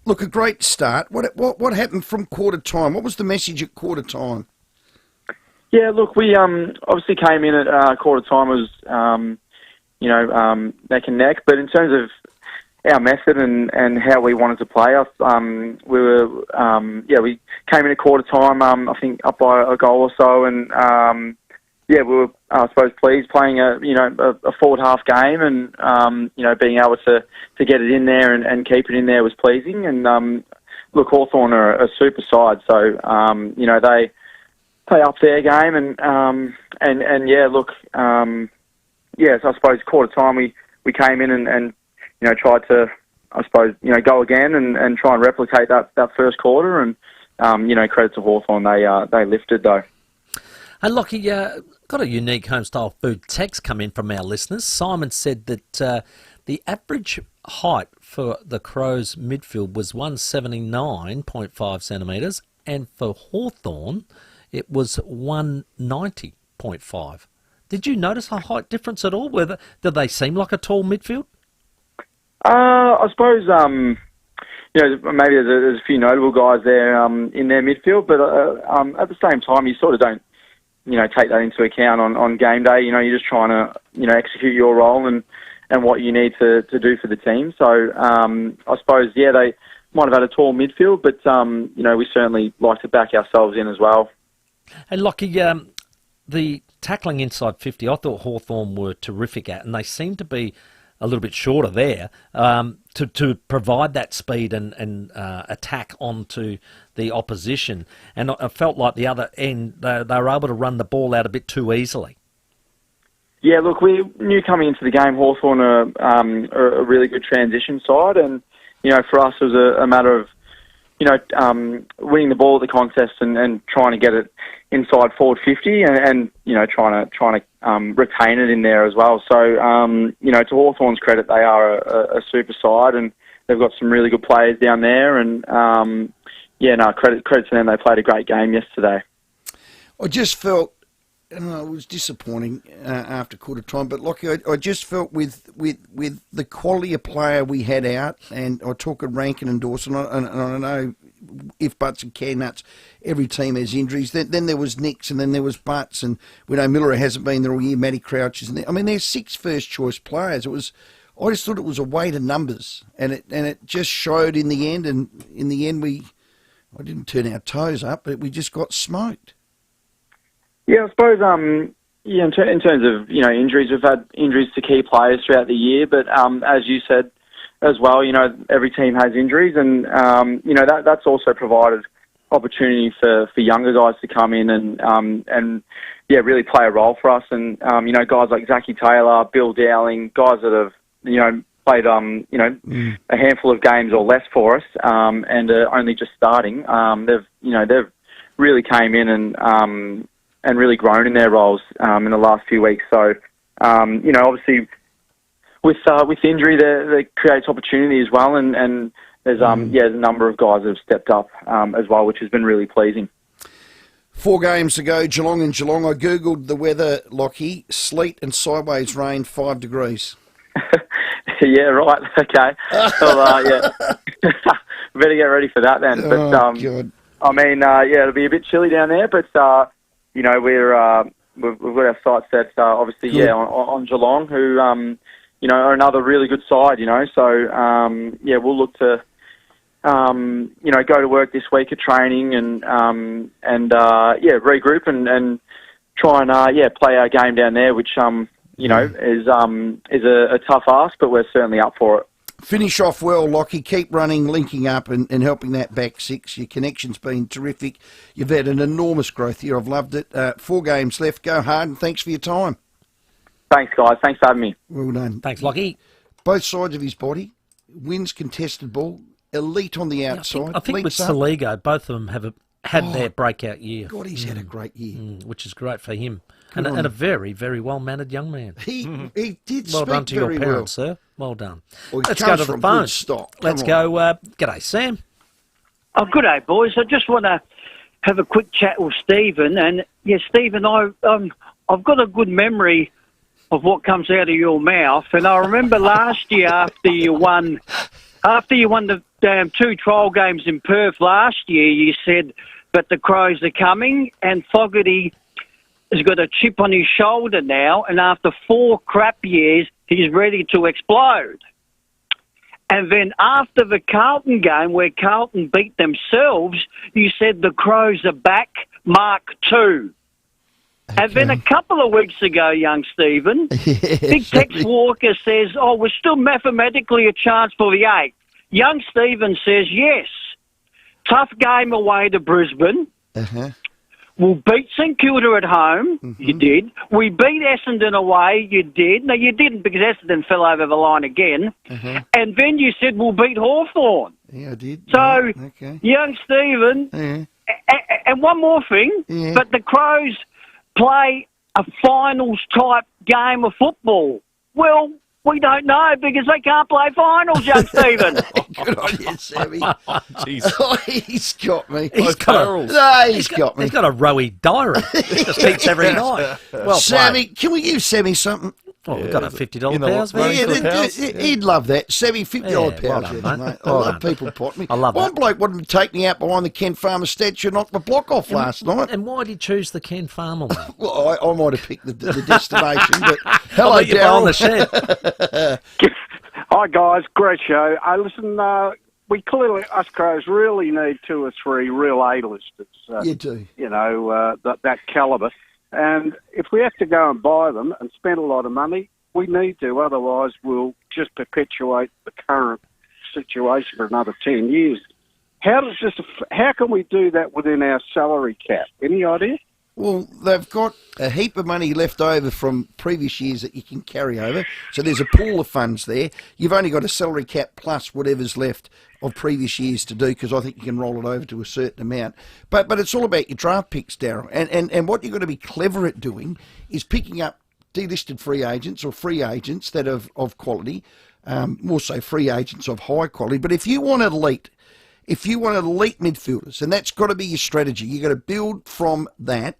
S1: Look, a great start. What happened from quarter time? What was the message at quarter time?
S20: Yeah, look, we obviously came in at quarter time. It was, neck and neck. But in terms of our method and how we wanted to play, we came in at quarter time, I think, up by a goal or so, and we were, I suppose, pleased playing a forward half game, and being able to get it in there and keep it in there was pleasing. And look, Hawthorn are a super side, so they play up their game, and so I suppose quarter time we came in and tried to, I suppose, go again and try and replicate that first quarter, and credit to Hawthorn, they lifted though.
S13: Hey, Lockie, got a unique homestyle food text come in from our listeners. Simon said that the average height for the Crows midfield was 179.5 centimetres, and for Hawthorn it was 190.5. Did you notice a height difference at all? Did they seem like a tall midfield?
S20: I suppose maybe there's a few notable guys there in their midfield, but at the same time you sort of don't take that into account on game day. You're just trying to execute your role and what you need to do for the team. So I suppose they might have had a tall midfield, but we certainly like to back ourselves in as well.
S13: Hey, Lockie, the tackling inside 50, I thought Hawthorn were terrific at, and they seem to be a little bit shorter there to provide that speed and attack onto the opposition. And I felt like the other end, they were able to run the ball out a bit too easily.
S20: Yeah, look, we knew coming into the game Hawthorn are a really good transition side, and for us it was a matter of winning the ball at the contest and trying to get it inside forward 50 and trying to retain it in there as well. So to Hawthorn's credit, they are a super side, and they've got some really good players down there, and credit to them. They played a great game yesterday.
S1: I just felt it was disappointing after quarter time, but Lockie, I just felt with the quality of player we had out, and I talk of Rankin and Dawson, and I know if Butts and Carnuts, every team has injuries. Then there was Nicks, and then there was Butts, and we know Miller hasn't been there all year. Matty Crouch isn't there. I mean, there's 6 first choice players. I just thought it was a weight of numbers, and it just showed in the end. And in the end, I didn't turn our toes up, but we just got smoked.
S20: Yeah, I suppose, in terms of, injuries, we've had injuries to key players throughout the year, but as you said as well, every team has injuries, and, that's also provided opportunity for younger guys to come in and really play a role for us. And, guys like Zachy Taylor, Bill Dowling, guys that have, played, a handful of games or less for us, and are only just starting. They've really came in and really grown in their roles in the last few weeks. So, obviously, with injury, there creates opportunity as well, and there's there's a number of guys that have stepped up as well, which has been really pleasing.
S1: 4 games ago, Geelong and Geelong. I googled the weather, Lockie. Sleet and sideways rain, 5 degrees.
S20: Yeah, right. Okay. Well, better get ready for that then. But
S1: God.
S20: I mean, it'll be a bit chilly down there, but we've got our sights set, obviously, on Geelong, who, are another really good side, So, we'll look to, go to work this week at training and regroup and try and, play our game down there, which, is a tough ask, but we're certainly up for it.
S1: Finish off well, Lockie. Keep running, linking up and helping that back 6. Your connection's been terrific. You've had an enormous growth here. I've loved it. 4 games left. Go hard, and thanks for your time.
S20: Thanks, guys. Thanks for having me.
S1: Well done.
S13: Thanks, Lockie.
S1: Both sides of his body. Wins contested ball. Elite on the outside.
S13: I think with Saligo, both of them have had their breakout year.
S1: God, he's had a great year.
S13: Which is great for him. And a very, very well-mannered young man.
S1: He did
S13: well
S1: speak
S13: done to your
S1: very
S13: parents,
S1: well.
S13: sir. Well done.
S1: Well,
S13: Let's go to the phone. Let's go. G'day, Sam.
S8: Oh, good day, boys. I just want to have a quick chat with Stephen. And, Stephen, I've got a good memory of what comes out of your mouth. And I remember last year after you won the 2 trial games in Perth last year, you said, but the Crows are coming, and Fogarty has got a chip on his shoulder now, and after 4 crap years, he's ready to explode. And then after the Carlton game, where Carlton beat themselves, you said the Crows are back, Mark II. And then a couple of weeks ago, young Stephen, Big Tex Walker says, we're still mathematically a chance for the 8. Young Stephen says, yes. Tough game away to Brisbane.
S1: Uh-huh.
S8: We'll beat St Kilda at home. Mm-hmm. You did. We beat Essendon away. You did. No, you didn't, because Essendon fell over the line again. Uh-huh. And then you said we'll beat Hawthorn.
S1: Yeah, I did.
S8: So, young Stephen, and one more thing, but the Crows play a finals-type game of football. Well, we don't know because they can't play finals, young Stephen.
S1: Good on you, Sammy.
S9: Jeez.
S1: He's got me.
S13: He's got
S1: me.
S13: He's got a Rowey diary. He just eats every night. Well,
S1: Sammy, can we give Sammy something?
S13: Oh, we've got a $50 pounds.
S1: He'd love that. Sammy, $50 pounds, mate. I love people pot me. I love One bloke wanted to take me out behind the Ken Farmer statue and knock my block off last night.
S13: And why did you choose the Ken Farmer one?
S1: Well, I might have picked the destination, but hello,
S13: Darryl. The shed.
S15: Hi, guys. Great show. Listen, we clearly, us Crows, really need 2 or 3 real A-listers.
S1: You do.
S15: You know, that calibre. And if we have to go and buy them and spend a lot of money, we need to. Otherwise, we'll just perpetuate the current situation for another 10 years. How can we do that within our salary cap? Any idea?
S1: Well, they've got a heap of money left over from previous years that you can carry over. So there's a pool of funds there. You've only got a salary cap plus whatever's left of previous years to do, because I think you can roll it over to a certain amount. But it's all about your draft picks, Darryl. And what you've got to be clever at doing is picking up delisted free agents or free agents that are of quality, more so free agents of high quality. But if you want elite midfielders, and that's got to be your strategy, you've got to build from that.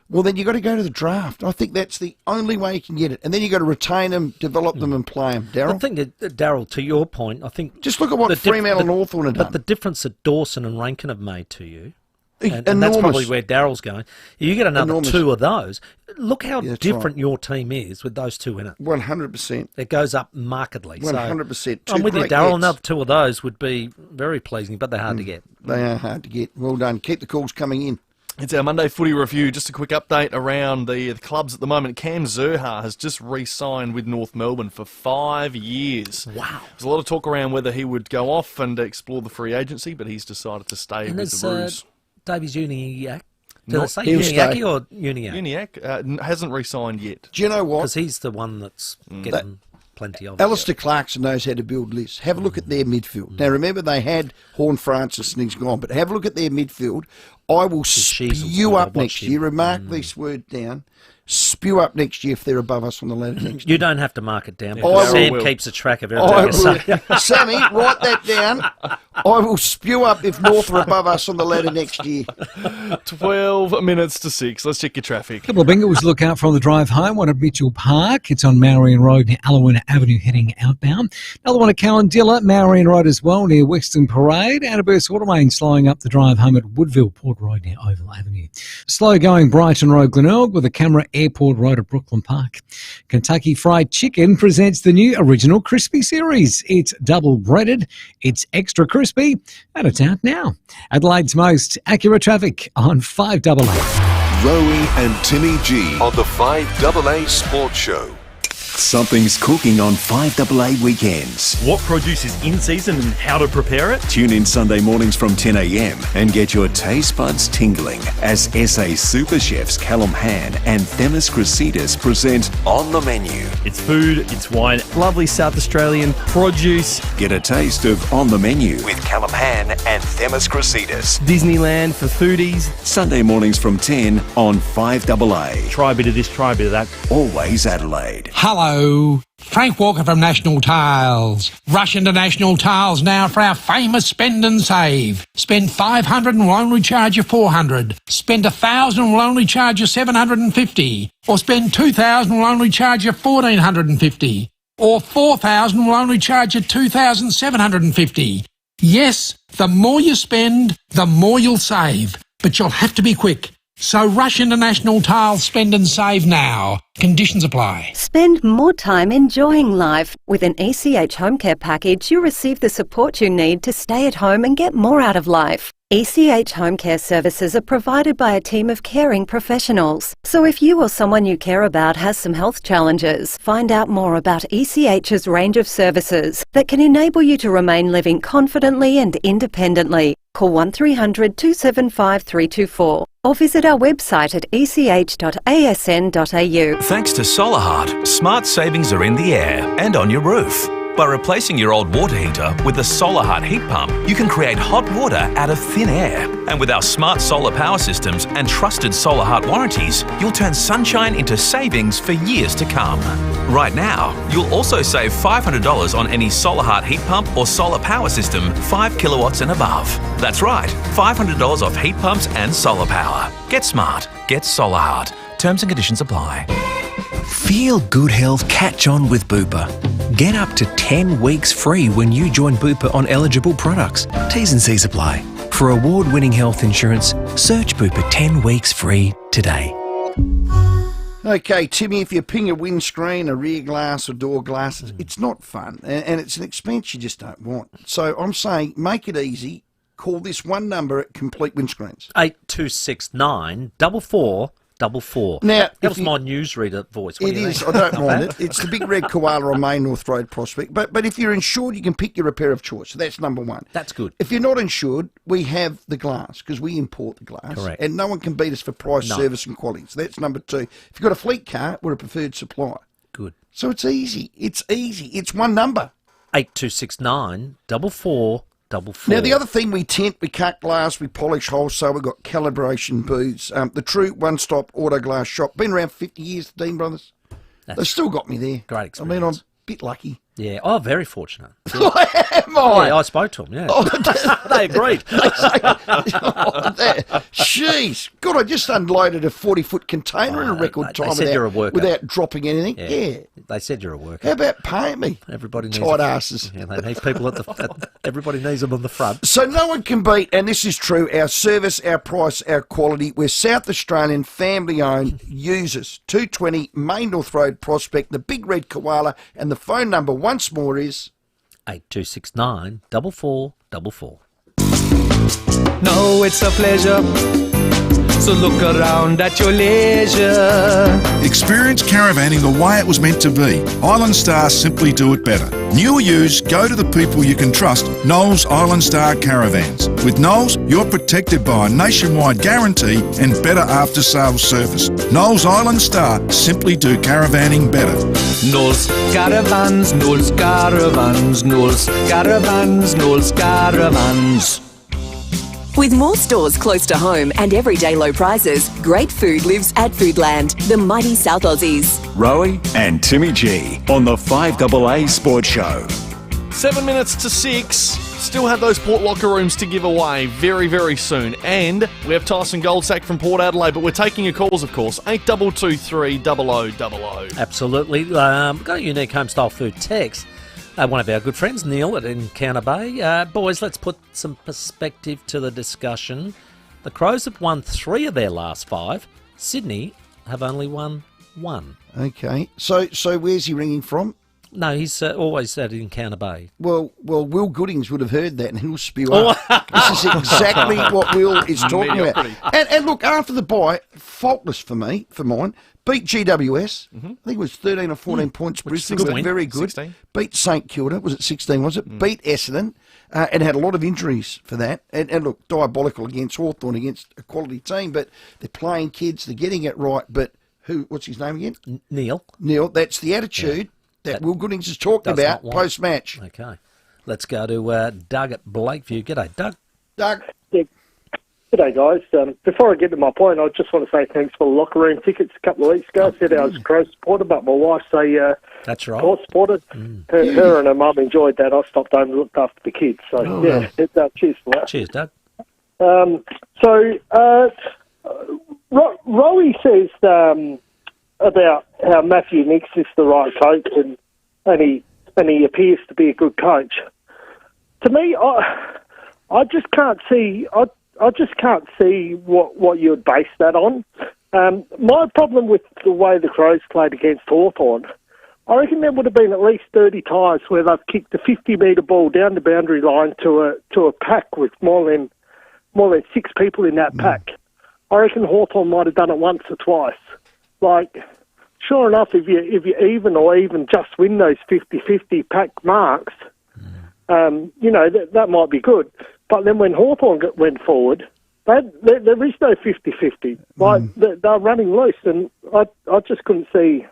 S1: Well, then you've got to go to the draft. I think that's the only way you can get it. And then you've got to retain them, develop them and play them. Darryl?
S13: I think, Darryl, to your point, I think...
S1: Just look at what Fremantle and Hawthorn have done.
S13: But the difference that Dawson and Rankin have made to you, and that's probably where Darryl's going, you get another 2 of those. Look how different your team is with those 2 in it.
S1: 100%.
S13: It goes up markedly.
S1: 100%.
S13: I'm with you, Darryl. Another 2 of those would be very pleasing, but they're hard to get.
S1: They are hard to get. Well done. Keep the calls coming in.
S9: It's our Monday footy review. Just a quick update around the clubs at the moment. Cam Zurhaar has just re-signed with North Melbourne for 5 years.
S13: Wow.
S9: There's a lot of talk around whether he would go off and explore the free agency, but he's decided to stay with the Roos.
S13: Davies Uniacke. Did I say Uniacke or Uniacke?
S9: Uniacke hasn't re-signed yet.
S1: Do you know what?
S13: Because he's the one that's getting plenty of.
S1: Alistair Clarkson knows how to build lists. Have a look at their midfield. Now, remember, they had Horn Francis and he's gone, but have a look at their midfield. I will spew up next year. Remark this word down. Spew up next year if they're above us on the ladder next year.
S13: You don't have to mark it down. Sam keeps a track of everything.
S1: Sammy, write that down. I will spew up if North are above us on the ladder next year.
S9: 12 minutes to 6. Let's check your traffic.
S5: A couple of bingos to look out for on the drive home. One at Mitchell Park. It's on Marion Road near Allawina Avenue heading outbound. Another one at Callendilla, Marion Road as well near Western Parade. And a burst water main slowing up the drive home at Woodville Port Road near Oval Avenue. Slow going Brighton Road Glenelg with a camera Airport Road at Brooklyn Park. Kentucky Fried Chicken presents the new Original Crispy series. It's double breaded, it's extra crispy, and it's out now. Adelaide's most accurate traffic on 5AA.
S7: Rowey and Timmy G on the 5AA Sports Show.
S26: Something's cooking on 5AA weekends.
S16: What produce is in season and how to prepare it?
S26: Tune in Sunday mornings from 10 a.m. and get your taste buds tingling as SA super chefs Callum Han and Themis Crusadis present On the Menu.
S16: It's food, it's wine, lovely South Australian produce.
S26: Get a taste of On the Menu with Callum Han and Themis Crusadis.
S16: Disneyland for foodies.
S26: Sunday mornings from 10 on 5AA.
S16: Try a bit of this, try a bit of that.
S26: Always Adelaide.
S21: Hello, Frank Walker from National Tiles. Rush into National Tiles now for our famous spend and save. Spend $500 and we'll only charge you $400. Spend $1,000 and we'll only charge you $750. Or spend $2,000 and we'll only charge you $1,450. Or $4,000 and we'll only charge you $2,750. Yes, the more you spend, the more you'll save. But you'll have to be quick. So rush into National Tiles Spend and Save now. Conditions apply.
S22: Spend more time enjoying life. With an ECH home care package, you receive the support you need to stay at home and get more out of life. ECH Home Care services are provided by a team of caring professionals. So if you or someone you care about has some health challenges, find out more about ECH's range of services that can enable you to remain living confidently and independently. Call 1300 275 324 or visit our website at ech.asn.au.
S3: Thanks to Solar Heart, smart savings are in the air and on your roof. By replacing your old water heater with a Solar Heart heat pump, you can create hot water out of thin air. And with our smart solar power systems and trusted Solar Heart warranties, you'll turn sunshine into savings for years to come. Right now, you'll also save $500 on any Solar Heart heat pump or solar power system 5 kilowatts and above. That's right, $500 off heat pumps and solar power. Get smart. Get Solar Heart. Terms and conditions apply.
S10: Feel good health catch on with Bupa. Get up to 10 weeks free when you join Bupa on eligible products. T's and C's apply. For award-winning health insurance, search Bupa 10 weeks free today.
S1: Okay, Timmy, if you ping a windscreen, a rear glass or door glasses, it's not fun and it's an expense you just don't want. So I'm saying make it easy. Call this one number at Complete Windscreens.
S13: 8269 4444.
S1: Now,
S13: that was my newsreader voice. What
S1: It
S13: do you
S1: is.
S13: think?
S1: I don't
S13: Not
S1: mind
S13: bad.
S1: it. It's the big red koala on Main North Road Prospect. But if you're insured, you can pick your repair of choice. So that's number one.
S13: That's good.
S1: If you're not insured, we have the glass because we import the glass.
S13: Correct.
S1: And no one can beat us for price,
S13: No.
S1: service and quality. So that's number two. If you've got a fleet car, we're a preferred supplier.
S13: Good.
S1: So it's easy. It's easy. It's one number.
S13: 8269 4444.
S1: Now, the other thing, we tint, we cut glass, we polish wholesale, we've got calibration booths. The true one-stop auto glass shop. Been around 50 years, the Dean Brothers. They've still got me there.
S13: Great experience.
S1: I mean, I'm a bit lucky.
S13: Yeah. Oh, very fortunate.
S1: Am I?
S13: Yeah, I spoke to them, yeah.
S1: Oh,
S13: they agreed.
S1: Jeez. God, I just unloaded a 40-foot container in a record time
S13: said you're a worker.
S1: without dropping anything. Yeah.
S13: They said you're a worker.
S1: How about paying me?
S13: Everybody needs
S1: Tight asses.
S13: Yeah, they need people everybody needs them on the front.
S1: So no one can beat, and this is true, our service, our price, our quality. We're South Australian, family-owned users. 220 Main North Road Prospect, the big red koala, and the phone number once more is
S13: 8269 4444.
S11: No, it's a pleasure. So look around at your leisure.
S12: Experience caravanning the way it was meant to be. Island Star simply do it better. New or used, go to the people you can trust, Knowles Island Star Caravans. With Knowles, you're protected by a nationwide guarantee and better after-sales service. Knowles Island Star simply do caravanning better.
S11: Knowles Caravans, Knowles Caravans, Knowles Caravans, Knowles Caravans.
S4: With more stores close to home and everyday low prices, great food lives at Foodland, the mighty South Aussies.
S26: Rowey and Timmy G on the 5AA Sports Show.
S9: 7 minutes to 6. Still have those Port Locker rooms to give away very, very soon. And we have Tyson Goldsack from Port Adelaide, but we're taking your calls, of course. 8223 0000.
S13: Absolutely. Got a unique home-style food text. One of our good friends, Neil, at Encounter Bay. Boys, let's put some perspective to the discussion. The Crows have won 3 of their last 5. Sydney have only won 1.
S1: Okay. So where's he ringing from?
S13: No, he's always at Encounter Bay.
S1: Well, Will Goodings would have heard that and he'll spew up. This is exactly what Will is talking about. And look, after the bye, faultless for mine. Beat GWS. I think it was 13 or 14 points. Brisbane,
S9: good win.
S1: very good.
S9: 16.
S1: Beat St Kilda. Was it 16, was it? Beat Essendon and had a lot of injuries for that. And look, diabolical against Hawthorn, against a quality team. But they're playing kids. They're getting it right. But what's his name again?
S13: Neil.
S1: Neil, that's the attitude that Will Goodings is talking about post-match.
S13: Okay. Let's go to Doug at Blakeview. G'day, Doug.
S1: Doug.
S23: G'day, guys. Before I get to my point, I just want to say thanks for the locker room tickets a couple of weeks ago. I said I was a Crow supporter, but my wife's a
S13: That's right.
S23: Port supporter. Her and her mum enjoyed that. I stopped home and looked after the kids. So, cheers for that.
S13: Cheers, Doug.
S23: Rowey says about how Matthew Nix is the right coach and he appears to be a good coach. To me, I just can't see. I just can't see what you would base that on. My problem with the way the Crows played against Hawthorn, I reckon there would have been at least 30 times where they've kicked a 50-metre ball down the boundary line to a pack with more than more than 6 people in that pack. I reckon Hawthorn might have done it once or twice. Like, sure enough, if you even or even just win those 50-50 pack marks, that might be good. But then when Hawthorn went forward, there is no 50-50. Like, they're running loose, and I just couldn't see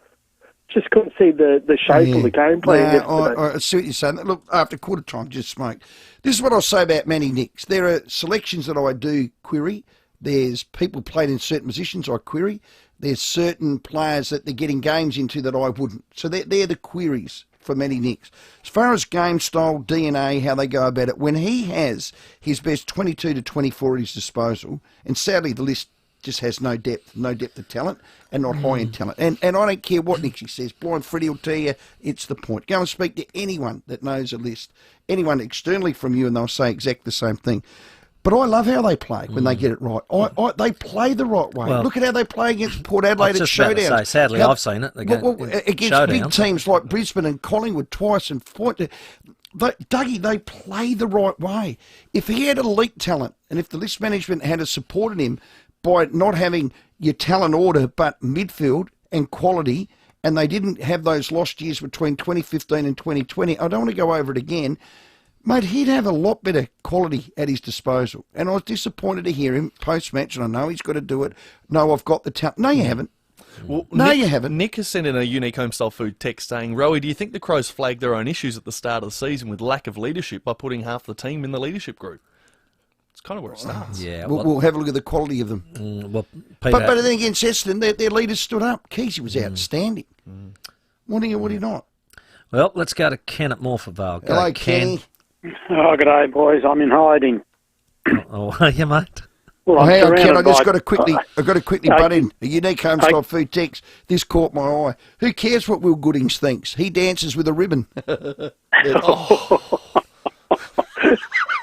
S23: the shape of the game plan yesterday.
S1: I see what you're saying. Look, after quarter time, just smoke. This is what I'll say about Manny Nicks. There are selections that I do query. There's people playing in certain positions I query. There's certain players that they're getting games into that I wouldn't. So they're the queries for Manny Nicks. As far as game style, DNA, how they go about it, when he has his best 22 to 24 at his disposal, and sadly the list just has no depth of talent and not high in talent. And I don't care what Nixie says. Blind Freddie will tell you it's the point. Go and speak to anyone that knows a list, anyone externally from you, and they'll say exactly the same thing. But I love how they play when they get it right. They play the right way.
S13: Well,
S1: look at how they play against Port Adelaide at Showdown.
S13: Sadly, I've seen it.
S1: Against
S13: Showdowns.
S1: big teams like Brisbane and Collingwood twice and Dougie, they play the right way. If he had elite talent and if the list management had supported him by not having your talent order but midfield and quality, and they didn't have those lost years between 2015 and 2020, I don't want to go over it again, mate, he'd have a lot better quality at his disposal. And I was disappointed to hear him post-match, and I know he's got to do it. No, I've got the talent. No, you haven't.
S9: Well,
S1: no, you haven't.
S9: Nick has sent in a unique home-style food text saying, Rowey, do you think the Crows flagged their own issues at the start of the season with lack of leadership by putting half the team in the leadership group? It's kind of where it starts.
S13: Yeah,
S1: we'll have a look at the quality of them. But then against Essendon, their leaders stood up. Kesey was outstanding. What are you not?
S13: Well, let's go to Ken at Morphettvale.
S1: Hello, Kenny.
S14: Oh, good day, boys. I'm in hiding.
S13: Oh, are you, mate?
S14: Well,
S1: hang on, Ken. I've got to quickly butt in. A unique home-style food text. This caught my eye. Who cares what Will Goodings thinks? He dances with a ribbon.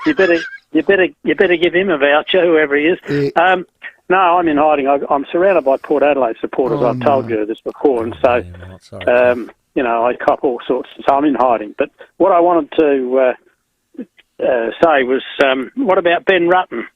S14: You better give him a voucher, whoever he is. Yeah. No, I'm in hiding. I'm surrounded by Port Adelaide supporters. I've told you this before, and so I cop all sorts. So I'm in hiding. But what I wanted to say was, what about Ben Rutten?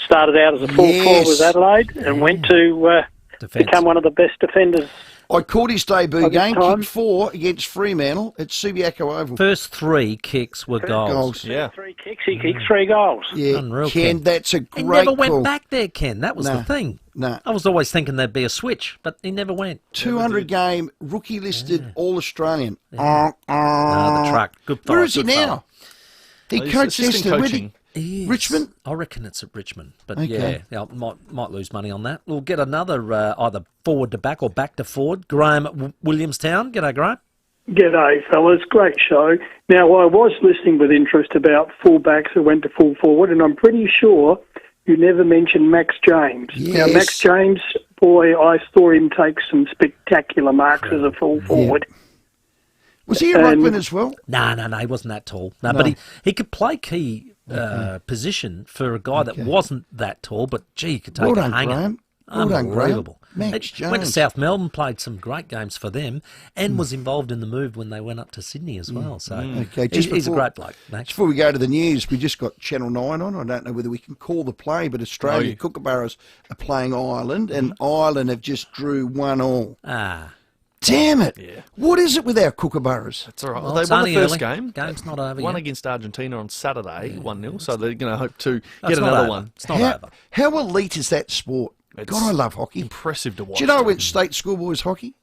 S14: Started out as a full forward with Adelaide and went to become one of the best defenders.
S1: I caught his debut game, kicked 4 against Fremantle at Subiaco Oval.
S13: First 3 kicks were goals.
S14: Yeah. 3 kicks, he kicked 3 goals.
S1: Yeah,
S13: Unreal,
S1: Ken, that's a great
S13: He never
S1: call.
S13: went back there, Ken. That was the thing.
S1: No.
S13: I was always thinking there'd be a switch, but he never went.
S1: 200 game, rookie listed, All-Australian.
S13: The truck. Good fella,
S1: Where is he now? He coached Essendon. Richmond?
S13: I reckon it's at Richmond. But
S1: Okay.
S13: yeah, might lose money on that. We'll get another either forward to back or back to forward. Graham at Williamstown. G'day, Graham.
S23: G'day, fellas. Great show. Now, I was listening with interest about fullbacks who went to full forward, and I'm pretty sure you never mentioned Max James.
S1: Yes.
S23: Now, Max James, boy, I saw him take some spectacular marks as a full forward.
S1: Was he a ruckman as well?
S13: No, he wasn't that tall. No. But he could play key position for a guy that wasn't that tall, but gee, he could take a hanger.
S1: Graham. Well done,
S13: Unbelievable.
S1: Max Jones.
S13: Went to South Melbourne, played some great games for them, and was involved in the move when they went up to Sydney as well. So he's a great bloke, Max.
S1: Before we go to the news, we just got Channel 9 on. I don't know whether we can call the play, but Australia, Kookaburras are playing Ireland, and Ireland have just drew 1-1. Damn it. Yeah. What is it with our Kookaburras?
S9: That's all right.
S13: Well,
S9: they won the first
S13: early.
S9: game.
S13: Game's not over
S9: Won
S13: yet.
S9: against Argentina on Saturday, 1-0, so they're going to hope to
S13: No,
S9: get
S13: it's not
S9: another
S13: over.
S9: one.
S13: It's not over.
S1: How elite is that sport? God, I love hockey.
S9: Impressive to watch.
S1: Do you know I went state schoolboys hockey?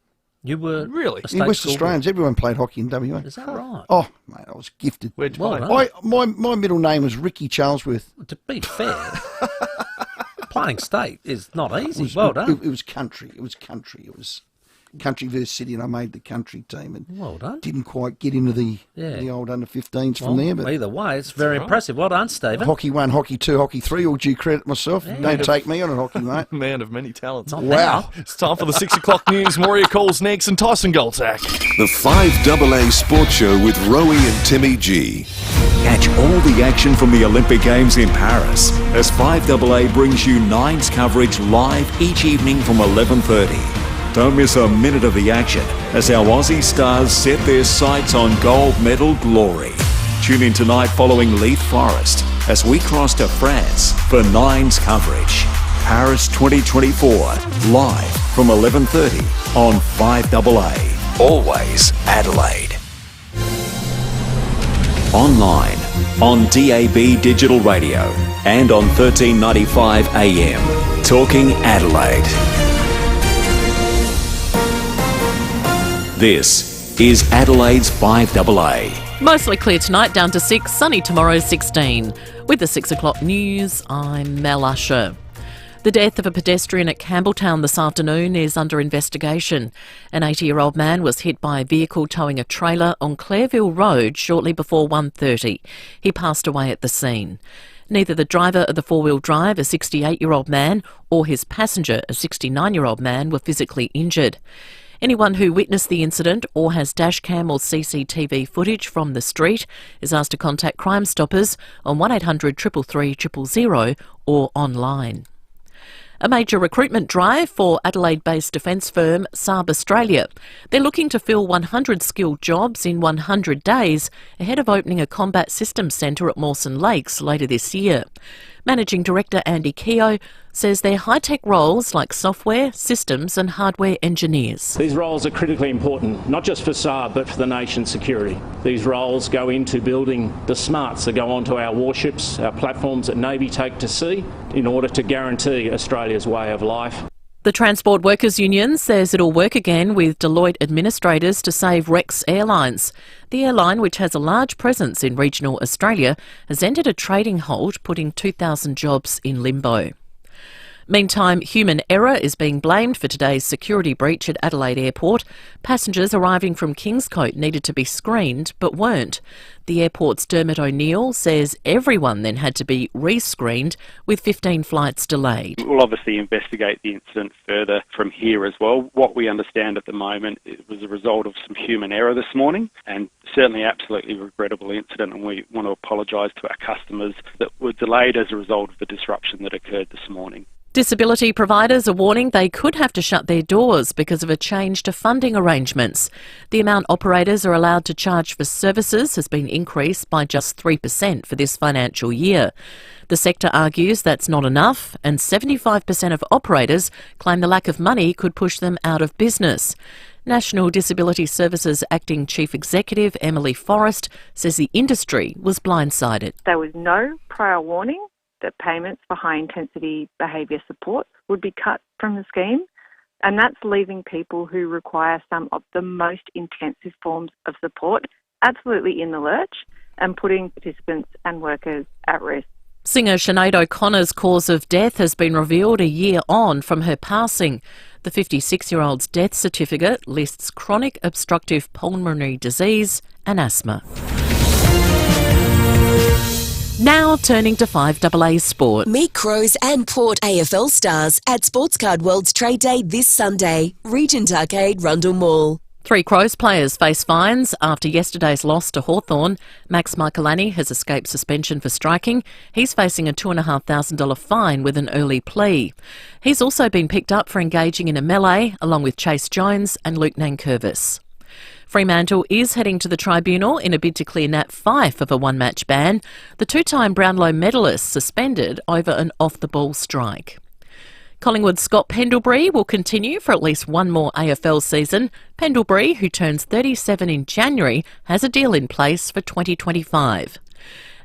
S13: You were
S9: really?
S1: In West Australians, everyone played hockey in WA.
S13: Is that right?
S1: Oh, mate, I was gifted.
S9: Where'd you play?
S1: My middle name was Ricky Charlesworth.
S13: To be fair, playing state is not easy. Well done.
S1: It was country. It was country versus city, and I made the country team, and
S13: well done.
S1: Didn't quite get into the old under-15s from there. But
S13: either way, it's very impressive. Well done, Stephen.
S1: Hockey 1, Hockey 2, Hockey 3, all due credit myself.
S13: Yeah.
S1: Don't take me on it, hockey, mate.
S9: Man of many talents.
S1: Wow.
S9: It's time for the 6 o'clock news. Moria calls next and Tyson Goldzak.
S7: The 5AA Sports Show with Rowey and Timmy G.
S26: Catch all the action from the Olympic Games in Paris as 5AA brings you Nines coverage live each evening from 11:30. Don't miss a minute of the action as our Aussie stars set their sights on gold medal glory. Tune in tonight following Leith Forest as we cross to France for Nines coverage. Paris 2024, live from 11:30 on 5AA. Always Adelaide. Online, on DAB Digital Radio and on 1395 AM. Talking Adelaide. This is Adelaide's 5AA.
S2: Mostly clear tonight, down to 6, sunny tomorrow 16. With the 6 o'clock news, I'm Mel Usher. The death of a pedestrian at Campbelltown this afternoon is under investigation. An 80-year-old man was hit by a vehicle towing a trailer on Clareville Road shortly before 1:30. He passed away at the scene. Neither the driver of the four-wheel drive, a 68-year-old man, or his passenger, a 69-year-old man, were physically injured. Anyone who witnessed the incident or has dashcam or CCTV footage from the street is asked to contact Crime Stoppers on 1800 333 000 or online. A major recruitment drive for Adelaide-based defence firm Saab Australia. They're looking to fill 100 skilled jobs in 100 days ahead of opening a combat systems centre at Mawson Lakes later this year. Managing Director Andy Keogh says they're high-tech roles like software, systems and hardware engineers.
S17: These roles are critically important, not just for Saab but for the nation's security. These roles go into building the smarts that go onto our warships, our platforms that Navy take to sea in order to guarantee Australia's way of life.
S2: The Transport Workers Union says it'll work again with Deloitte administrators to save Rex Airlines. The airline, which has a large presence in regional Australia, has entered a trading halt, putting 2,000 jobs in limbo. Meantime, human error is being blamed for today's security breach at Adelaide Airport. Passengers arriving from Kingscote needed to be screened, but weren't. The airport's Dermot O'Neill says everyone then had to be re-screened, with 15 flights delayed.
S18: We'll obviously investigate the incident further from here as well. What we understand at the moment, it was a result of some human error this morning, and certainly absolutely regrettable incident, and we want to apologise to our customers that were delayed as a result of the disruption that occurred this morning.
S2: Disability providers are warning they could have to shut their doors because of a change to funding arrangements. The amount operators are allowed to charge for services has been increased by just 3% for this financial year. The sector argues that's not enough, and 75% of operators claim the lack of money could push them out of business. National Disability Services Acting Chief Executive Emily Forrest says the industry was blindsided.
S19: There was no prior warning that payments for high-intensity behaviour support would be cut from the scheme, and that's leaving people who require some of the most intensive forms of support absolutely in the lurch and putting participants and workers at risk.
S2: Singer Sinead O'Connor's cause of death has been revealed a year on from her passing. The 56-year-old's death certificate lists chronic obstructive pulmonary disease and asthma. Now turning to 5AA Sport.
S4: Meet Crows and Port AFL stars at Sportscard World's Trade Day this Sunday. Regent Arcade, Rundle Mall.
S2: 3 Crows players face fines after yesterday's loss to Hawthorn. Max Michaelani has escaped suspension for striking. He's facing a $2,500 fine with an early plea. He's also been picked up for engaging in a melee, along with Chase Jones and Luke Nankervis. Fremantle is heading to the tribunal in a bid to clear Nat Fyfe of a one-match ban. The 2-time Brownlow medalist suspended over an off-the-ball strike. Collingwood's Scott Pendlebury will continue for at least one more AFL season. Pendlebury, who turns 37 in January, has a deal in place for 2025.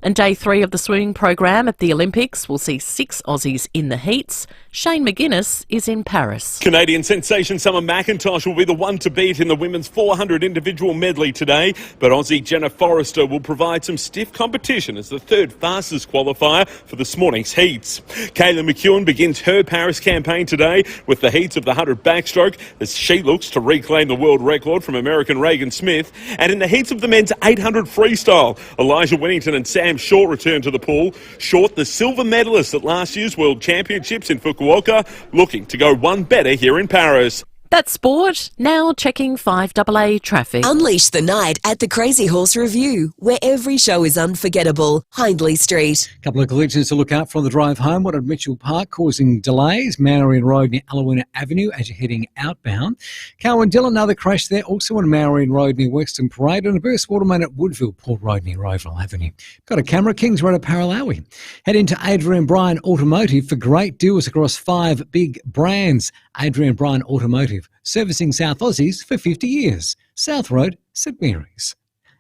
S2: And Day 3 of the swimming program at the Olympics will see 6 Aussies in the heats. Shane McGuinness is in Paris.
S24: Canadian sensation Summer McIntosh will be the one to beat in the women's 400 individual medley today, but Aussie Jenna Forrester will provide some stiff competition as the third fastest qualifier for this morning's heats. Kayla McEwen begins her Paris campaign today with the heats of the 100 backstroke as she looks to reclaim the world record from American Reagan Smith, and in the heats of the men's 800 freestyle, Elijah Winnington and Sam Short return to the pool. Short, the silver medalist at last year's World Championships in Fukuoka, looking to go one better here in Paris.
S2: That's sport. Now checking 5AA traffic.
S4: Unleash the night at the Crazy Horse Review, where every show is unforgettable. Hindley Street.
S5: A couple of collisions to look out for on the drive home. One at Mitchell Park causing delays. Marion Road near Allawina Avenue as you're heading outbound. Carwindilla, another crash there. Also on Marion Road near Western Parade. And a burst water main at Woodville, Port Road near Roval Avenue. Got a camera, Kings Road at Paralawi. Head into Adrian Bryan Automotive for great deals across 5 big brands. Adrian Bryan Automotive, servicing South Aussies for 50 years. South Road, St Mary's.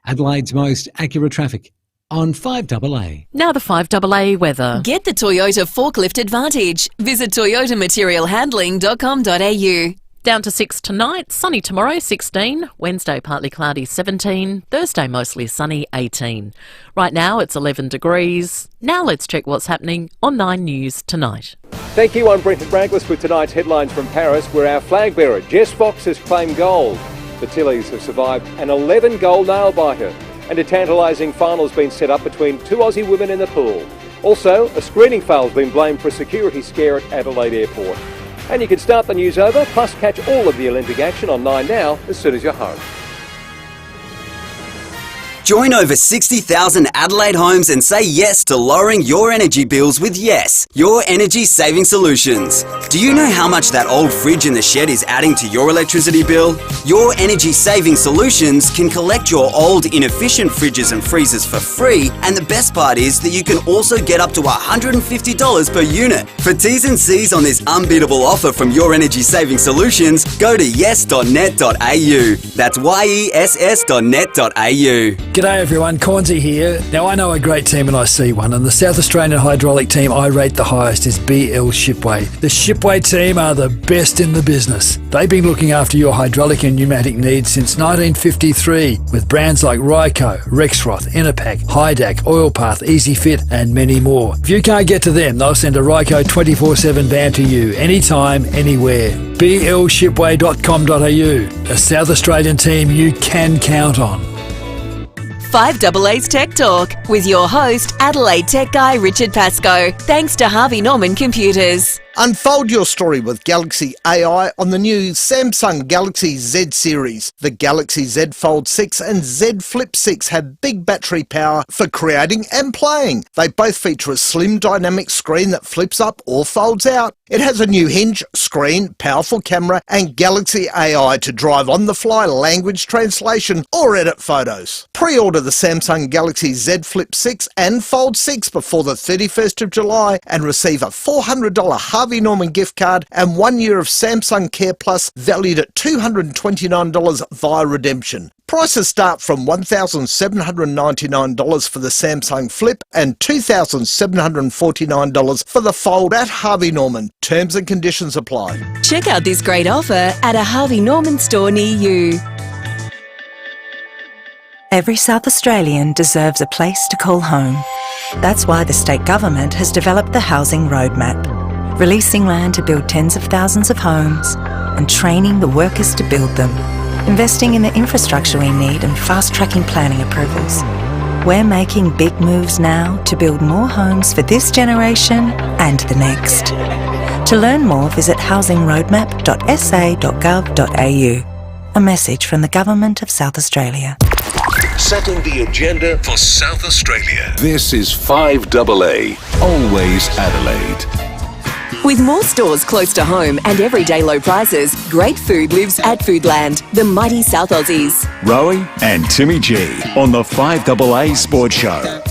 S5: Adelaide's most accurate traffic on 5AA.
S2: Now the 5AA weather.
S4: Get the Toyota Forklift Advantage. Visit toyotamaterialhandling.com.au.
S2: Down to 6 tonight, sunny tomorrow 16, Wednesday partly cloudy 17, Thursday mostly sunny 18. Right now it's 11 degrees. Now let's check what's happening on 9 News tonight.
S6: Thank you, I'm Brenton Branckless with tonight's headlines from Paris, where our flag bearer Jess Fox has claimed gold. The Tillies have survived an 11-goal nail-biter, and a tantalising final's been set up between 2 Aussie women in the pool. Also, a screening fail's been blamed for a security scare at Adelaide Airport. And you can start the news over, plus catch all of the Olympic action on 9 Now as soon as you're home.
S8: Join over 60,000 Adelaide homes and say yes to lowering your energy bills with Yes, your energy saving solutions. Do you know how much that old fridge in the shed is adding to your electricity bill? Your energy saving solutions can collect your old inefficient fridges and freezers for free, and the best part is that you can also get up to $150 per unit. For T's and C's on this unbeatable offer from Your Energy Saving Solutions, go to yes.net.au. That's yes.net.au.
S15: G'day everyone, Cornsey here. Now I know a great team when I see one, and the South Australian hydraulic team I rate the highest is BL Shipway. The Shipway team are the best in the business. They've been looking after your hydraulic and pneumatic needs since 1953 with brands like Ryco, Rexroth, Enerpac, Hydac, Oilpath, EasyFit and many more. If you can't get to them, they'll send a Ryco 24/7 van to you anytime, anywhere. blshipway.com.au, a South Australian team you can count on.
S4: 5AA's Tech Talk with your host, Adelaide Tech Guy Richard Pascoe. Thanks to Harvey Norman Computers.
S20: Unfold your story with Galaxy AI on the new Samsung Galaxy Z series. The Galaxy Z Fold 6 and Z Flip 6 have big battery power for creating and playing. They both feature a slim dynamic screen that flips up or folds out. It has a new hinge, screen, powerful camera and Galaxy AI to drive on-the-fly language translation or edit photos. Pre-order the Samsung Galaxy Z Flip 6 and Fold 6 before the 31st of July and receive a $400 Harvey Norman gift card and 1 year of Samsung Care Plus valued at $229 via redemption. Prices start from $1,799 for the Samsung Flip and $2,749 for the Fold at Harvey Norman. Terms and conditions apply.
S4: Check out this great offer at a Harvey Norman store near you.
S25: Every South Australian deserves a place to call home. That's why the state government has developed the Housing Roadmap, releasing land to build tens of thousands of homes and training the workers to build them, investing in the infrastructure we need and fast-tracking planning approvals. We're making big moves now to build more homes for this generation and the next. To learn more, visit housingroadmap.sa.gov.au. A message from the Government of South Australia.
S7: Setting the agenda for South Australia. This is 5AA, always Adelaide.
S4: With more stores close to home and everyday low prices, great food lives at Foodland, the mighty South Aussies.
S26: Rowey and Timmy G on the 5AA Sports Show.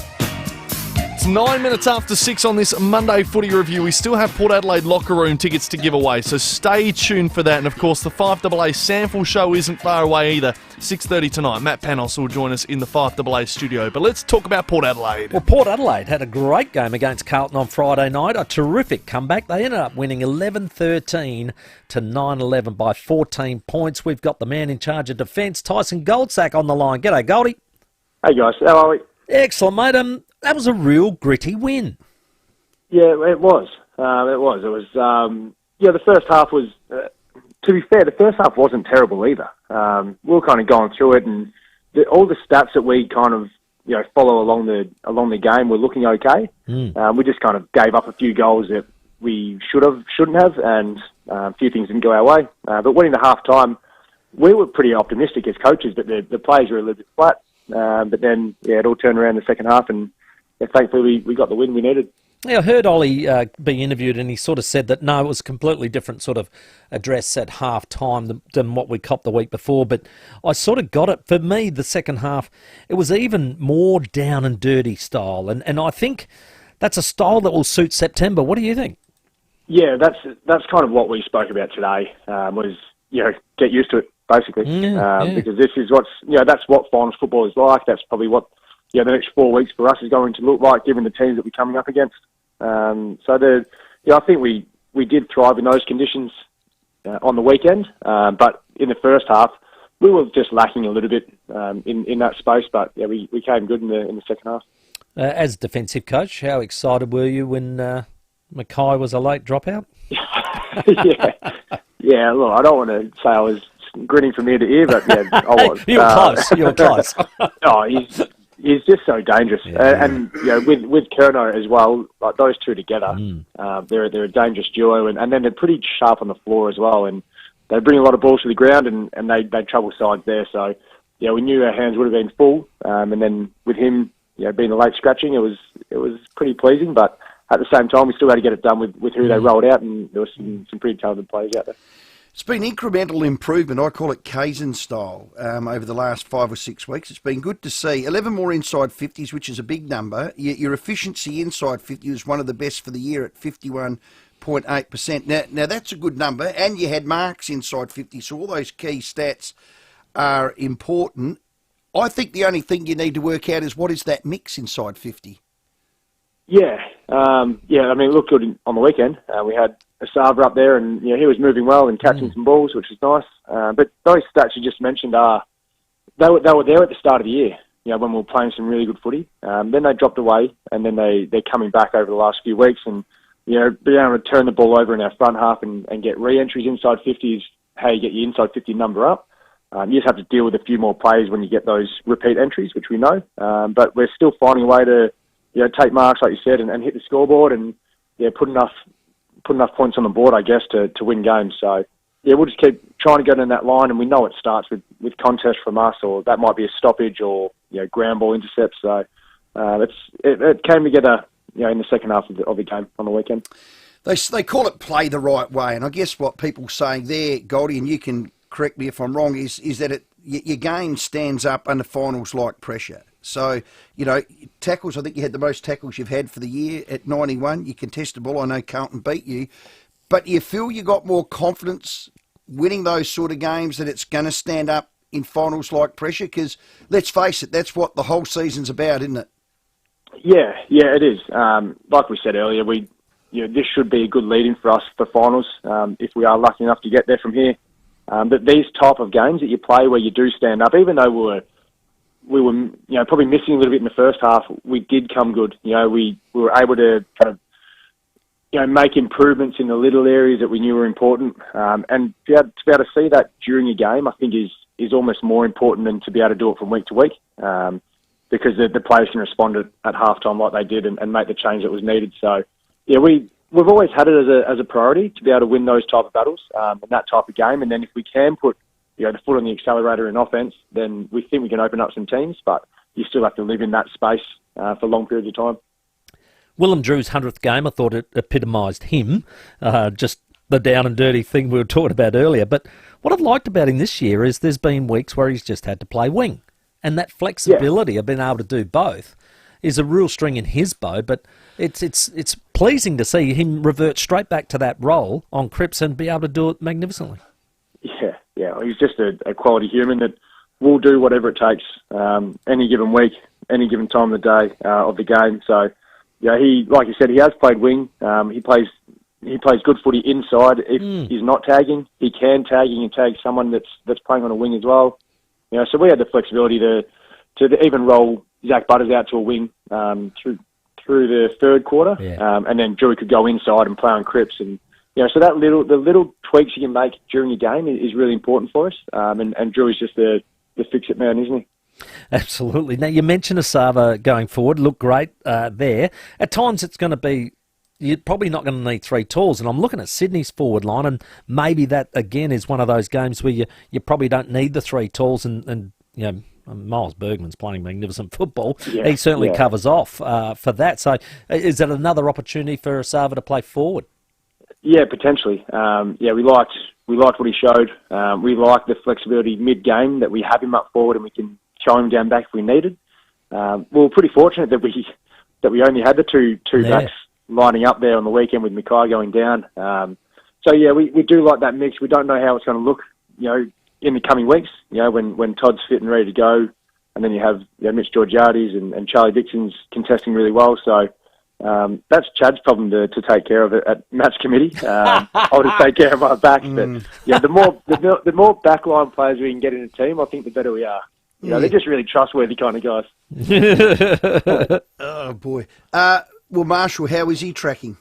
S9: It's 9 minutes after 6 on this Monday footy review. We still have Port Adelaide locker room tickets to give away, so stay tuned for that. And of course, the 5AA sample show isn't far away either. 6:30 tonight. Matt Panos will join us in the 5AA studio. But let's talk about Port Adelaide.
S13: Well, Port Adelaide had a great game against Carlton on Friday night. A terrific comeback. They ended up winning 11-13 to 9-11 by 14 points. We've got the man in charge of defence, Tyson Goldsack, on the line. G'day, Goldie.
S27: Hey, guys. How are we?
S13: Excellent, mate. That was a real gritty win.
S27: Yeah, it was. It was. The first half was... to be fair, the first half wasn't terrible either. We were kind of going through it, and all the stats that we kind of follow along the game were looking okay. We just kind of gave up a few goals that we shouldn't have, and a few things didn't go our way. But winning the half-time, we were pretty optimistic as coaches, but the players were a little bit flat. But then, it all turned around in the second half, and thankfully we got the win we needed.
S13: Yeah, I heard Ollie be interviewed, and he sort of said that, no, it was a completely different sort of address at half-time than what we copped the week before. But I sort of got it. For me, the second half, it was even more down and dirty style. And I think that's a style that will suit September. What do you think?
S27: Yeah, that's kind of what we spoke about today, was, get used to it, basically. Because this is that's what finals football is like. That's probably what the next 4 weeks for us is going to look like, given the teams that we're coming up against. I think we did thrive in those conditions on the weekend, but in the first half we were just lacking a little bit in that space. But we came good in the second half.
S13: As defensive coach, how excited were you when Mackay was a late dropout?
S27: Yeah. Look, I don't want to say I was grinning from ear to ear, but I was.
S13: You were close.
S27: He's just so dangerous, and with Kerno as well, like those two together, they're a dangerous duo, and then they're pretty sharp on the floor as well, and they bring a lot of balls to the ground, and they trouble sides there. So we knew our hands would have been full, and then with him being a late scratching, it was pretty pleasing, but at the same time we still had to get it done with who they rolled out, and there was some pretty talented players out there.
S1: It's been incremental improvement. I call it Kaizen style over the last 5 or 6 weeks. It's been good to see. 11 more inside 50s, which is a big number. Your efficiency inside 50 was one of the best for the year at 51.8%. Now that's a good number. And you had marks inside 50, so all those key stats are important. I think the only thing you need to work out is what is that mix inside 50?
S27: I mean, it looked good on the weekend. We had Asava up there, and he was moving well and catching some balls, which was nice. But those stats you just mentioned they were there at the start of the year. When we were playing some really good footy. Then they dropped away, and then they're coming back over the last few weeks, and being able to turn the ball over in our front half and get re-entries inside 50 is how you get your inside 50 number up. You just have to deal with a few more plays when you get those repeat entries, which we know. But we're still finding a way to take marks, like you said, and hit the scoreboard, and put enough points on the board, I guess, to win games. So we'll just keep trying to go down that line, and we know it starts with contest from us, or that might be a stoppage or ground ball intercepts. So it came together in the second half of the game on the weekend.
S1: They call it play the right way, and I guess what people saying there, Goldie, and you can correct me if I'm wrong, is that your game stands up under finals like pressure. So, tackles, I think you had the most tackles you've had for the year at 91. You contested the ball. I know Carlton beat you. But you feel you got more confidence winning those sort of games that it's going to stand up in finals like pressure? Because, let's face it, that's what the whole season's about, isn't it?
S27: Yeah, it is. Like we said earlier, this should be a good lead-in for us for finals if we are lucky enough to get there from here. But these type of games that you play where you do stand up, even though we were probably missing a little bit in the first half, we did come good. We were able to kind of make improvements in the little areas that we knew were important, and to be able to see that during a game, I think is almost more important than to be able to do it from week to week, because the players can respond at halftime like they did and make the change that was needed. So we've always had it as a priority to be able to win those type of battles and that type of game, and then if we can put the foot on the accelerator in offense, then we think we can open up some teams, but you still have to live in that space for long periods of time.
S13: Willem Drew's 100th game, I thought it epitomised him, just the down and dirty thing we were talking about earlier. But what I've liked about him this year is there's been weeks where he's just had to play wing, and that flexibility of being able to do both is a real string in his bow, but it's pleasing to see him revert straight back to that role on Cripps and be able to do it magnificently.
S27: Yeah, he's just a quality human that will do whatever it takes any given week, any given time of the day of the game. So, he, like you said, he has played wing. He plays good footy inside. If he's not tagging, he can tag. He can tag someone that's playing on a wing as well. So we had the flexibility to even roll Zach Butters out to a wing through the third quarter, and then Drewy could go inside and play on Cripps, and so the little tweaks you can make during your game is really important for us. And Drewy's just the fix-it man, isn't he?
S13: Absolutely. Now, you mentioned Asava going forward. Looked great there. At times, it's going to be you're probably not going to need 3 tools. And I'm looking at Sydney's forward line, and maybe that, again, is one of those games where you probably don't need the 3 tools. And you know, Miles Bergman's playing magnificent football.
S27: Yeah,
S13: he certainly
S27: yeah.
S13: covers off for that. So is that another opportunity for Sava to play forward?
S27: Yeah, potentially. We liked what he showed. We like the flexibility mid-game that we have him up forward and we can show him down back if we needed. We were pretty fortunate that we only had the two backs lining up there on the weekend with Mackay going down. We do like that mix. We don't know how it's going to look, in the coming weeks. When Todd's fit and ready to go, and then you have Mitch Georgiades and Charlie Dixon's contesting really well. So that's Chad's problem to take care of it at match committee. I'll just take care of my backs. But the more backline players we can get in a team, I think the better we are. They're just really trustworthy kind of guys.
S1: Oh boy. Well, Marshall, how is he tracking?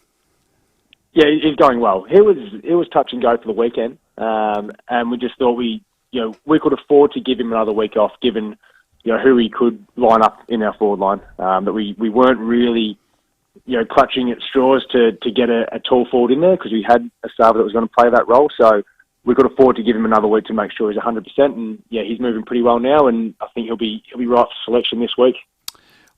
S27: Yeah, he's going well. He was touch and go for the weekend, and we just thought we could afford to give him another week off, given who he could line up in our forward line. That we weren't really clutching at straws to get a tall forward in there because we had a Sava that was going to play that role. So we could afford to give him another week to make sure he's 100%. And he's moving pretty well now, and I think he'll be right for selection this week.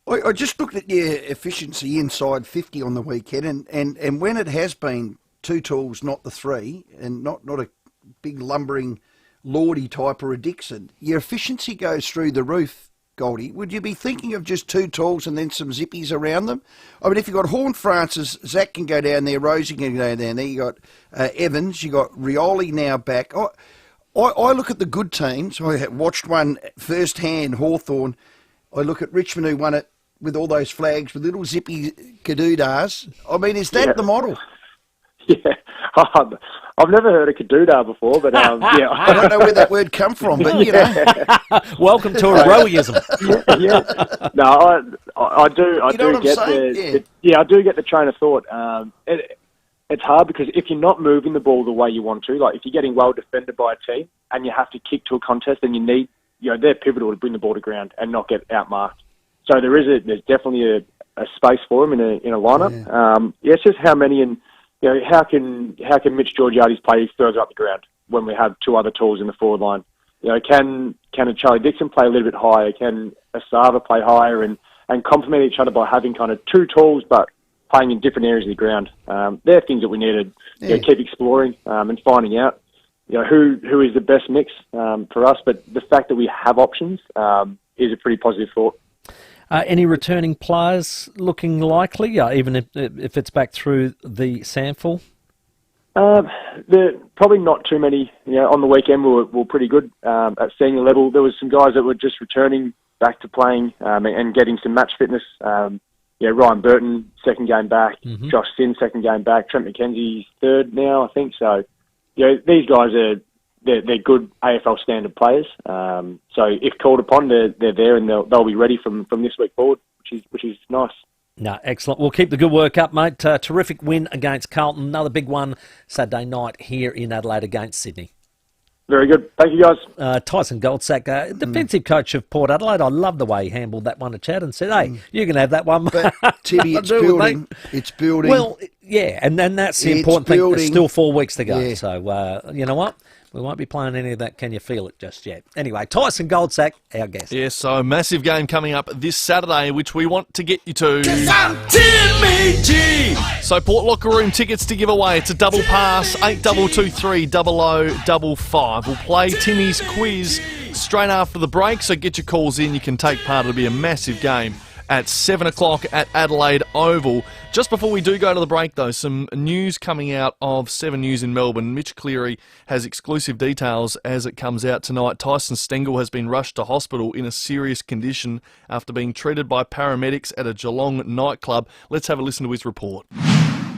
S1: I just looked at your efficiency inside 50 on the weekend, and when it has been 2 tools, not the 3, and not a big lumbering Lordy type or a Dixon, your efficiency goes through the roof, Goldie. Would you be thinking of just 2 tools and then some zippies around them? I mean, if you've got Horn Francis, Zach can go down there, Rosie can go down there, you got Evans, you got Rioli now back. I look at the good teams. I watched one firsthand, Hawthorn. I look at Richmond who won it with all those flags, with little zippy kadoodas. I mean, is that the model?
S27: Yeah, I've never heard of kadoodah before, but
S1: I don't know where that word come from, but
S13: Welcome to a Roweyism.
S27: No, I do get the train of thought. It's hard because if you're not moving the ball the way you want to, like if you're getting well defended by a team and you have to kick to a contest, then you need, they're pivotal to bring the ball to ground and not get outmarked. So there's definitely a space for him in a lineup. It's just how many and how can Mitch Georgiades play further up the ground when we have 2 other tools in the forward line? Can a Charlie Dixon play a little bit higher? Can a Sava play higher and complement each other by having kind of 2 tools but playing in different areas of the ground? They're things that we need to keep exploring and finding out who is the best mix for us. But the fact that we have options is a pretty positive thought.
S13: Any returning players looking likely, even if it's back through the sample?
S27: There probably not too many. On the weekend we were pretty good at senior level. There was some guys that were just returning back to playing and getting some match fitness. Ryan Burton, 2nd game back.
S13: Mm-hmm.
S27: Josh Sin, 2nd game back. Trent McKenzie's 3rd now, I think. So, these guys they're good AFL standard players. So if called upon, they're there and they'll be ready from this week forward, which is nice.
S13: No, excellent. We'll keep the good work up, mate. Terrific win against Carlton. Another big one Saturday night here in Adelaide against Sydney.
S27: Very good. Thank you, guys.
S13: Tyson Goldsack, defensive coach of Port Adelaide. I love the way he handled that one to Chad and said, hey, you can have that one.
S1: But, Timmy, it's building. It's building.
S13: Well, yeah, and then that's the important thing. There's still 4 weeks to go. Yeah. So, you know what? We won't be playing any of that Can You Feel It just yet. Anyway, Tyson Goldsack, our guest.
S9: Yes, so massive game coming up this Saturday, which we want to get you to.
S3: 'Cause I'm Timmy G.
S9: So Port Locker Room tickets to give away. It's a double pass, 8223 0055. We'll play Timmy's quiz straight after the break, so get your calls in. You can take part. It'll be a massive game at 7 o'clock at Adelaide Oval. Just before we do go to the break, though, some news coming out of 7 News in Melbourne. Mitch Cleary has exclusive details as it comes out tonight. Tyson Stengel has been rushed to hospital in a serious condition after being treated by paramedics at a Geelong nightclub. Let's have a listen to his report.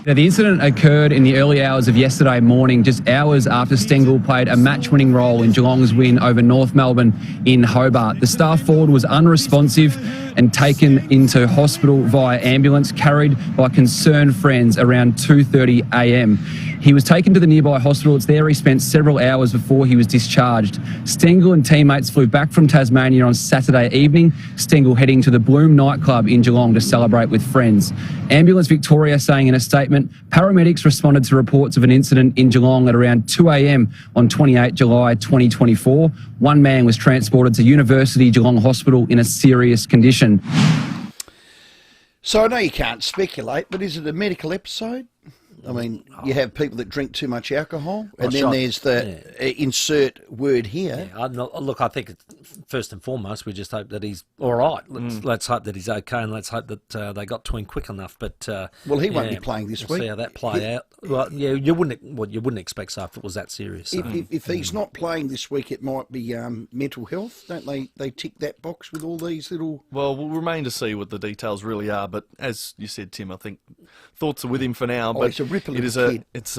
S10: Now, the incident occurred in the early hours of yesterday morning, just hours after Stengel played a match-winning role in Geelong's win over North Melbourne in Hobart. The star forward was unresponsive and taken into hospital via ambulance, carried by concerned friends around 2:30 a.m. He was taken to the nearby hospital. It's there he spent several hours before he was discharged. Stengel and teammates flew back from Tasmania on Saturday evening, Stengel heading to the Bloom nightclub in Geelong to celebrate with friends. Ambulance Victoria saying in a statement, paramedics responded to reports of an incident in Geelong at around 2 a.m. on 28 July 2024. One man was transported to University Geelong Hospital in a serious condition.
S1: So I know you can't speculate, but is it a medical episode? I mean, you have people that drink too much alcohol, and then there's the insert word here.
S13: Yeah, look, I think first and foremost, we just hope that he's all right. Let's hope that he's okay, and let's hope that they got to him quick enough. But
S1: well, he won't be playing this week.
S13: See how that play out. Well, yeah, you wouldn't expect so if it was that serious. So.
S1: If he's not playing this week, it might be mental health, don't they? They tick that box with all these little.
S9: Well, we'll remain to see what the details really are. But as you said, Tim, I think thoughts are with him for now. But
S1: it's a ripple.
S9: It's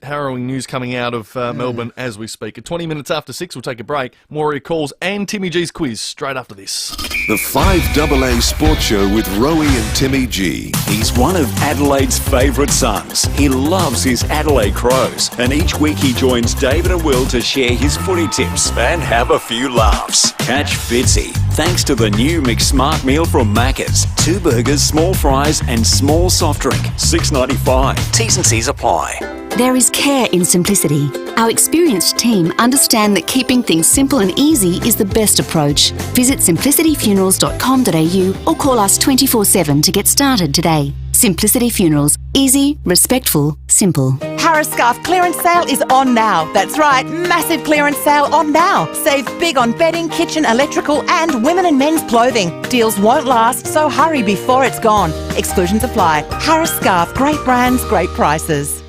S9: harrowing news coming out of Melbourne as we speak. At 20 minutes after 6, we'll take a break. More of your calls and Timmy G's quiz straight after this.
S7: The 5AA Sports Show with Rowey and Timmy G.
S26: He's one of Adelaide's favourite sons. He loves his Adelaide Crows, and each week he joins David and Will to share his footy tips and have a few laughs. Catch Fitzy, thanks to the new McSmart meal from Macca's. 2 burgers, small fries and small soft drink. $6.95. T's and C's apply.
S11: There is care in simplicity. Our experienced team understand that keeping things simple and easy is the best approach. Visit simplicityfunerals.com.au or call us 24/7 to get started today. Simplicity Funerals. Easy, respectful, simple.
S12: Harris Scarf clearance sale is on now. That's right, massive clearance sale on now. Save big on bedding, kitchen, electrical and women and men's clothing. Deals won't last, so hurry before it's gone. Exclusions apply. Harris Scarf, great brands, great prices.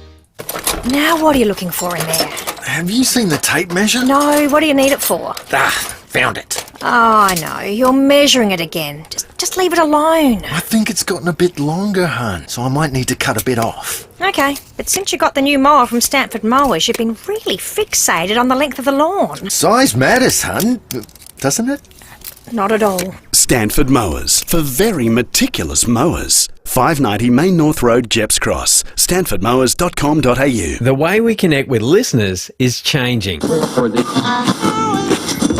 S14: Now what are you looking for in there?
S16: Have you seen the tape measure?
S14: No, what do you need it for?
S16: Found it.
S14: Oh, I know, you're measuring it again. Just leave it alone.
S16: I think it's gotten a bit longer, hun, so I might need to cut a bit off.
S14: Okay, but since you got the new mower from Stanford Mowers, you've been really fixated on the length of the lawn.
S16: Size matters, hun, doesn't it?
S14: Not at all.
S21: Stanford Mowers, for very meticulous mowers. 590 Main North Road, Jeps Cross. stanfordmowers.com.au.
S22: The way we connect with listeners is changing.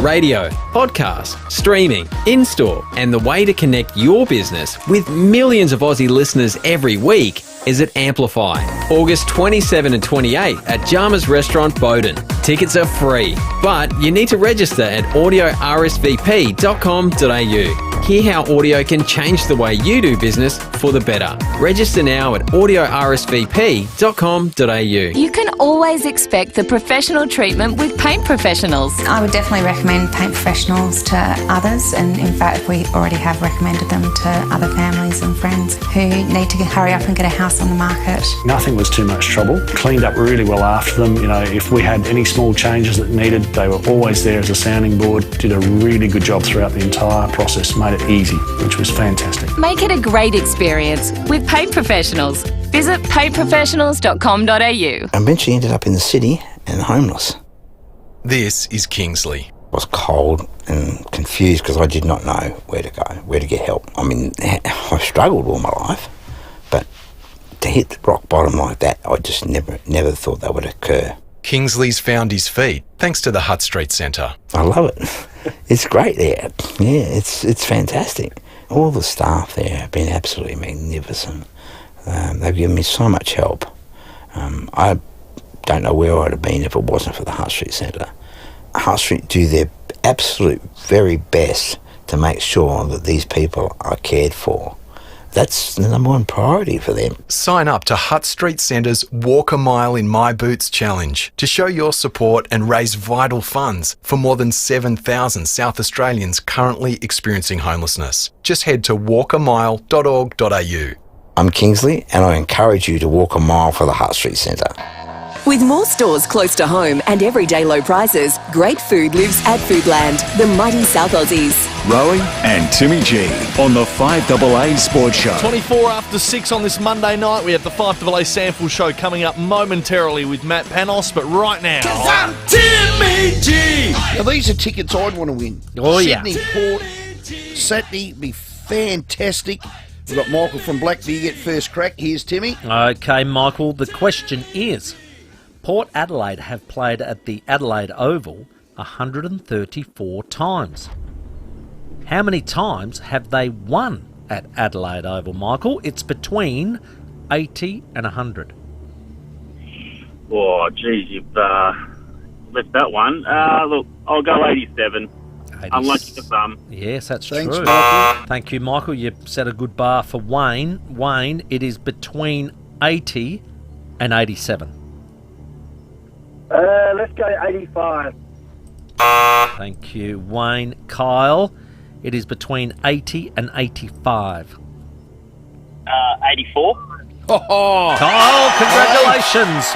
S22: Radio, podcast, streaming, in-store, and the way to connect your business with millions of Aussie listeners every week is at Amplify. August 27 and 28 at Jama's Restaurant, Bowden. Tickets are free, but you need to register at audiorsvp.com.au. Hear how audio can change the way you do business for the better. Register now at audiorsvp.com.au.
S28: You can always expect the professional treatment with Paint Professionals.
S29: I would definitely recommend Paint Professionals to others, and in fact we already have recommended them to other families and friends who need to hurry up and get a house on the market.
S30: Nothing was too much trouble. Cleaned up really well after them. You know, if we had any small changes that needed, they were always there as a sounding board. Did a really good job throughout the entire process. Made it easy, which was fantastic.
S28: Make it a great experience with Paint Professionals. Visit paintprofessionals.com.au.
S31: I eventually ended up in the city and homeless.
S32: This is Kingsley.
S31: I was cold and confused because I did not know where to go, where to get help. I mean, I've struggled all my life, but to hit the rock bottom like that, I just never thought that would occur.
S32: Kingsley's found his feet thanks to the Hutt Street Centre.
S31: I love it. It's great there. Yeah, it's fantastic. All the staff there have been absolutely magnificent. They've given me so much help. I don't know where I'd have been if it wasn't for the Hutt Street Centre. Hutt Street do their absolute very best to make sure that these people are cared for. That's the number one priority for them.
S32: Sign up to Hutt Street Centre's Walk a Mile in My Boots Challenge to show your support and raise vital funds for more than 7,000 South Australians currently experiencing homelessness. Just head to walkamile.org.au.
S31: I'm Kingsley, and I encourage you to walk a mile for the Hutt Street Centre.
S4: With more stores close to home and everyday low prices, great food lives at Foodland, the mighty South Aussies.
S26: Rowey and Timmy G on the 5AA Sports Show.
S9: 24 after 6 on this Monday night. We have the 5AA Sample Show coming up momentarily with Matt Panos, but right now...
S3: I'm Timmy G!
S1: Now, these are tickets I'd want to win.
S13: Oh,
S1: Sydney Port, Saturday, be fantastic. We've got Michael from Blackview. You get first crack. Here's Timmy.
S13: Okay, Michael, the question is, Port Adelaide have played at the Adelaide Oval 134 times. How many times have they won at Adelaide Oval, Michael? It's between 80 and 100.
S2: Oh, geez, you've left that one. Look, I'll go 87. Unlucky for some.
S13: Yes, that's
S1: Thanks,
S13: true.
S1: Michael.
S13: Thank you, Michael. You've set a good bar for Wayne. Wayne, it is between 80 and 87.
S5: Let's go 85.
S13: Thank you, Wayne. Kyle, it is between 80 and 85.
S5: 84.
S1: Oh,
S13: Kyle, congratulations.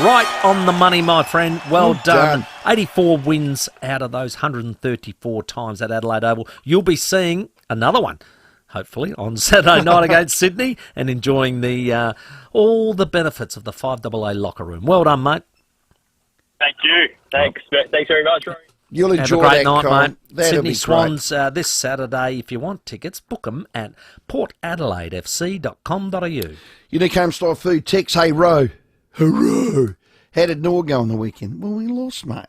S13: Right on the money, my friend. Well done. 84 wins out of those 134 times at Adelaide Oval. You'll be seeing another one, hopefully, on Saturday night against Sydney and enjoying the all the benefits of the 5AA locker room. Well done, mate.
S5: Thank you. Thanks very much, Rory.
S1: You'll
S13: Have a
S1: enjoy
S13: great
S1: that,
S13: night,
S1: Colin.
S13: mate.
S1: That'll
S13: Sydney
S1: be
S13: Swans this Saturday. If you want tickets, book them at portadelaidefc.com.au.
S1: Unique home-style food. Tex, hey, Row. Hurrah. How did Nor go on the weekend? Well, we lost, mate.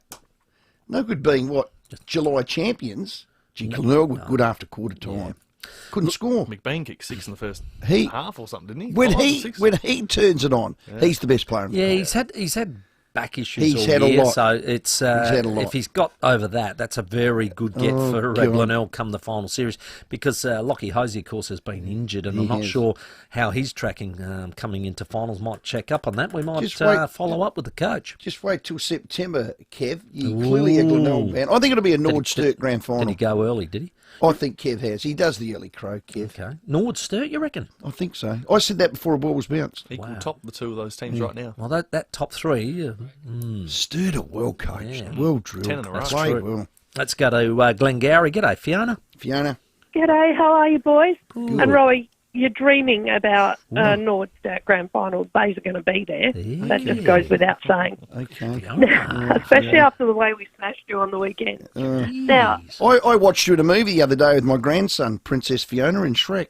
S1: No good being, July champions. Gee, Glenelg was good after quarter time. Couldn't score.
S9: McBain kicked 6 in the first half or something, didn't he?
S1: When he turns it on, he's the best player in the
S13: Yeah,
S1: world.
S13: he's had back issues
S1: He's
S13: all
S1: had a
S13: year,
S1: lot.
S13: so it's
S1: had a lot.
S13: if he's got over that, that's a very good get for
S1: God.
S13: Glenelg come the final series, because Lockie Hosey, of course, has been injured, and I'm not
S1: has.
S13: sure how he's tracking coming into finals. Might check up on that. We might
S1: Just wait.
S13: follow up with the coach.
S1: Just wait till September, Kev. You're clearly a Glenelg man. I think it'll be a Nord Sturt grand final.
S13: Did he go early, did he?
S1: I think Kev has. He does the early crow, Kev.
S13: Okay. Nord Sturt, you reckon?
S1: I think so. I said that before a ball was bounced.
S9: Equal top the two of those teams right now.
S13: Well, that top three...
S1: Sturt are well coached,
S13: Yeah.
S1: well drilled.
S9: 10 in a row.
S1: Played
S13: true.
S1: well.
S13: Let's go to Glengarry. G'day, Fiona.
S1: Fiona.
S6: G'day, how are you, boys?
S1: Good.
S6: And Rowey, you're dreaming about Nordstart Grand Final. Bays are going to be there. That just goes without saying.
S1: Okay.
S6: Especially after the way we smashed you on the weekend. Now,
S1: I watched you at a movie the other day with my grandson, Princess Fiona in Shrek.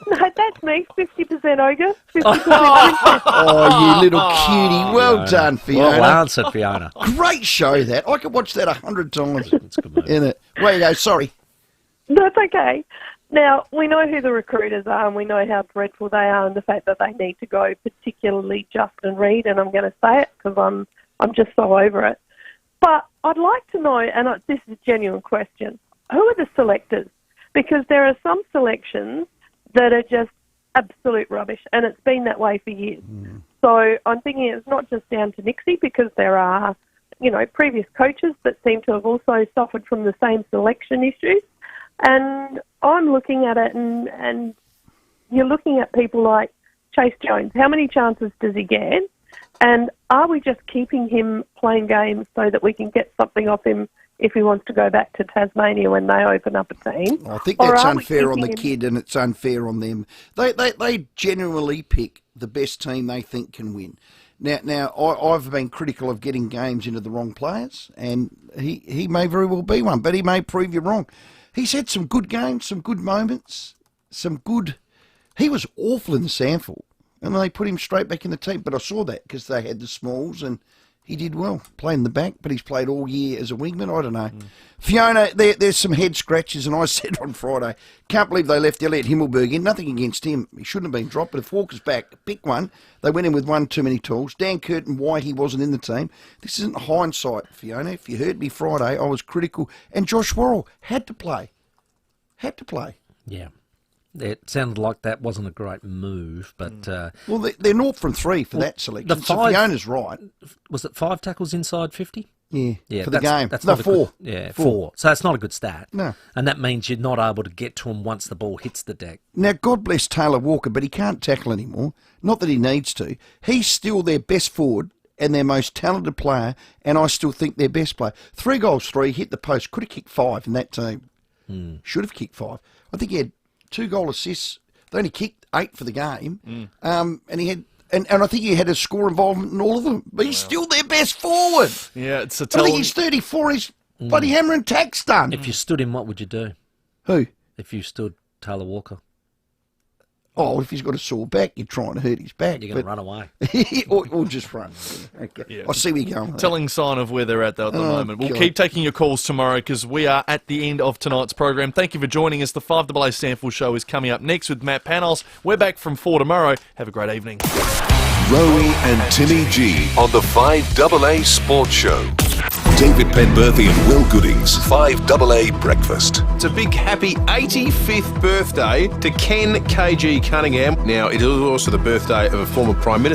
S6: no, that's me. 50% ogre, 50% princess.
S1: Oh, you little cutie. Well done, Fiona.
S13: Well answered, Fiona.
S1: Great show, that. I could watch that 100 times. It's good movie. Isn't it? Way you go. Sorry.
S6: That's okay. Now, we know who the recruiters are and we know how dreadful they are and the fact that they need to go, particularly Justin Reid, and I'm going to say it because I'm just so over it. But I'd like to know, and this is a genuine question, who are the selectors? Because there are some selections that are just absolute rubbish, and it's been that way for years. So I'm thinking it's not just down to Nixie, because there are, previous coaches that seem to have also suffered from the same selection issues. And I'm looking at it, and you're looking at people like Chase Jones. How many chances does he get? And are we just keeping him playing games so that we can get something off him if he wants to go back to Tasmania when they open up a team?
S1: I think that's unfair on the kid, and it's unfair on them. They genuinely pick the best team they think can win. Now, I've been critical of getting games into the wrong players, and he may very well be one, but he may prove you wrong. He's had some good games, some good moments, He was awful in the sample, and they put him straight back in the team. But I saw that because they had the smalls, and he did well, playing the back, but he's played all year as a wingman. I don't know. Fiona, there's some head scratches, and I said on Friday, can't believe they left Elliot Himmelberg in. Nothing against him. He shouldn't have been dropped, but if Walker's back, pick one. They went in with one too many tools. Dan Curtin, why he wasn't in the team. This isn't hindsight, Fiona. If you heard me Friday, I was critical. And Josh Worrell had to play.
S13: Yeah. It sounded like that wasn't a great move, but...
S1: well, they're 0 from 3 for that selection, so Fiona's right.
S13: Was it 5 tackles inside 50?
S1: Yeah, for the game.
S13: That's
S1: No,
S13: not
S1: 4.
S13: Four. So that's not a good stat.
S1: No.
S13: And that means you're not able to get to him once the ball hits the deck.
S1: Now, God bless Taylor Walker, but he can't tackle anymore. Not that he needs to. He's still their best forward and their most talented player, and I still think their best player. 3 goals, 3, hit the post, could have kicked 5 in that team. Should have kicked 5. I think he had 2 goal assists. They only kicked 8 for the game. And he had, and I think he had a score involvement in all of them. But he's still their best forward.
S9: Yeah, it's a
S1: I think he's 34. He's bloody hammering tax done.
S13: If you stood him, what would you do?
S1: Who?
S13: If you stood Taylor Walker.
S1: Oh, if he's got a sore back, you're trying to hurt his back.
S13: You're going to run away.
S1: or just run. Okay.
S9: Yeah.
S1: I see where you're going. with that.
S9: Telling sign of where they're at, though, at the moment. We'll
S1: God.
S9: keep taking your calls tomorrow because we are at the end of tonight's program. Thank you for joining us. The 5AA Sandful Show is coming up next with Matt Panos. We're back from 4 tomorrow. Have a great evening.
S7: Rowey and Timmy G on the 5AA Sports Show. David Penberthy and Will Goodings, 5AA Breakfast.
S8: It's a big happy 85th birthday to Ken KG Cunningham. Now, it is also the birthday of a former Prime Minister.